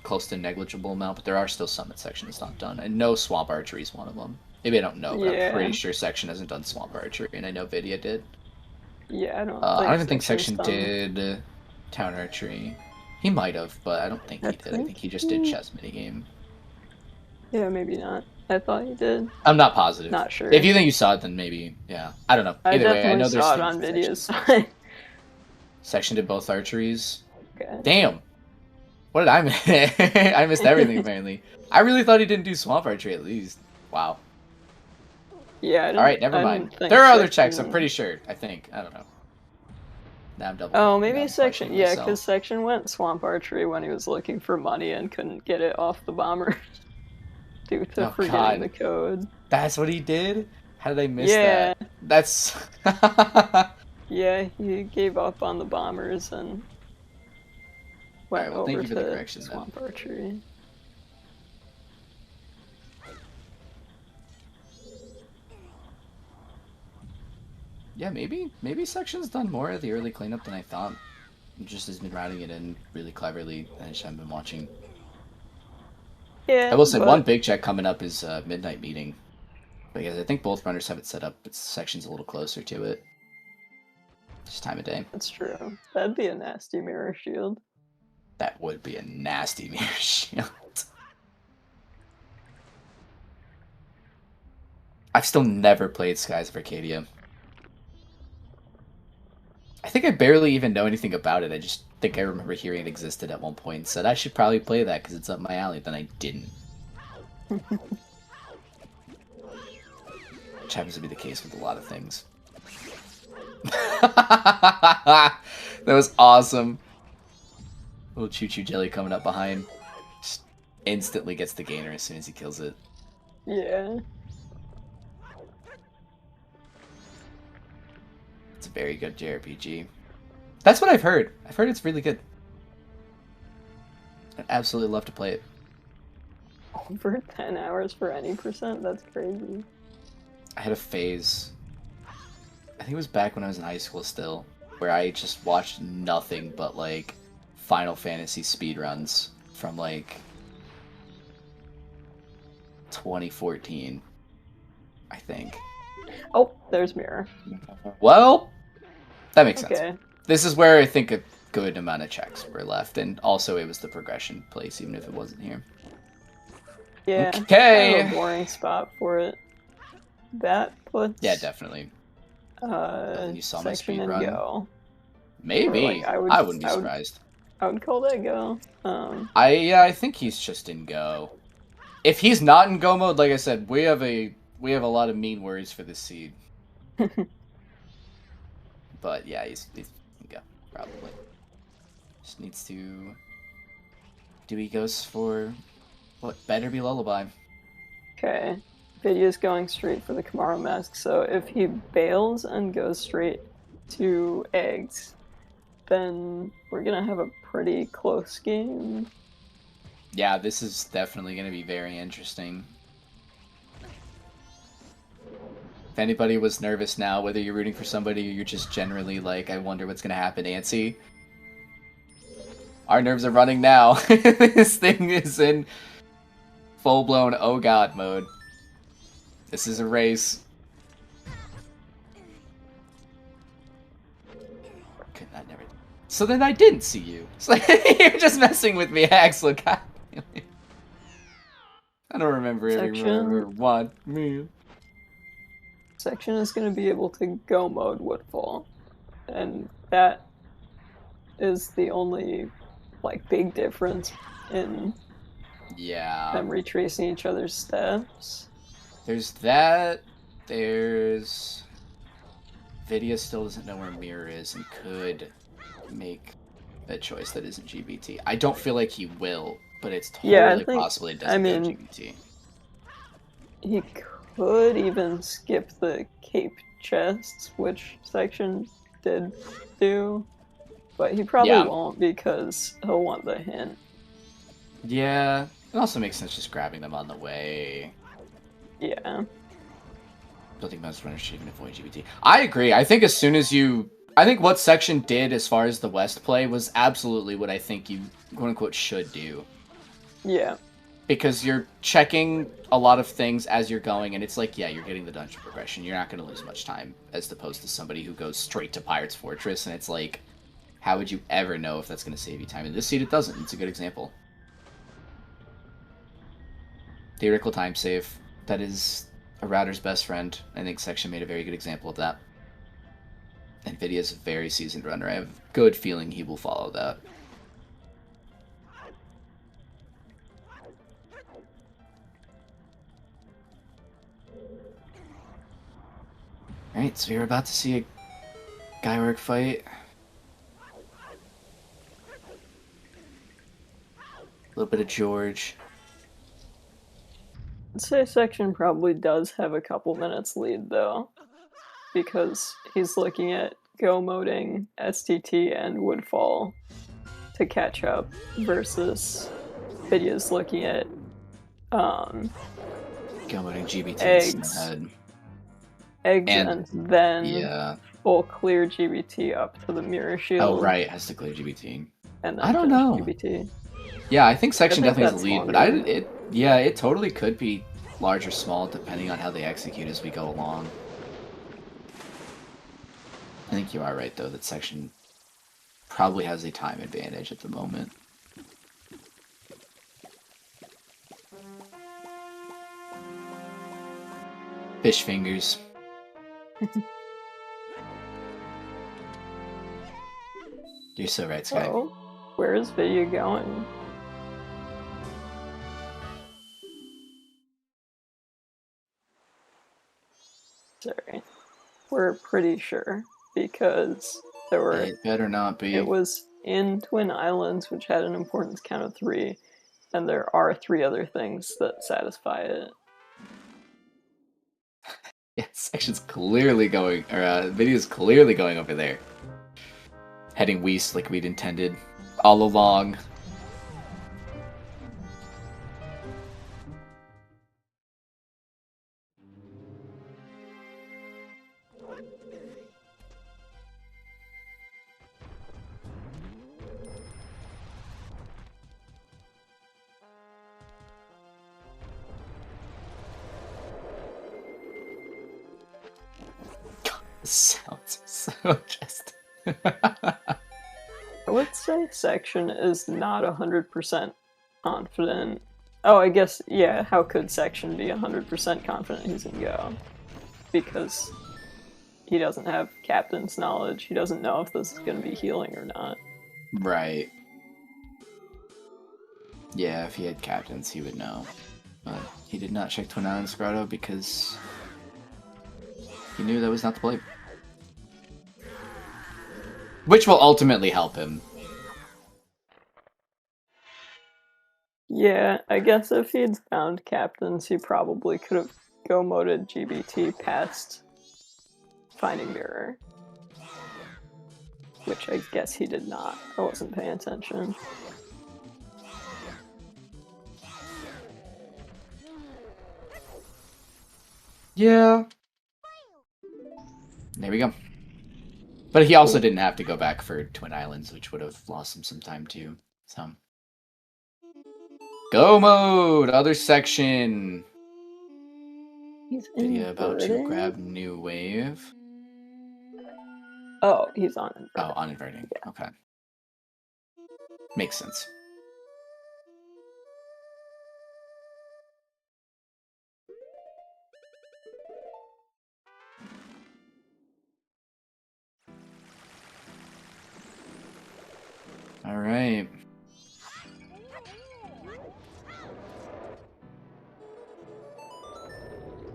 close to negligible amount, but there are still some that Section has not done. And no Swamp Archery is one of them. Maybe I don't know, but I'm pretty sure Section hasn't done Swamp Archery, and I know Vidya did. Yeah, I don't even think Section did Town Archery. He might have, but I don't think he did. I think he just did chess minigame. Yeah, maybe not. I thought he did. I'm not positive. Not sure. If you think you saw it, then maybe, yeah. I don't know. Either way, I know there's saw it on Vidya's side. Section did both archeries. Okay. Damn! What did I miss? I missed everything, apparently. I really thought he didn't do Swamp Archery, at least. Wow. Yeah, alright, never mind. There are other checks, I'm pretty sure. I think. I don't know. Now I'm double. Oh, maybe Section. Yeah, because Section went Swamp Archery when he was looking for money and couldn't get it off the bomber due to forgetting the code. That's what he did? How did I miss that? That's. Yeah, he gave up on the bombers and went over thank you for the to correction, Swamp Archery. Yeah, maybe Section's done more of the early cleanup than I thought. He just has been routing it in really cleverly, and I just haven't been watching. Yeah, I will say one big check coming up is Midnight Meeting, because I think both runners have it set up, but Section's a little closer to it. Just time of day. That's true. That'd be a nasty mirror shield. That would be a nasty mirror shield. I've still never played Skies of Arcadia. I think I barely even know anything about it. I just think I remember hearing it existed at one point and said I should probably play that because it's up my alley. Then I didn't. Which happens to be the case with a lot of things. That was awesome. Little Choo Choo Jelly coming up behind. Just instantly gets the gainer as soon as he kills it. Yeah. It's a very good JRPG. That's what I've heard. I've heard it's really good. I'd absolutely love to play it. Over 10 hours for any percent? That's crazy. I had a phase, I think it was back when I was in high school still, where I just watched nothing but, like, Final Fantasy speedruns from, like, 2014, I think. Oh, there's Mirror. Well, That makes sense. Okay. This is where I think a good amount of checks were left, and also it was the progression place, even if it wasn't here. Yeah. Kind Okay. of a boring spot for it. That puts. Yeah, definitely. You saw my section speed and run. go. Maybe. Or, like, I wouldn't be surprised. I would call that go. I think he's just in go. If he's not in go mode, like I said, we have a lot of mean words for this seed. But yeah, he's in go, probably. Just needs to do he goes for what better be lullaby. Okay. Vidya's going straight for the Kamara mask, so if he bails and goes straight to eggs, then we're gonna have a pretty close game. Yeah, this is definitely gonna be very interesting. If anybody was nervous now, whether you're rooting for somebody or you're just generally like, I wonder what's gonna happen, Nancy. Our nerves are running now. This thing is in full-blown oh god mode. This is a race. Couldn't I never... So then I didn't see you. It's like, you're just messing with me, Axel. God damn it. I don't remember everyone. Me. Section is going to be able to go mode Woodfall, and that is the only like big difference in them retracing each other's steps. There's that. There's Vidya still doesn't know where Mirror is and could make a choice that isn't GBT. I don't feel like he will, but it's totally possible it doesn't go GBT. He could even skip the cape chests, which Section did do, but he probably won't because he'll want the hint. Yeah, it also makes sense just grabbing them on the way. Yeah. Don't think most runners should even avoid GBT. I agree. I think as soon as you... I think what Section did as far as the West play was absolutely what I think you, quote-unquote, should do. Yeah. Because you're checking a lot of things as you're going, and it's like, yeah, you're getting the dungeon progression. You're not going to lose much time, as opposed to somebody who goes straight to Pirate's Fortress, and it's like, how would you ever know if that's going to save you time? In this seed, it doesn't. It's a good example. Theoretical time save. That is a router's best friend. I think Section made a very good example of that. And Vidya's a very seasoned runner. I have a good feeling he will follow that. Alright, so we're about to see a Guywork fight. A little bit of George. I'd say Section probably does have a couple minutes lead, though, because he's looking at go moding STT and Woodfall to catch up, versus Vidya's looking at go moding GBT eggs and then full clear GBT up to the mirror shield. Oh right, it has to clear GBT. And then I don't know. GBT. Yeah, I think Section definitely has the lead, but it totally could be large or small depending on how they execute as we go along. I think you are right though that Section probably has a time advantage at the moment. Fish fingers. You're so right, Sky. Oh, where is Vidya going? Sorry. We're pretty sure, because there were... It better not be. It was in Twin Islands, which had an importance count of 3, and there are 3 other things that satisfy it. Yeah, Section's clearly going, or Vidya's clearly going over there. Heading west like we'd intended all along. Sounds so just... I would say Section is not 100% confident. Oh, I guess, yeah, how could Section be 100% confident he's gonna go? Because he doesn't have Captain's knowledge. He doesn't know if this is gonna be healing or not. Right. Yeah, if he had captains, he would know. But he did not check Twin Islands Grotto because he knew that was not the play. Which will ultimately help him. Yeah, I guess if he'd found Captains, he probably could have go-moded GBT past Finding Mirror. Which I guess he did not. I wasn't paying attention. Yeah. There we go. But he also didn't have to go back for Twin Islands, which would have lost him some time too. So. Go mode! Other section! He's Vidya about to inverting? grab new wave. Oh, he's on inverting. Oh, on inverting. Yeah. Okay. Makes sense. Alright.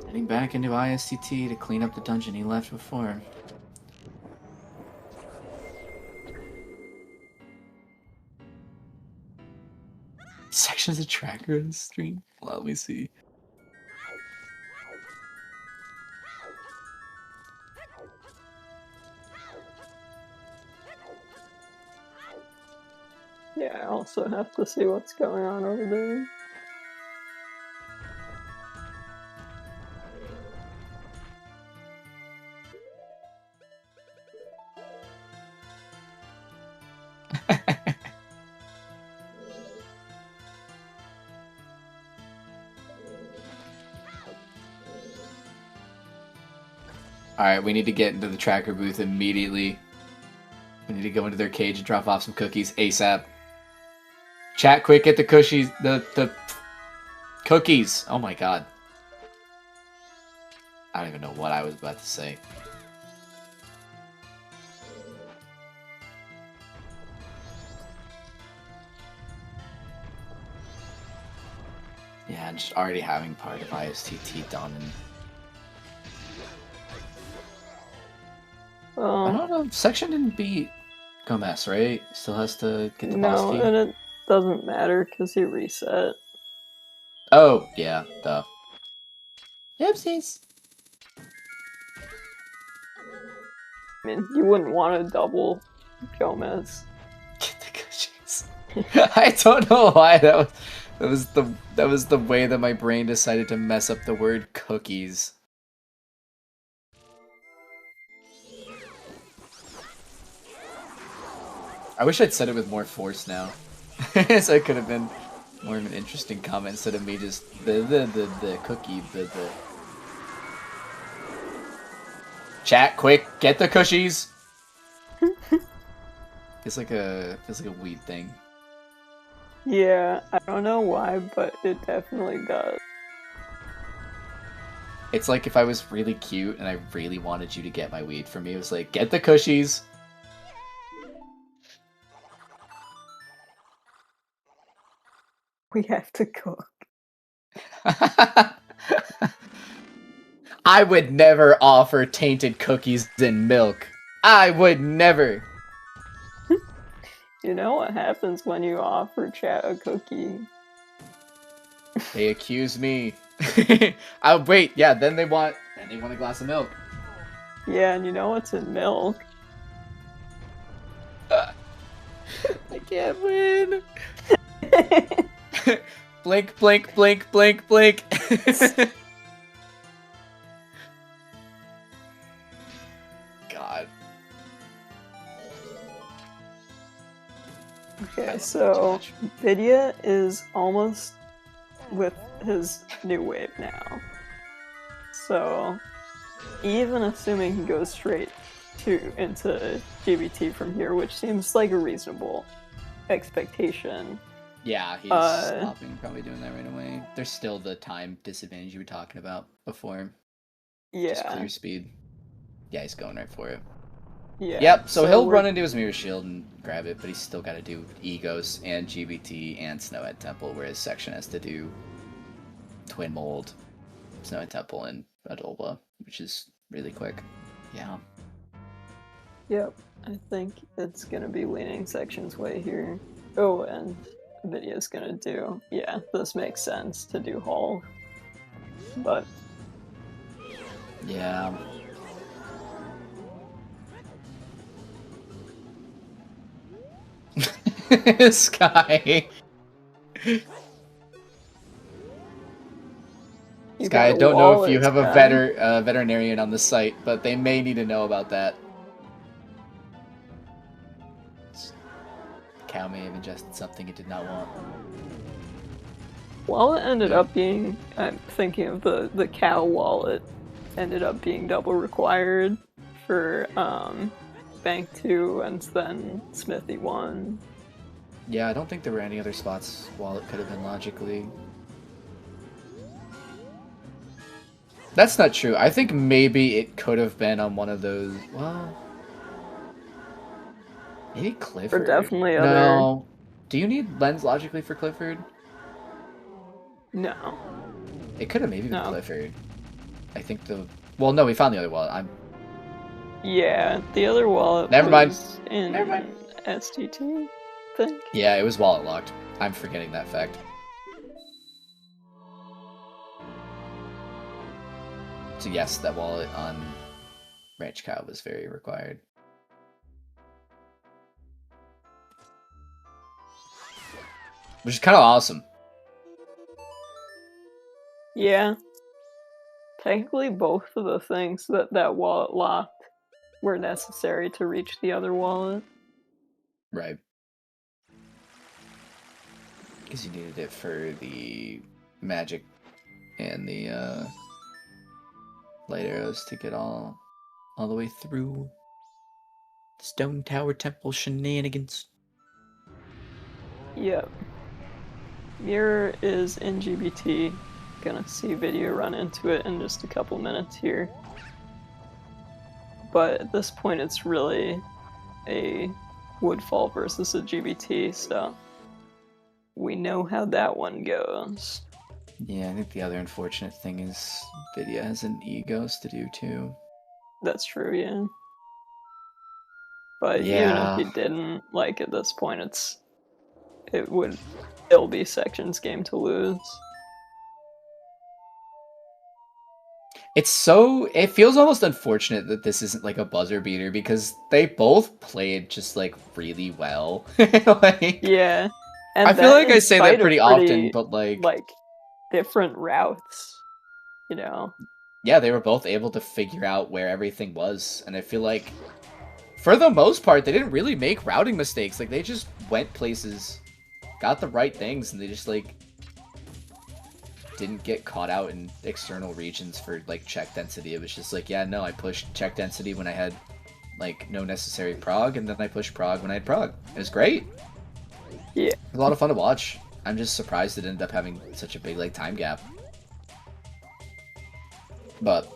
Heading back into ISTT to clean up the dungeon he left before. Sections of tracker in the stream? Let me see. Yeah, I also have to see what's going on over there. Alright, we need to get into the tracker booth immediately. We need to go into their cage and drop off some cookies ASAP. Chat quick, get the cookies. The cookies. Oh my god. I don't even know what I was about to say. Yeah, and just already having part of ISTT done. And I don't know. Section didn't beat Gomez, right? Still has to get the boss key. No, and it doesn't matter because he reset. Oh, yeah, duh. Oopsies. I mean, you wouldn't want to double Gomez. Get the cushions. I don't know why that was the way that my brain decided to mess up the word cookies. I wish I'd said it with more force now. So it could have been more of an interesting comment instead of me just the cookie, the Chat, quick, get the cushies! It's like a weed thing. Yeah, I don't know why, but it definitely does. It's like if I was really cute and I really wanted you to get my weed for me, it was like, get the cushies! We have to cook. I would never offer tainted cookies in milk. I would never. You know what happens when you offer chat a cookie? They accuse me. Wait, yeah, then they want a glass of milk. Yeah, and you know what's in milk? I can't win. Blink, blink, blink, blink, blink. God. Okay, so Vidya is almost with his new wave now. So, even assuming he goes straight into GBT from here, which seems like a reasonable expectation. Yeah, he's stopping, probably doing that right away. There's still the time disadvantage you were talking about before. Just Yeah. clear speed. Yeah, he's going right for it. Yeah. Yep, so he'll run into his mirror shield and grab it, but he's still got to do Egos and GBT and Snowhead Temple, whereas Section has to do Twin Mold, Snowhead Temple, and Adolva, which is really quick. Yeah. Yep, I think it's gonna be leaning Section's way here. Oh, and Vidya's gonna do... Yeah, this makes sense to do Hall. But... Yeah. Sky. Sky, I don't know if you have a veterinarian on the site, but they may need to know about that. The cow may have ingested something it did not want. Wallet ended up being... I'm thinking of the cow wallet. Ended up being double required for Bank 2 and then Smithy 1. Yeah, I don't think there were any other spots Wallet could have been logically. That's not true. I think maybe it could have been on one of those... Well... Maybe Clifford. Or definitely other... No. Do you need lens logically for Clifford? No. It could have maybe been Clifford. I think the... Well, no, we found the other wallet. Yeah, the other wallet Never mind. In STT, I think? Yeah, it was wallet locked. I'm forgetting that fact. So yes, that wallet on Ranch Cow was very required. Which is kind of awesome. Yeah. Technically, both of the things that wallet locked were necessary to reach the other wallet. Right. Because you needed it for the magic and the light arrows to get all the way through. Stone Tower Temple shenanigans. Yep. Mirror is in GBT. Gonna see Vidya run into it in just a couple minutes here. But at this point it's really a Woodfall versus a GBT, so we know how that one goes. Yeah, I think the other unfortunate thing is Vidya has an Egos to do too. That's true, yeah. But yeah. even if he didn't, like at this point it'll be Section's game to lose. It feels almost unfortunate that this isn't like a buzzer beater because they both played just like really well. Like, yeah. And I feel like I say that pretty often, but like different routes, you know. Yeah, they were both able to figure out where everything was, and I feel like for the most part they didn't really make routing mistakes. Like they just went places, got the right things, and they just like didn't get caught out in external regions for like check density. It was just like, yeah, no, I pushed check density when I had like no necessary prog, and then I pushed prog when I had prog. It was great. Yeah. It was a lot of fun to watch. I'm just surprised it ended up having such a big like time gap. But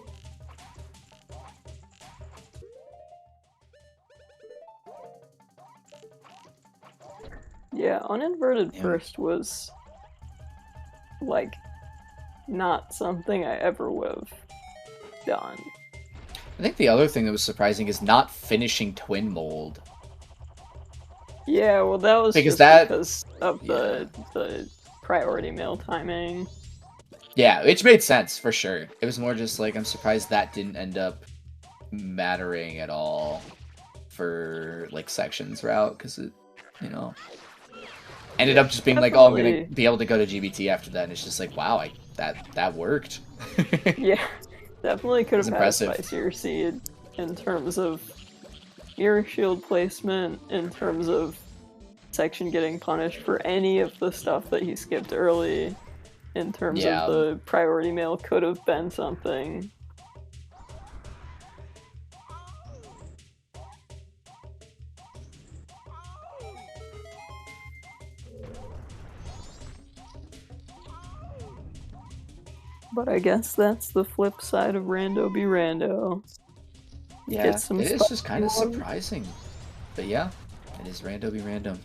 yeah, uninverted first was like not something I ever would have done. I think the other thing that was surprising is not finishing Twin Mold. Yeah, well that was because of the priority mail timing. Yeah, which made sense for sure. It was more just like I'm surprised that didn't end up mattering at all for like Section's route, because it, you know, ended up just being like, oh, I'm gonna be able to go to GBT after that, and it's just like, wow, that worked. Yeah, definitely could have had a impressive. spicier seed in terms of mirror shield placement, in terms of Section getting punished for any of the stuff that he skipped early, in terms of the priority mail could have been something. But I guess that's the flip side of Rando be Rando. Yeah, Get some it is stuff just kind of going. surprising. But yeah, it is rando be random.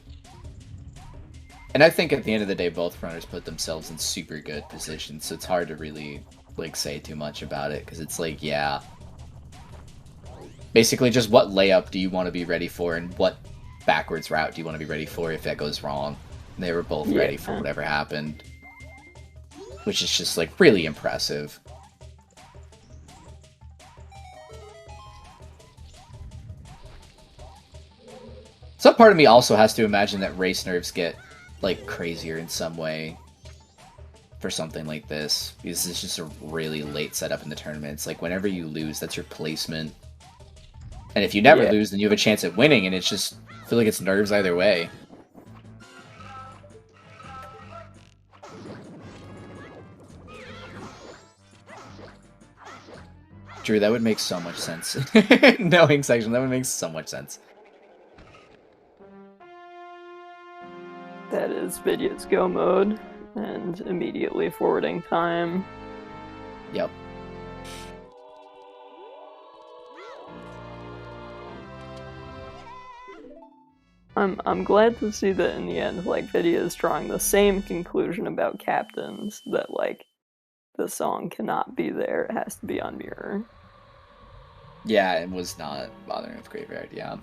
And I think at the end of the day, both runners put themselves in super good positions, so it's hard to really, like, say too much about it, because it's like, yeah. Basically, just what layup do you want to be ready for, and what backwards route do you want to be ready for if that goes wrong? And they were both ready for whatever happened. Which is just, like, really impressive. Some part of me also has to imagine that race nerves get, like, crazier in some way for something like this. Because it's just a really late setup in the tournament. It's like, whenever you lose, that's your placement. And if you never lose, then you have a chance at winning, and it's just, I feel like it's nerves either way. Drew, that would make so much sense. Knowing section, that would make so much sense. That is Vidya's go mode, and immediately forwarding time. Yep. I'm glad to see that in the end, like, Vidya is drawing the same conclusion about captains, that, like, the song cannot be there, it has to be on mirror. Yeah, it was not bothering with Graveyard, yeah.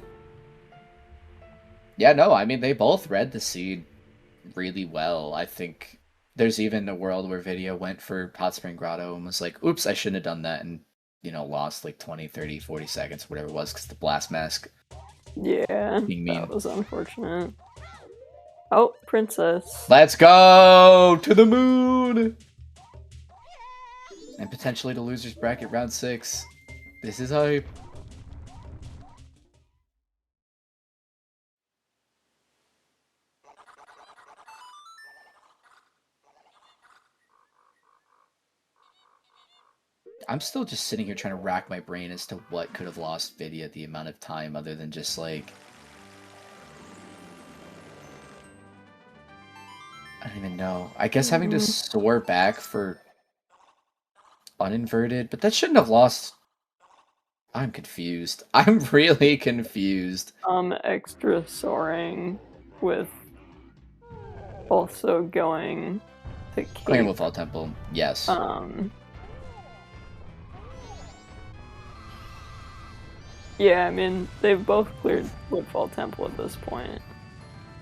Yeah, no, I mean, they both read the seed really well. I think there's even a world where Vidya went for Hot Spring Grotto and was like, oops, I shouldn't have done that, and, you know, lost like 20, 30, 40 seconds, whatever it was, because the Blast Mask. Yeah, Being mean. that was unfortunate. Oh, Princess. Let's go to the moon! And potentially to Losers Bracket round 6. This is hype. I'm still just sitting here trying to rack my brain as to what could have lost Vidya the amount of time other than just like... I don't even know. I guess having to soar back for uninverted, but that shouldn't have lost... I'm confused. I'm really confused. Extra soaring with also going to Cape. Clearing with All Temple, yes. Yeah, I mean, they've both cleared Woodfall Temple at this point.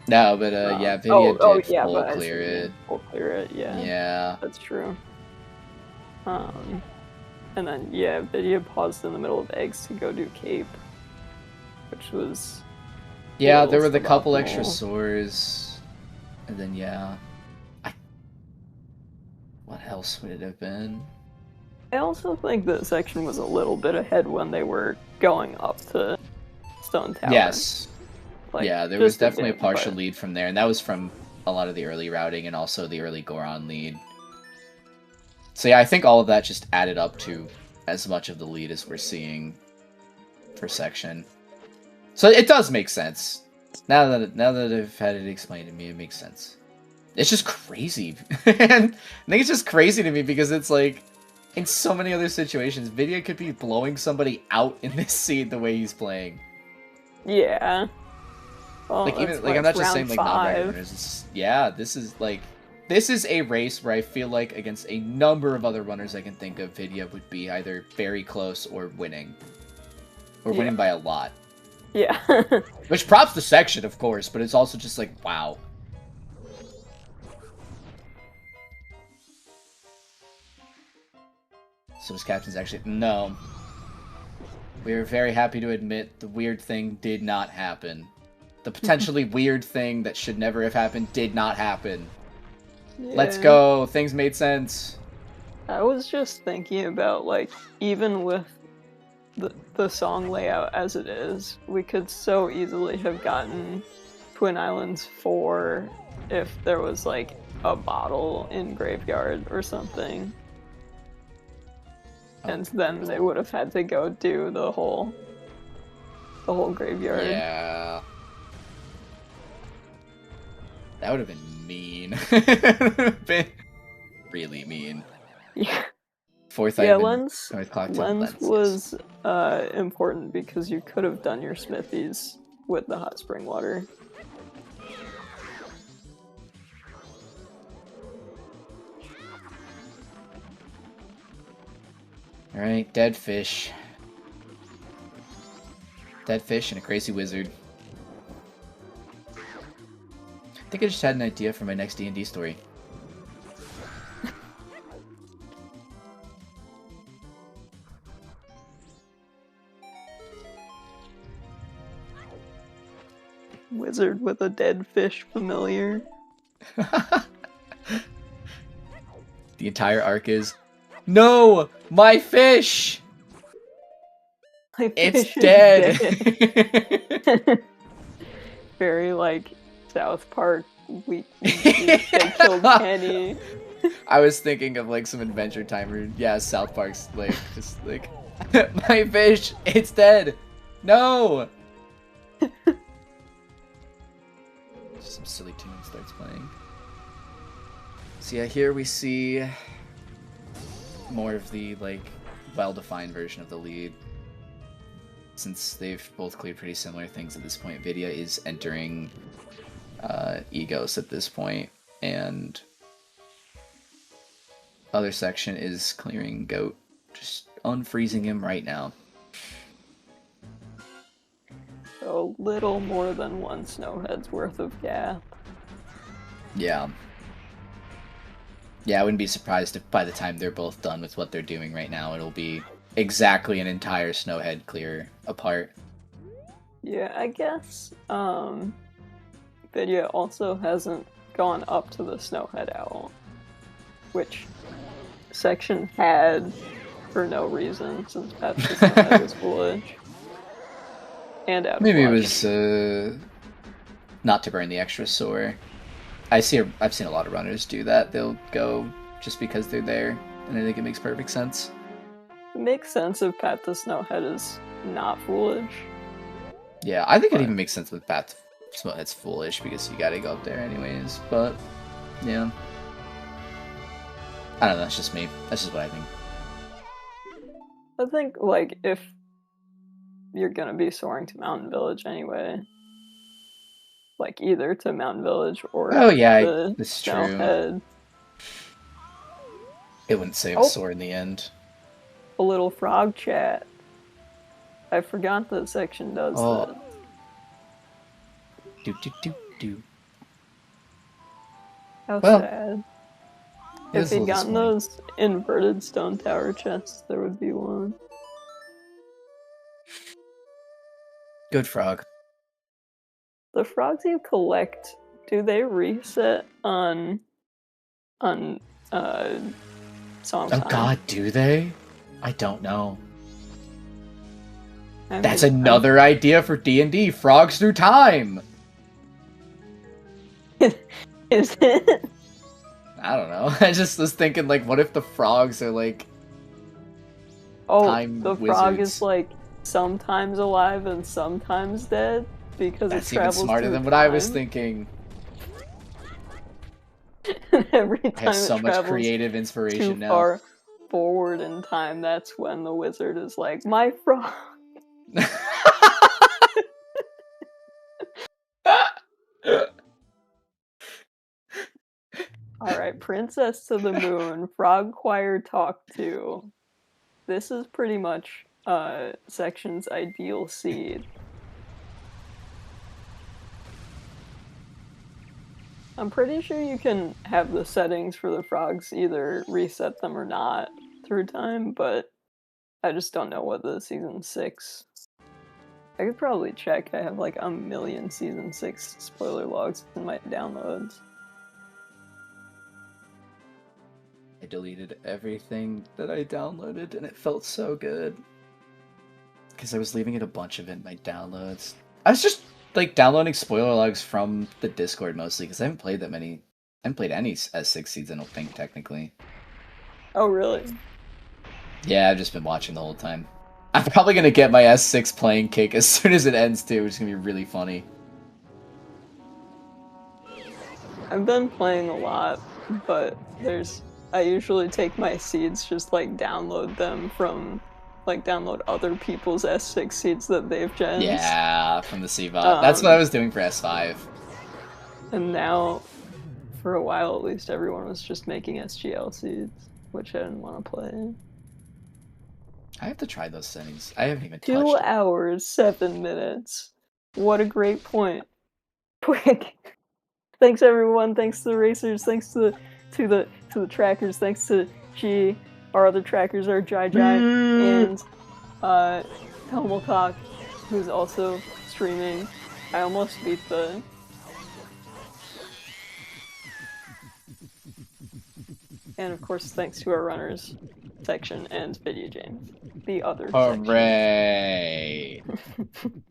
No, but yeah, Vidya did full clear it. Full clear it, yeah. Yeah. That's true. And then, yeah, Vidya paused in the middle of eggs to go do Cape, which was... Yeah, there were the couple extra soars, and then, yeah. What else would it have been? I also think that section was a little bit ahead when they were going up to Stone Tower. Yes. Like, yeah, there was definitely a partial lead from there, and that was from a lot of the early routing and also the early Goron lead. So yeah, I think all of that just added up to as much of the lead as we're seeing for section. So it does make sense. Now that I've had it explained to me, it makes sense. It's just crazy. And I think it's just crazy to me because it's like, in so many other situations, Vidya could be blowing somebody out in this seed the way he's playing. Yeah. Well, like even like I'm not just saying like non-runners. Yeah, this is a race where I feel like against a number of other runners I can think of, Vidya would be either very close or winning. Or winning by a lot. Yeah. Which props the section, of course, but it's also just like, wow. So his captain's actually... No. We are very happy to admit the weird thing did not happen. The potentially weird thing that should never have happened did not happen. Yeah. Let's go. Things made sense. I was just thinking about, like, even with the song layout as it is, we could so easily have gotten Twin Islands 4 if there was, like, a bottle in Graveyard or something. And then they would have had to go do the whole Graveyard. Yeah. That would have been mean. Been really mean. Yeah, Fourth yeah. item in Lens North Clock to lens Lens, yes. was important because you could have done your smithies with the hot spring water. Alright, dead fish. Dead fish and a crazy wizard. I think I just had an idea for my next D&D story. Wizard with a dead fish familiar. The entire arc is, no, my fish! My It's fish is dead! dead. Very like South Park. They killed Kenny. I was thinking of like some Adventure Time or yeah, South Park's like just like my fish, it's dead. No. Just some silly tune starts playing. So yeah, here we see more of the like well-defined version of the lead. Since they've both cleared pretty similar things at this point, Vidya is entering Egos at this point, and TheOtherSection is clearing Goat, just unfreezing him right now. A little more than one Snowhead's worth of gap. Yeah. Yeah, I wouldn't be surprised if by the time they're both done with what they're doing right now, it'll be exactly an entire Snowhead clear apart. Yeah, I guess Vidya also hasn't gone up to the Snowhead Owl, which Section had for no reason since Path to Snowhead was foolish. And out of Maybe it luck. was not to burn the extra sore. I've seen a lot of runners do that. They'll go just because they're there, and I think it makes perfect sense. It makes sense if Path to Snowhead is not foolish. Yeah, I think it even makes sense with Path to Snowhead's foolish because you gotta go up there anyways, but yeah. I don't know, that's just me. That's just what I think. I think, like, if you're gonna be soaring to Mountain Village anyway, like, either to Mountain Village or Oh yeah, the that's true. Snowhead. It wouldn't save a sore in the end. A little frog chat. I forgot that Section does that. Do. How Well, sad. If he'd gotten those inverted stone tower chests, there would be one. Good frog. The frogs you collect, do they reset on Song Oh Time? god, do they? I don't know. I mean, That's another idea for D&D, frogs through time! Is it? I don't know. I just was thinking, like, what if the frogs are, like, time the frog wizards? is, like, sometimes alive and sometimes dead? Because That's it even travels smarter through than what I was time? thinking. Every I time have so it much travels creative too inspiration now. far forward in time, that's when the wizard is like, my frog! Alright, Princess to the Moon, Frog Choir Talk 2. This is pretty much Section's ideal seed. I'm pretty sure you can have the settings for the frogs either reset them or not through time, but I just don't know what the Season 6... I could probably check. I have like a million Season 6 spoiler logs in my downloads. I deleted everything that I downloaded and it felt so good. Because I was leaving it a bunch of it in my downloads. I was just like downloading spoiler logs from the Discord mostly because I haven't played that many. I haven't played any S6 seeds, I don't think, technically. Oh, really? Yeah, I've just been watching the whole time. I'm probably gonna get my S6 playing kick as soon as it ends too, which is gonna be really funny. I've been playing a lot, but I usually take my seeds, just like download them from, like download other people's S6 seeds that they've gens. Yeah, from the CBOT. That's what I was doing for S5. And now, for a while at least, everyone was just making SGL seeds, which I didn't want to play. I have to try those settings. I haven't even 2 touched it. hours, 7 minutes. What a great point. Quick. Thanks everyone, thanks to the racers, thanks to the trackers, thanks to G, our other trackers are Jai and Helmelcock, who's also streaming. I almost beat the and of course thanks to our runners section and Vidya James. The other Hooray! section.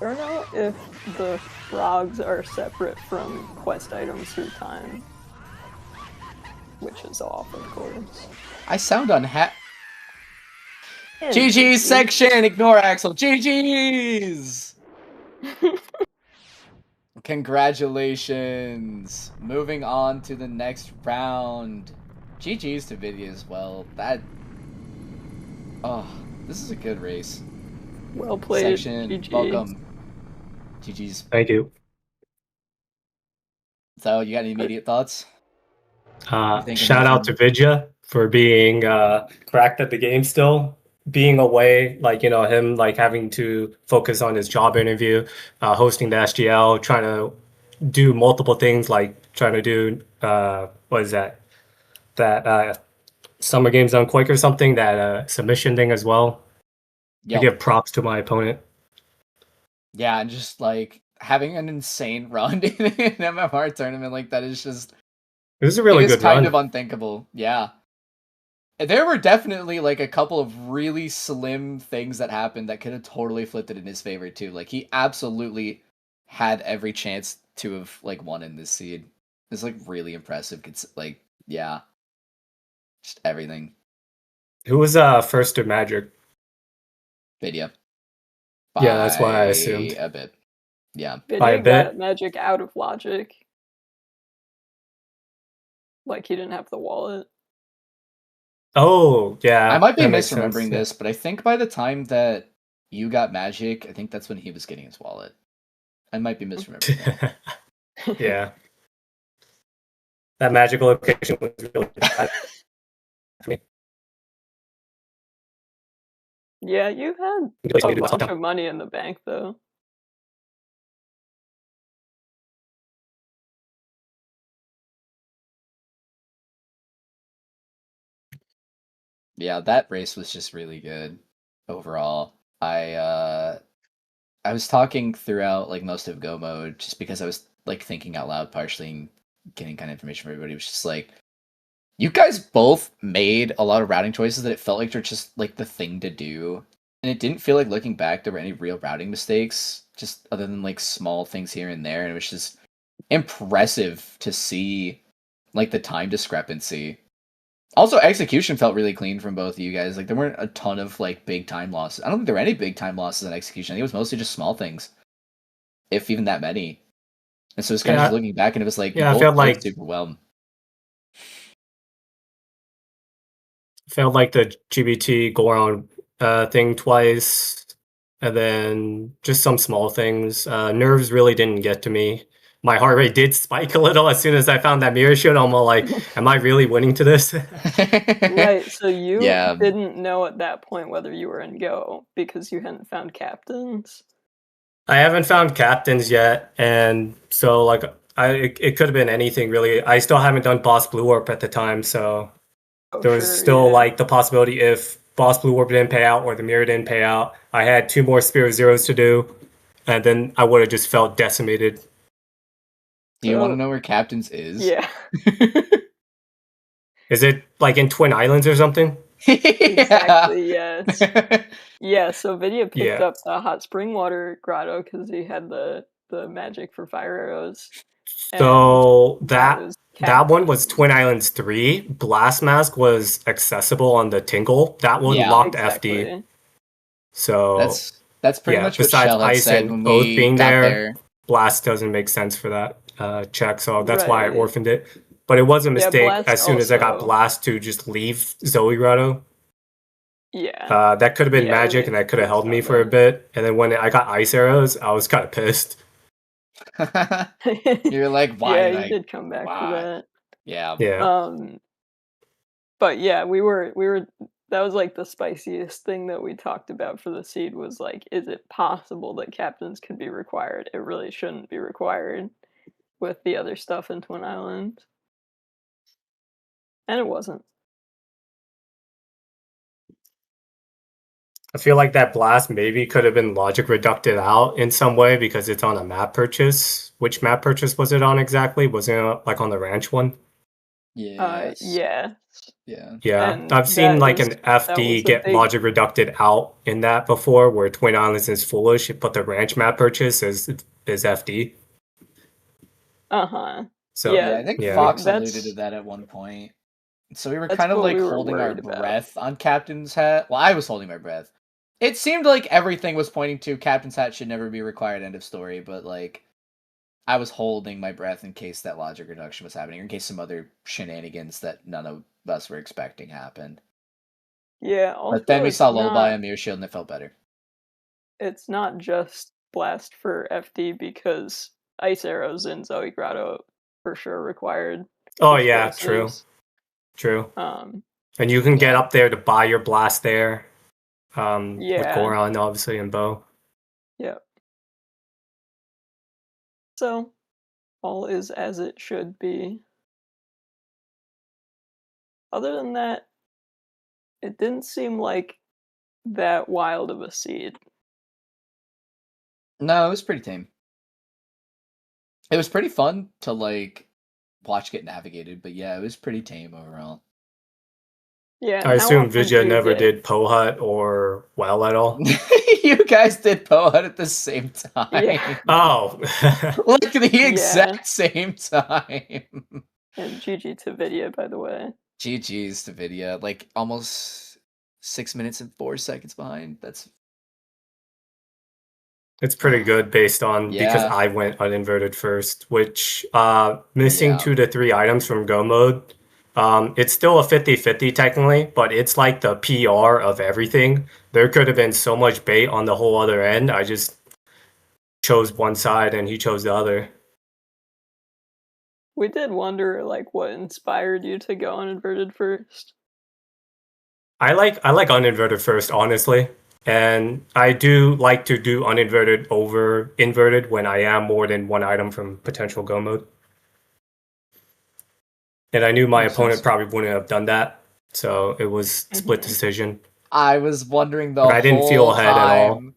I don't know if the frogs are separate from quest items through time. Which is off, of course. I sound unhappy. GG's section! Ignore Axel. GG's! Congratulations! Moving on to the next round. GG's to Vidya as well. Oh, this is a good race. Well played. Section, GG. welcome. GG's. Thank you. So, you got any immediate thoughts? Shout out to Vidya for being cracked at the game still. Being away, like, you know, him like having to focus on his job interview, hosting the SGL, trying to do multiple things, like trying to do what is that Summer Games on Quake or something, that submission thing as well. Yep. I give props to my opponent. Yeah, and just like having an insane run in an MMR tournament like that is just It was a really good run. It's kind of unthinkable. Yeah. There were definitely like a couple of really slim things that happened that could have totally flipped it in his favor too. Like he absolutely had every chance to have like won in this seed. It's like really impressive. It's like, yeah. Just everything. Who was first to Magic? Vidya. Yeah, that's why I assumed. A bit. Yeah. Vidya a bit. got Magic out of logic. Like he didn't have the wallet. Oh, yeah. I might be that makes misremembering sense, this, but I think by the time that you got Magic, I think that's when he was getting his wallet. I might be misremembering that. Yeah. That Magic location was really bad for me. Yeah, you had Really a bunch something. of money in the bank though. Yeah, that race was just really good overall. I was talking throughout like most of Go mode just because I was like thinking out loud partially and getting kind of information from everybody. It was just like, you guys both made a lot of routing choices that it felt like they're just like the thing to do. And it didn't feel like looking back there were any real routing mistakes, just other than like small things here and there. And it was just impressive to see like the time discrepancy. Also, execution felt really clean from both of you guys. Like, there weren't a ton of, like, big time losses. I don't think there were any big time losses in execution. I think it was mostly just small things. If even that many. And so it's kind of just looking back, and it was like, yeah, I felt like super well. Felt like the GBT go around thing twice, and then just some small things. Nerves really didn't get to me. My heart rate did spike a little as soon as I found that mirror shoot. I'm all like, am I really winning to this? Right, so you didn't know at that point whether you were in Go because you hadn't found captains? I haven't found captains yet, and so like it could have been anything really. I still haven't done Boss Blue Warp at the time, so there was still like the possibility if Boss Blue Warp didn't pay out or the mirror didn't pay out, I had 2 more Spirit Zeros to do, and then I would have just felt decimated. Do you want to know where Captains is? Yeah. Is it like in Twin Islands or something? Exactly, yes. Yeah, so Vidya picked up the hot spring water grotto because he had the magic for fire arrows. So that one was Twin Islands 3. Blast Mask was accessible on the Tingle. That one locked FD. So That's pretty much what besides Shell had Ice said when and Oath we being got there, there. Blast doesn't make sense for that check, so that's why I Right. orphaned it. But it was a Yeah, mistake Blast as soon as I got also. Blast to just leave Zoe Grotto. Yeah. That could have been Yeah, magic, we and that could have held me found for a that. bit. And then when I got Ice Arrows, I was kind of pissed. You're like, why Yeah, did you I? did come back for Why? that. Yeah. Yeah. But yeah, we were that was like the spiciest thing that we talked about for the seed was like, is it possible that captains could be required? It really shouldn't be required with the other stuff in Twin Islands. And it wasn't. I feel like that blast maybe could have been logic reducted out in some way because it's on a map purchase. Which map purchase was it on exactly? Was it like on the ranch one? Yes. Yeah. Yeah, And I've seen that like is- an that FD was a get big- logic reducted out in that before, where Twin Islands is foolish, but the ranch map purchase is FD. Uh-huh. So Yeah, I think yeah. Fox That's- alluded to that at one point. So we were That's kind of what like we were holding our worried about. breath on Captain's Hat. Well, I was holding my breath. It seemed like everything was pointing to Captain's Hat should never be required, end of story, but like I was holding my breath in case that logic reduction was happening, or in case some other shenanigans that none of us were expecting happened. Yeah, But then we also saw it's Lullaby not- and Mirror Shield and it felt better. It's not just Blast for FD because Ice Arrows in Zoe Grotto for sure required. Oh yeah, true. explosives. True. Um, And you can get Yeah. up there to buy your blast there. With Yeah. Goron, obviously, and Bo. yeah. So, all is as it should be. Other than that, it didn't seem like that wild of a seed. No, it was pretty tame. It was pretty fun to like watch get navigated, but yeah, it was pretty tame overall. Yeah. I and how assume often Vidya do you never get- did Pohut or Well at all. You guys did Pohut at the same time. Yeah. Oh. Like the exact same time. And GG to Vidya, by the way. GG's to Vidya. Like almost 6 minutes and 4 seconds behind. That's It's pretty good based on because Yeah. I went uninverted first, which missing Yeah. 2 to 3 items from Go mode. It's still a 50-50 technically, but it's like the PR of everything. There could have been so much bait on the whole other end. I just chose one side and he chose the other. We did wonder, like, what inspired you to go uninverted first. I like uninverted first, honestly. And I do like to do uninverted over inverted when I am more than one item from potential Go mode. And I knew my Makes opponent sense. probably wouldn't have done that. So it was split decision. I was wondering the But I didn't feel whole ahead at all. time.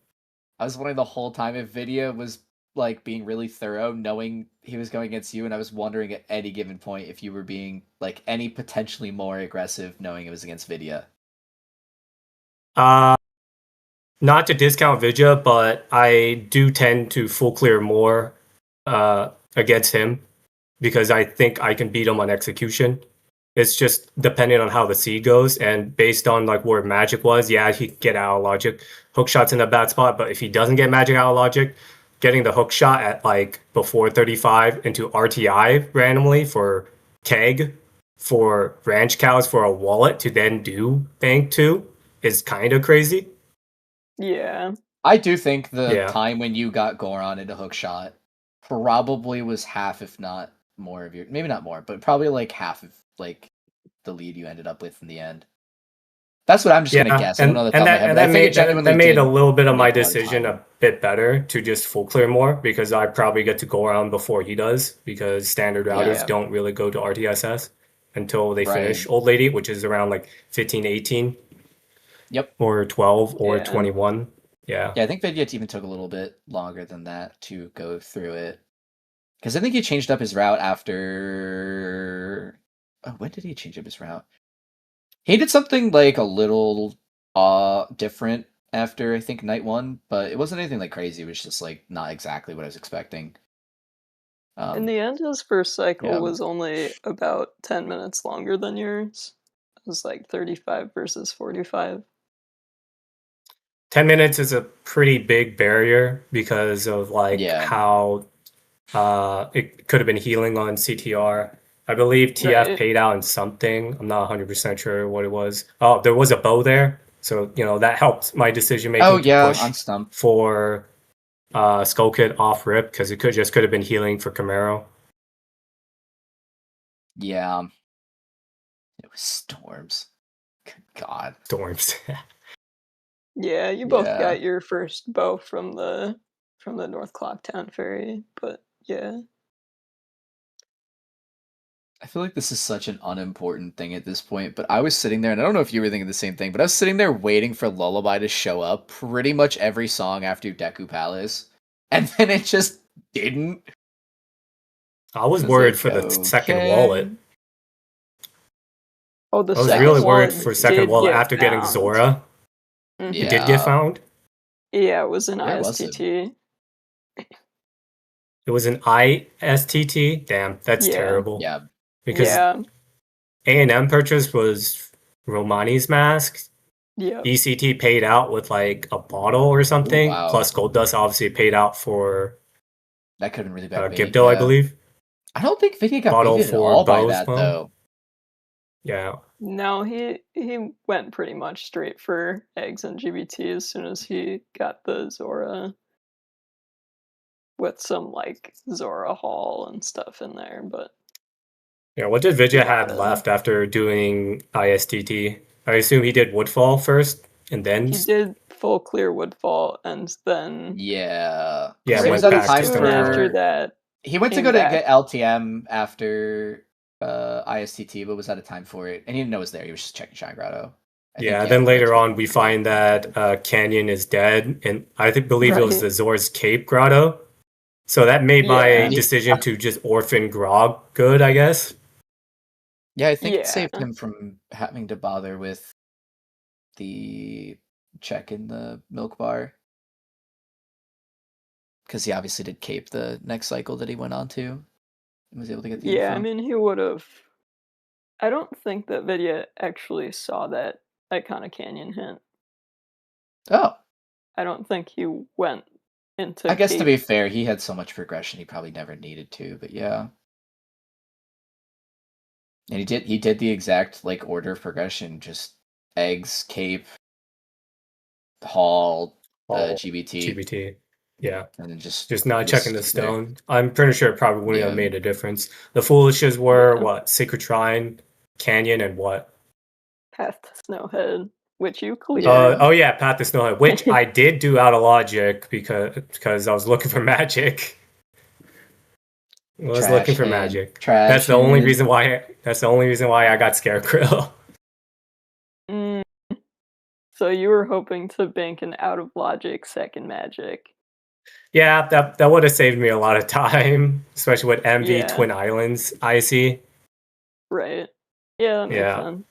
I was wondering the whole time if Vidya was like being really thorough, knowing he was going against you, and I was wondering at any given point if you were being like any potentially more aggressive, knowing it was against Vidya. Not to discount Vidya, but I do tend to full clear more against him because I think I can beat him on execution. It's just dependent on how the seed goes, and based on like where magic was, yeah, he could get out of logic. Hook shot's in a bad spot, but if he doesn't get magic out of logic, getting the hook shot at like before 35 into RTI randomly for keg, for ranch cows, for a wallet to then do bank 2 is kind of crazy. Yeah. I do think the Yeah. time when you got Goron into hookshot probably was half, if not more of your, maybe not more, but probably like half of like the lead you ended up with in the end. That's what I'm just gonna guess. I don't know the top of my head, but I think it genuinely made a did little bit of my make a lot of decision time. a bit better to just full clear more because I probably get to go around before he does because standard routers Yeah. don't really go to RTSS until they finish Right. Old Lady, which is around like 15, 18. Yep. Or 12 or Yeah. 21. Yeah. Yeah, I think Vidya even took a little bit longer than that to go through it. Because I think he changed up his route after. Oh, when did he change up his route? He did something like a little different after I think night 1, but it wasn't anything like crazy. It was just like not exactly what I was expecting. In the end, his first cycle yeah. was only about 10 minutes longer than yours. It was like 35 versus 45. 10 minutes is a pretty big barrier because of how it could have been healing on CTR. I believe TF paid out in something. I'm not 100% sure what it was. Oh, there was a bow there. So, that helped my decision making to push on stump for Skull Kid off rip because it could have been healing for Camaro. Yeah. It was Storms. Good God. Storms. Yeah, you both got your first bow from the North Clocktown Ferry, but yeah. I feel like this is such an unimportant thing at this point, but I was sitting there, and I don't know if you were thinking the same thing, but I was sitting there waiting for Lullaby to show up pretty much every song after Deku Palace, and then it just didn't. I was worried for the second wallet. Oh, I was really worried for second wallet after getting Zora. Mm-hmm. It did get found? Yeah, it was an ISTT. It was an ISTT? Damn, that's terrible. Yeah. Because A&M purchase was Romani's mask. Yeah. ECT paid out with like a bottle or something. Ooh, wow. Plus Gold Dust obviously paid out for that could have been really bad. Gibdo, I believe. I don't think Vidya got bottle baited at for all by that though. Yeah. No, he went pretty much straight for eggs and GBT as soon as he got the Zora with some like Zora haul and stuff in there, but yeah, what did Vidya have left after doing ISTT? I assume he did Woodfall first and then he did full clear Woodfall and then yeah went back soon after that. He went to go to get LTM after ISTT, but was out of time for it, and he didn't know it was there. He was just checking Shine Grotto. Then later on, we find that Canyon is dead, and I believe it was the Zor's Cape Grotto. So that made my decision to just orphan Grog good, I guess. Yeah, I think it saved him from having to bother with the check in the milk bar. Because he obviously did Cape the next cycle that he went on to. And was able to get the info. I mean, he would have... I don't think that Vidya actually saw that Iconic Canyon hint. Oh. I don't think he went into I guess to be fair, he had so much progression he probably never needed to, but yeah. And he did the exact like order of progression, just eggs, Cape, Hall, GBT. Yeah. And then just not checking the stone. I'm pretty sure it probably wouldn't have made a difference. The foolishes were what? Sacred Shrine, Canyon, and what? Path to Snowhead, which you cleared. Path to Snowhead, which I did do out of logic because I was looking for magic. Looking for magic. That's the only reason why. That's the only reason why I got Scarecrow. So you were hoping to bank an out of logic second magic. Yeah, that would have saved me a lot of time, especially with MV Twin Islands IC. Right. Yeah, that makes sense.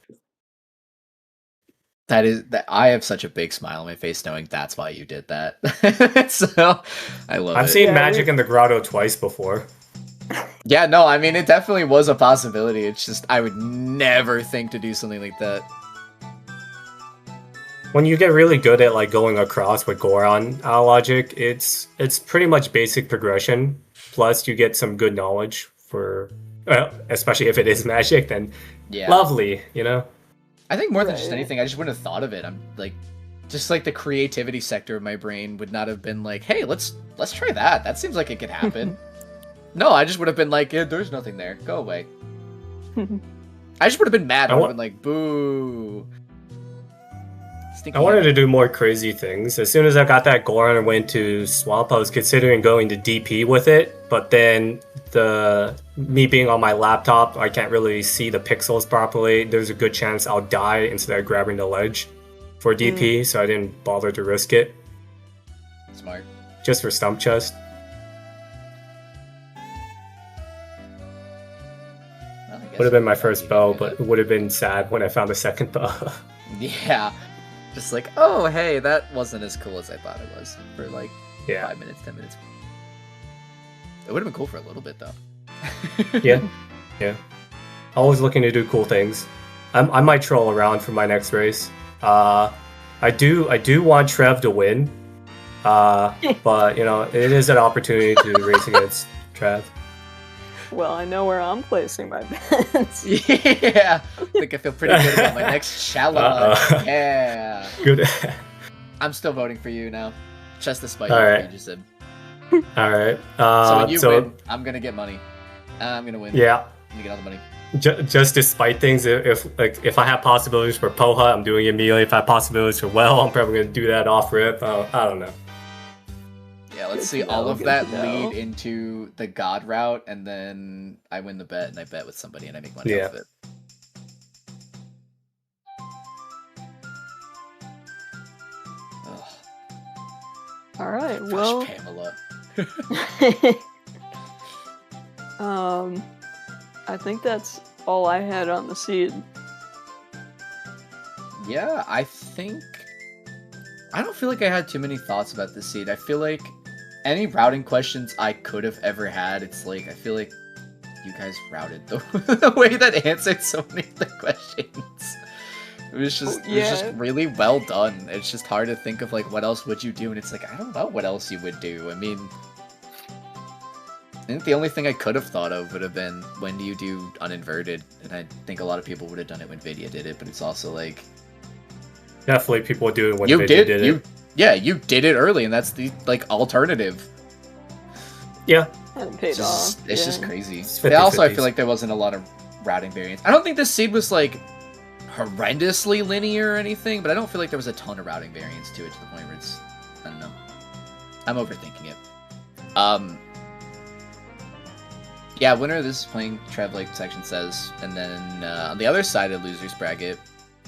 That I have such a big smile on my face knowing that's why you did that. So I love it. I've seen magic in the grotto twice before. Yeah, no, I mean it definitely was a possibility. It's just I would never think to do something like that. When you get really good at like going across with Goron out of logic, it's pretty much basic progression. Plus, you get some good knowledge for, especially if it is magic. Then, lovely, you know. I think more than just anything, I just wouldn't have thought of it. I'm like, just like the creativity sector of my brain would not have been like, hey, let's try that. That seems like it could happen. No, I just would have been like, yeah, there's nothing there. Go away. I just would have been mad. I would have been like, boo. I wanted to do more crazy things. As soon as I got that Goron and went to Swamp, I was considering going to DP with it, but then me being on my laptop, I can't really see the pixels properly. There's a good chance I'll die instead of grabbing the ledge for DP, so I didn't bother to risk it. Smart. Just for Stump Chest. Well, would have been my first bow, but it would have been sad when I found the second bow. Yeah. Just like, oh, hey, that wasn't as cool as I thought it was for like 5 minutes, 10 minutes. It would have been cool for a little bit, though. Yeah. Always looking to do cool things. I might troll around for my next race. I do want Trev to win. But you know, it is an opportunity to race against Trev. Well, I know where I'm placing my bets. Yeah, I think I feel pretty good about my next challenge. Uh-oh. Yeah. Good. I'm still voting for you now. Just despite All what right. you just said. All right. So when you win, I'm gonna get money. I'm gonna win. Yeah. I'm gonna get all the money. Just despite things, if I have possibilities for Poha, I'm doing it immediately. If I have possibilities for Well, I'm probably gonna do that off rip. I don't know. Yeah, let's Good see to all know, of good that to know. lead into the God route, and then I win the bet, and I bet with somebody, and I make money off of it. Ugh, All right. fresh Well, Pamela. I think that's all I had on the seed. Yeah, I don't feel like I had too many thoughts about this seed. I feel like any routing questions I could have ever had, it's like, I feel like you guys routed the way that answered so many of the questions. It was just really well done. It's just hard to think of, like, what else would you do, and it's like, I don't know what else you would do. I mean, I think the only thing I could have thought of would have been, when do you do uninverted? And I think a lot of people would have done it when Vidya did it, but it's also like, Definitely people would do it when you Vidya did it. Yeah, you did it early, and that's the, like, alternative. Yeah. And it paid off. It's just crazy. It's But also, I 50-50s. feel like there wasn't a lot of routing variants. I don't think this seed was, like, horrendously linear or anything, but I don't feel like there was a ton of routing variants to it, to the point where it's, I don't know. I'm overthinking it. Yeah, winner of this is playing Trev, like section says, and then on the other side of losers bracket,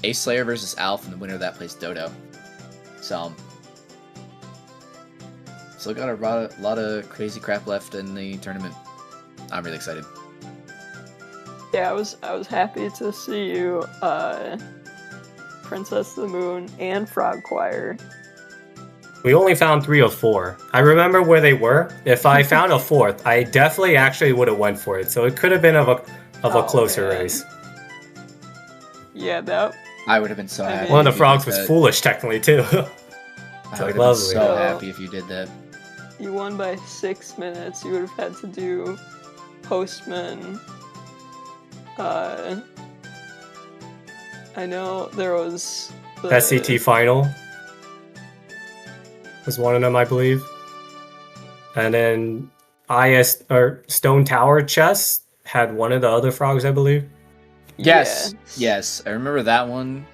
Ace Slayer versus Alf, and the winner of that plays Dodo. So, still got a lot of crazy crap left in the tournament. I'm really excited. Yeah, I was happy to see you, Princess of the Moon and Frog Choir. We only found 3 of 4. I remember where they were. If I found a 4th, I definitely actually would have went for it. So it could have been of a closer man. race. Yeah, that. I would have been so happy. One of if the you frogs did was that. foolish, technically, too. I would have been lovely. so happy if you did that. You won by 6 minutes. You would have had to do Postman. I know there was the SCT final was one of them, I believe. And then IS or Stone Tower chess had one of the other frogs, I believe. Yes, Yeah. yes, I remember that one.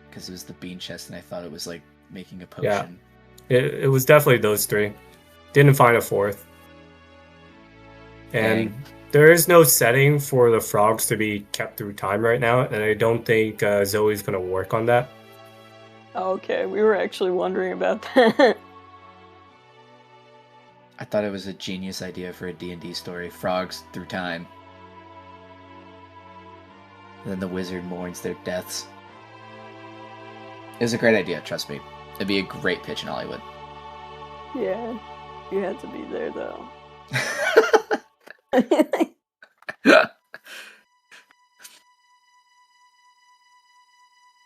Because it was the bean chest, and I thought it was like making a potion. It was definitely those 3. Didn't find a 4th. And Dang. there is no setting for the frogs to be kept through time right now, and I don't think Zoe's going to work on that. Okay, we were actually wondering about that. I thought it was a genius idea for a D&D story. Frogs through time. And then the wizard mourns their deaths. It was a great idea, trust me. It'd be a great pitch in Hollywood. Yeah, you had to be there though.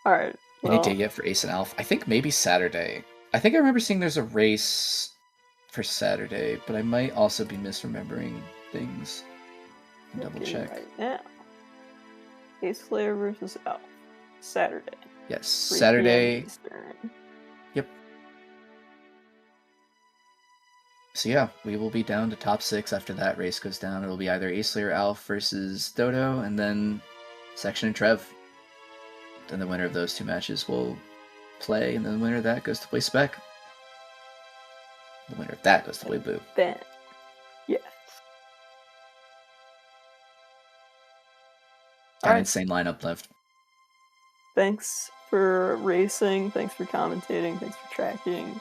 All right. Any day yet for Ace and Alf? I think maybe Saturday. I think I remember seeing there's a race for Saturday, but I might also be misremembering things. Double check. Right now. Ace Slayer versus Elf. Saturday. Yes, 3 Saturday. p.m. Eastern. Yep. So yeah, we will be down to top 6 after that race goes down. It'll be either Ace Slayer Alf versus Dodo, and then Section and Trev. Then the winner of those 2 matches will play, and then the winner of that goes to play Spec. The winner of that goes to play Boo. Then, yes. Got an Alright. insane lineup left. Thanks for racing. Thanks for commentating. Thanks for tracking.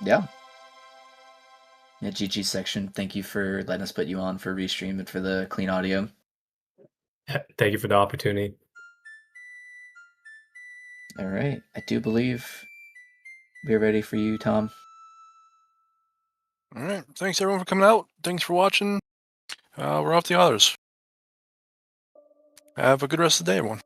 Yeah. Yeah, GG Section, thank you for letting us put you on for restream and for the clean audio. Thank you for the opportunity. All right, I do believe we're ready for you, Tom. All right. Thanks, everyone, for coming out. Thanks for watching. We're off the others. Have a good rest of the day, everyone.